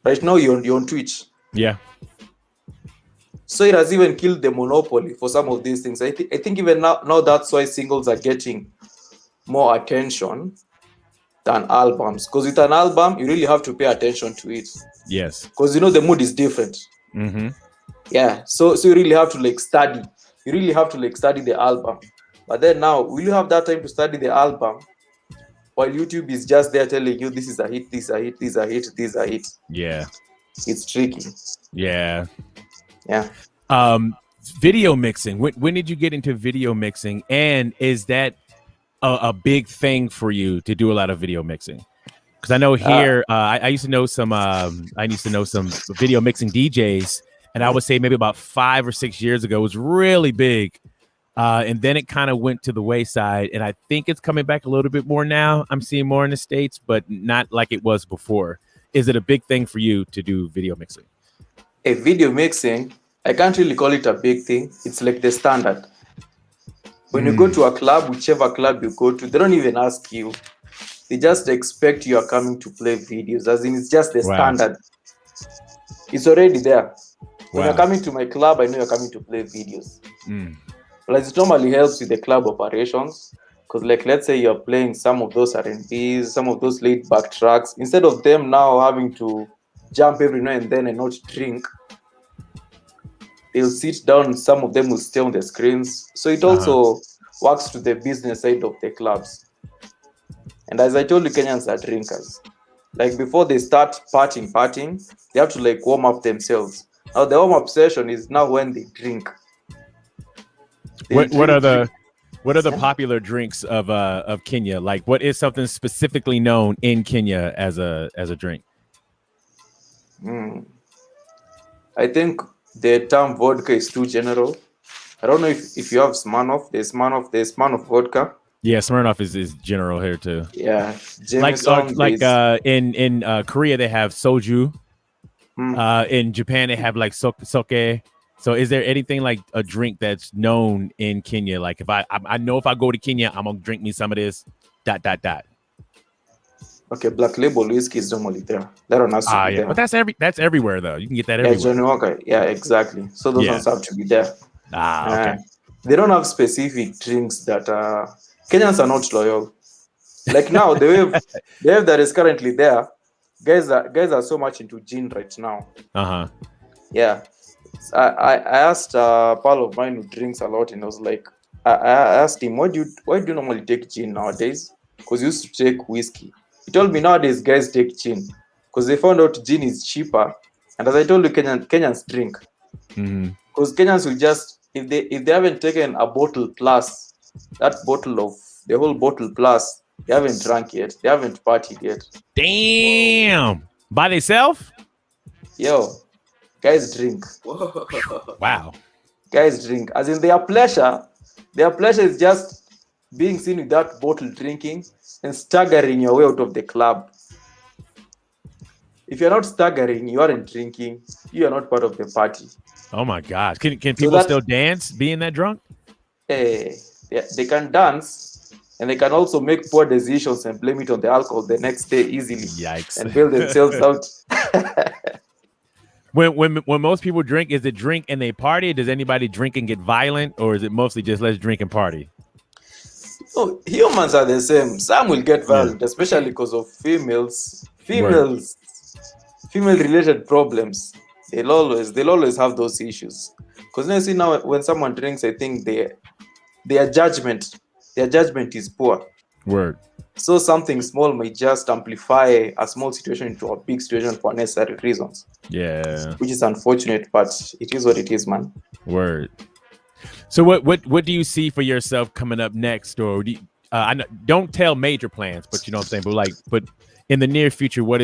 Right now you're on Twitch. Yeah. So it has even killed the monopoly for some of these things. I think even now that's why singles are getting more attention than albums. Because with an album, you really have to pay attention to it. Yes. Because, you know, the mood is different. Mm-hmm. Yeah. So you really have to like study. You really have to like study the album. But then now, will you have that time to study the album while YouTube is just there telling you this is a hit, this is a hit, this is a hit, this is a hit? Yeah. It's tricky. Yeah. Yeah. Video mixing. When did you get into video mixing? And is that a big thing for you to do a lot of video mixing? Because I know here, I used to know some video mixing DJs. And I would say maybe about 5 or 6 years ago, it was really big. And then it kind of went to the wayside. And I think it's coming back a little bit more now. I'm seeing more in the States, but not like it was before. Is it a big thing for you to do video mixing? A video mixing, I can't really call it a big thing. It's like the standard. When you go to a club, whichever club you go to, they don't even ask you. They just expect you are coming to play videos. As in, it's just the standard. It's already there. When you're coming to my club, I know you're coming to play videos. But it normally helps with the club operations. Because, like, let's say you're playing some of those R&Bs, some of those laid back tracks. Instead of them now having to jump every now and then and not drink, they'll sit down. Some of them will stay on the screens. So it also works to the business side of the clubs. And as I told you, Kenyans are drinkers. Like, before they start partying, they have to like warm up themselves. Now the warm-up session is now when they drink. What are the popular drinks of Kenya? Like, what is something specifically known in Kenya as a drink? I think the term vodka is too general. I don't know if you have Smirnoff. There's Smirnoff vodka. Yeah, Smirnoff is general here too. Yeah, like in Korea they have soju. In Japan they have like soke. So is there anything like a drink that's known in Kenya? Like, if I know if I go to Kenya, I'm gonna drink me some of this. ... Okay, Black Label whiskey is normally there. That one has to be there. But that's everywhere though. You can get that everywhere. Johnny Walker. Yeah, exactly. So those ones have to be there. Okay. They don't have specific drinks that Kenyans are not loyal. Like now, the wave that is currently there, guys are so much into gin right now. Yeah. I asked a pal of mine who drinks a lot, and I was like, I asked him, why do you normally take gin nowadays? Because you used to take whiskey. He told me nowadays guys take gin because they found out gin is cheaper. And as I told you, Kenyans drink. Because Kenyans will just, if they haven't taken a bottle plus, that bottle of the whole bottle plus, they haven't drunk yet. They haven't partied yet. Damn. By themselves? Yo, guys drink. Wow. Guys drink. As in their pleasure is just being seen with that bottle drinking and staggering your way out of the club. If you're not staggering, you aren't drinking, you are not part of the party. Oh my gosh. Can people still dance being that drunk? They they can dance, and they can also make poor decisions and blame it on the alcohol the next day easily. Yikes. And bail themselves out. When most people drink, is it drink and they party? Does anybody drink and get violent, or is it mostly just let's drink and party? Oh, humans are the same. Some will get violent, especially because of female-related problems. They'll always have those issues. Because you see now, when someone drinks, I think their judgment is poor. Word. So something small may just amplify a small situation into a big situation for unnecessary reasons. Yeah. Which is unfortunate, but it is what it is, man. Word. So what do you see for yourself coming up next? Or I know, don't tell major plans, but you know what I'm saying? But in the near future, what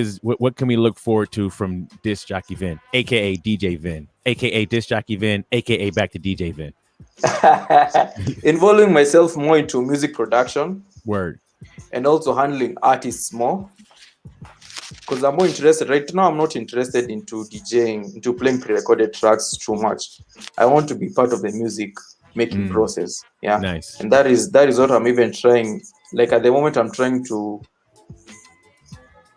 can we look forward to from Disc Jockey Vin, aka DJ Vin, aka Disc Jockey Vin, aka back to DJ Vin? Involving myself more into music production. Word. And also handling artists more. Because I'm more interested. Right now, I'm not interested into DJing, into playing pre-recorded tracks too much. I want to be part of the music making process. Yeah. Nice. And that is what I'm even trying. Like at the moment, I'm trying to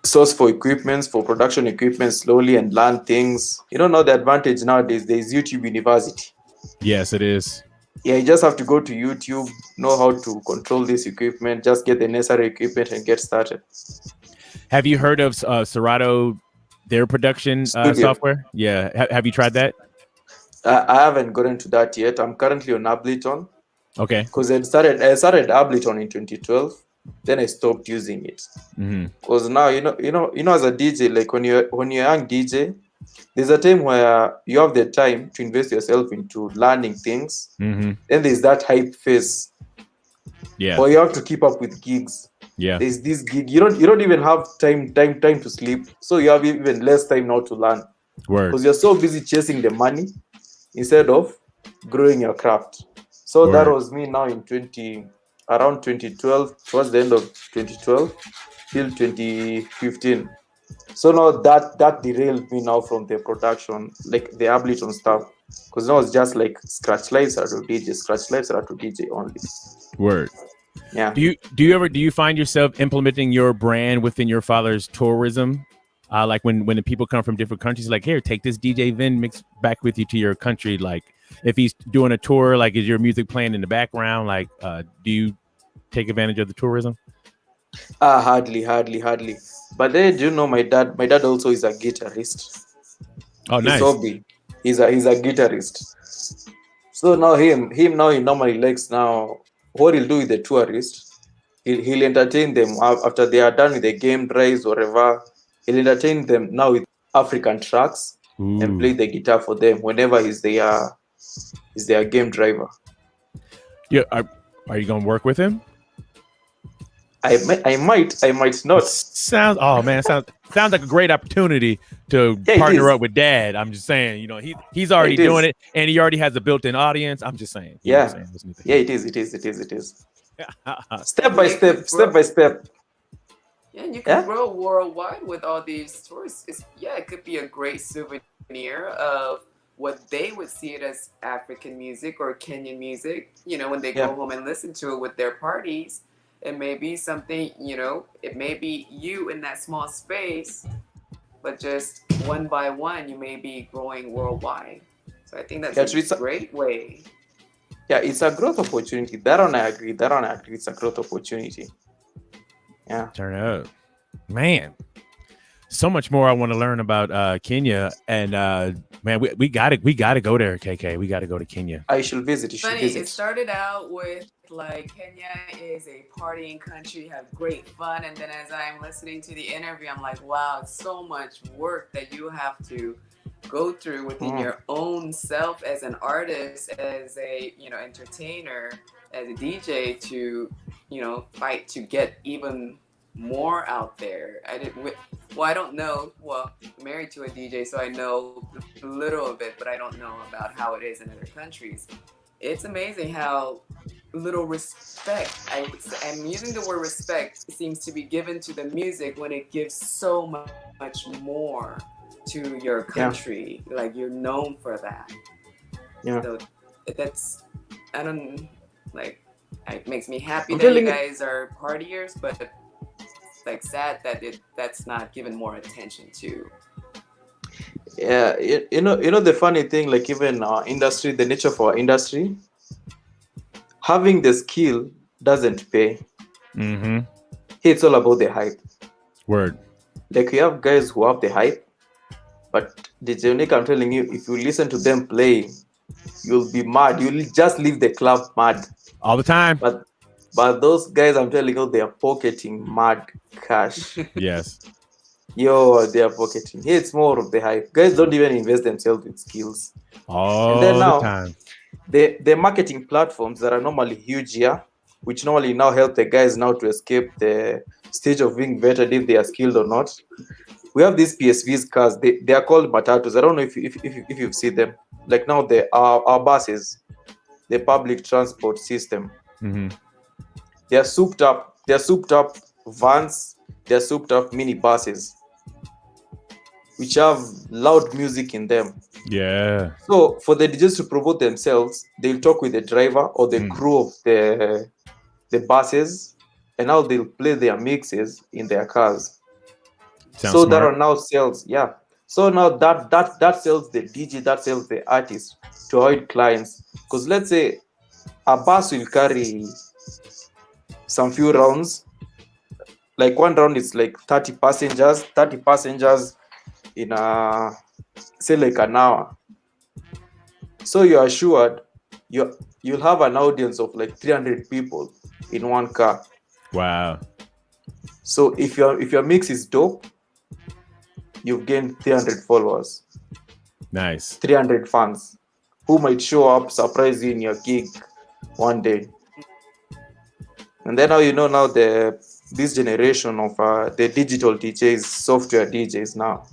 source for equipments, for production equipment slowly and learn things. You don't know the advantage nowadays. There's YouTube University. Yes, it is. Yeah, you just have to go to YouTube, know how to control this equipment, just get the necessary equipment and get started. Have you heard of Serato, their production software? Yeah. Have you tried that? I haven't gotten to that yet. I'm currently on Ableton. Okay. Because I started Ableton in 2012. Then I stopped using it. Because now you know as a DJ, like when you're a young DJ, there's a time where you have the time to invest yourself into learning things. Then there's that hype phase. Yeah. Or you have to keep up with gigs. Yeah. There's this gig. You don't even have time to sleep. So you have even less time now to learn. Word. Because you're so busy chasing the money instead of growing your craft. So Word. that was me now in around 2012, towards the end of 2012 till 2015. So now that derailed me now from the production, like the Ableton stuff, because now it's just like scratch lives are to DJ only. Word. Yeah. Do you find yourself implementing your brand within your father's tourism? Like when the people come from different countries, like, here, take this DJ Vin mix back with you to your country. Like if he's doing a tour, like is your music playing in the background? Like, do you take advantage of the tourism? Hardly. But then, do you know my dad? My dad also is a guitarist. Oh, nice. His hobby. He's a guitarist. So now him now he normally likes now what he'll do with the tourists. He'll entertain them after they are done with the game drives or whatever. He'll entertain them now with African tracks and play the guitar for them whenever he's their game driver. Yeah, are you gonna work with him? I might not. Sounds like a great opportunity to partner up with Dad. I'm just saying, you know, he's already doing it, and he already has a built-in audience. I'm just saying. Yeah, it is. Step by step. Yeah, and you can grow worldwide with all these tourists. It could be a great souvenir of what they would see it as African music or Kenyan music. You know, when they go home and listen to it with their parties. It may be something, you know, it may be you in that small space, but just one by one, you may be growing worldwide. So I think that's a great way. Yeah, it's a growth opportunity. That one I agree. It's a growth opportunity. Yeah. Turn up. Man. So much more I want to learn about Kenya. And man, we gotta go there, KK. We gotta go to Kenya. I shall visit. It started out with like Kenya is a partying country, have great fun, and then as I'm listening to the interview, I'm like, wow, it's so much work that you have to go through within your own self as an artist, as a entertainer, as a DJ to fight to get even more out there. I don't know. Well, I'm married to a DJ, so I know a little of it, but I don't know about how it is in other countries. It's amazing how little respect, I'm using the word respect, seems to be given to the music when it gives so much more to your country. Yeah. Like, you're known for that. Yeah. So that's, I don't, like, It makes me happy I'm that you telling you. guys are partiers, but it's like sad that that's not given more attention to. Yeah, you know the funny thing, like even our industry, the nature of our industry, having the skill doesn't pay. Mm-hmm. It's all about the hype. Word. Like we have guys who have the hype, but DJ Unique, I'm telling you, if you listen to them play, you'll be mad. You'll just leave the club mad. All the time. But those guys, I'm telling you, they are pocketing mad cash. Yes. Yo, they are pocketing. It's more of the hype. Guys don't even invest themselves with skills. All And then the now, time. the marketing platforms that are normally huge here, which normally now help the guys now to escape the stage of being vetted if they are skilled or not. We have these PSVs cars. They are called matatus. I don't know if you've seen them. Like now, our buses, the public transport system. Mm-hmm. They are souped up. They are souped up vans. They are souped up mini buses, which have loud music in them. Yeah. So for the DJs to promote themselves, they'll talk with the driver or the crew of the buses, and now they'll play their mixes in their cars. Sounds so smart. that now sells, yeah. So now that sells the DJ, that sells the artist to avoid clients. Because let's say a bus will carry some few rounds. Like one round is like 30 passengers in say like an hour. So you're assured you'll have an audience of like 300 people in one car. Wow. So if your mix is dope, you've gained 300 followers. Nice. 300 fans who might show up, surprise you in your gig one day. And then now now this generation of the digital DJs, software DJs now,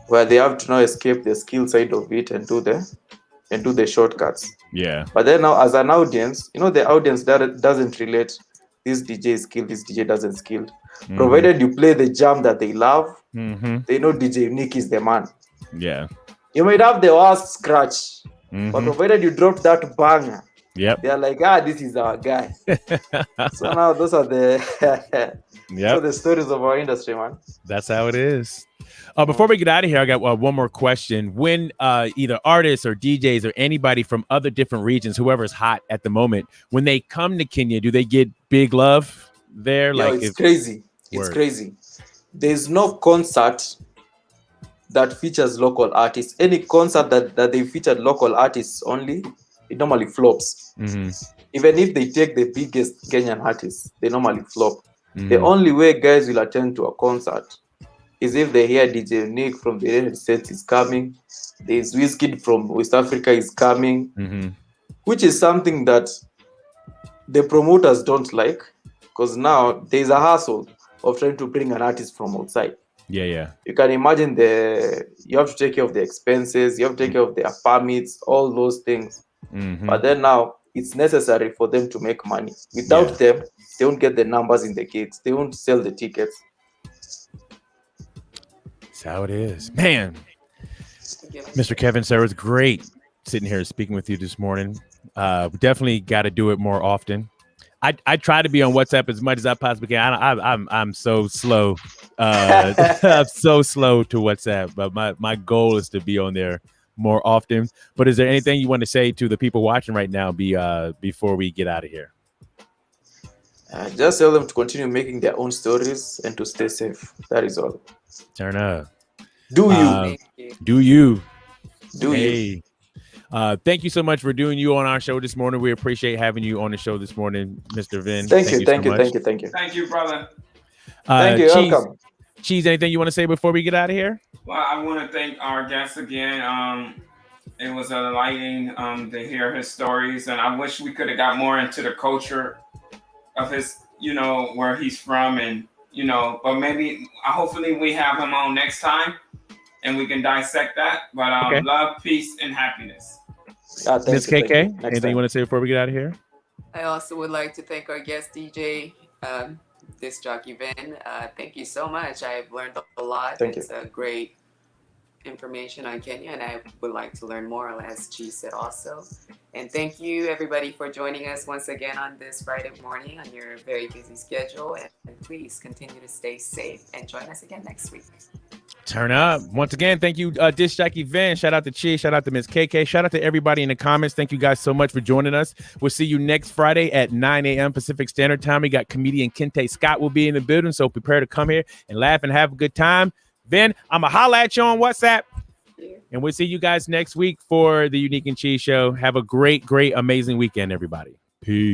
where they have to now escape the skill side of it and do the shortcuts. Yeah. But then now as an audience, the audience that doesn't relate. This DJ is skilled, this DJ doesn't skilled. Provided you play the jam that they love, they know DJ Unique is the man. Yeah. You might have the worst scratch, but provided you drop that banger, yep, they are like, this is our guy. So now those are the so the stories of our industry, man. That's how it is. Before we get out of here, I got one more question. When either artists or DJs or anybody from other different regions, whoever's hot at the moment, when they come to Kenya, do they get big love there? Yo, it's crazy. It's crazy. There's no concert that features local artists. Any concert that they featured local artists only, it normally flops. Even if they take the biggest Kenyan artists, they normally flop. The only way guys will attend to a concert is if they hear DJ Unique from the United States is coming, there's Wizkid from West Africa is coming, which is something that the promoters don't like, because now there's a hassle of trying to bring an artist from outside. Yeah. You can imagine you have to take care of the expenses, you have to take care of their permits, all those things. But then now it's necessary for them to make money. Without them, they won't get the numbers in the gigs. They won't sell the tickets. That's how it is, man. Mr. Kevin, sir, it was great sitting here speaking with you this morning. We definitely got to do it more often. I try to be on WhatsApp as much as I possibly can. I'm so slow. I'm so slow to WhatsApp, but my goal is to be on there more often. But is there anything you want to say to the people watching right now before we get out of here? Just tell them to continue making their own stories and to stay safe. That is all. Turn up. Do you? Do you? Do you? Thank you so much for doing you on our show this morning. We appreciate having you on the show this morning, Mr. Vin. Thank you, Thank you, brother. Thank you. Welcome. Cheese, anything you want to say before we get out of here? Well, I want to thank our guest again. It was enlightening to hear his stories, and I wish we could have got more into the culture of his, where he's from, and but maybe hopefully we have him on next time and we can dissect that. But love, peace, and happiness. Ms. KK, anything you want to say before we get out of here? I also would like to thank our guest DJ, Disc Jockey Vin. Thank you so much. I've learned a lot. It's a great information on Kenya, and I would like to learn more, as Cheese said also. And thank you, everybody, for joining us once again on this Friday morning on your very busy schedule. And please continue to stay safe and join us again next week. Turn up. Once again, thank you, Disc Jockey Vin. Shout out to Cheese. Shout out to Miss KK. Shout out to everybody in the comments. Thank you guys so much for joining us. We'll see you next Friday at 9 a.m. Pacific Standard Time. We got comedian Kente Scott will be in the building, so prepare to come here and laugh and have a good time. Vin, I'm going to holla at you on WhatsApp. And we'll see you guys next week for the Unique and Cheese Show. Have a great, amazing weekend, everybody. Peace.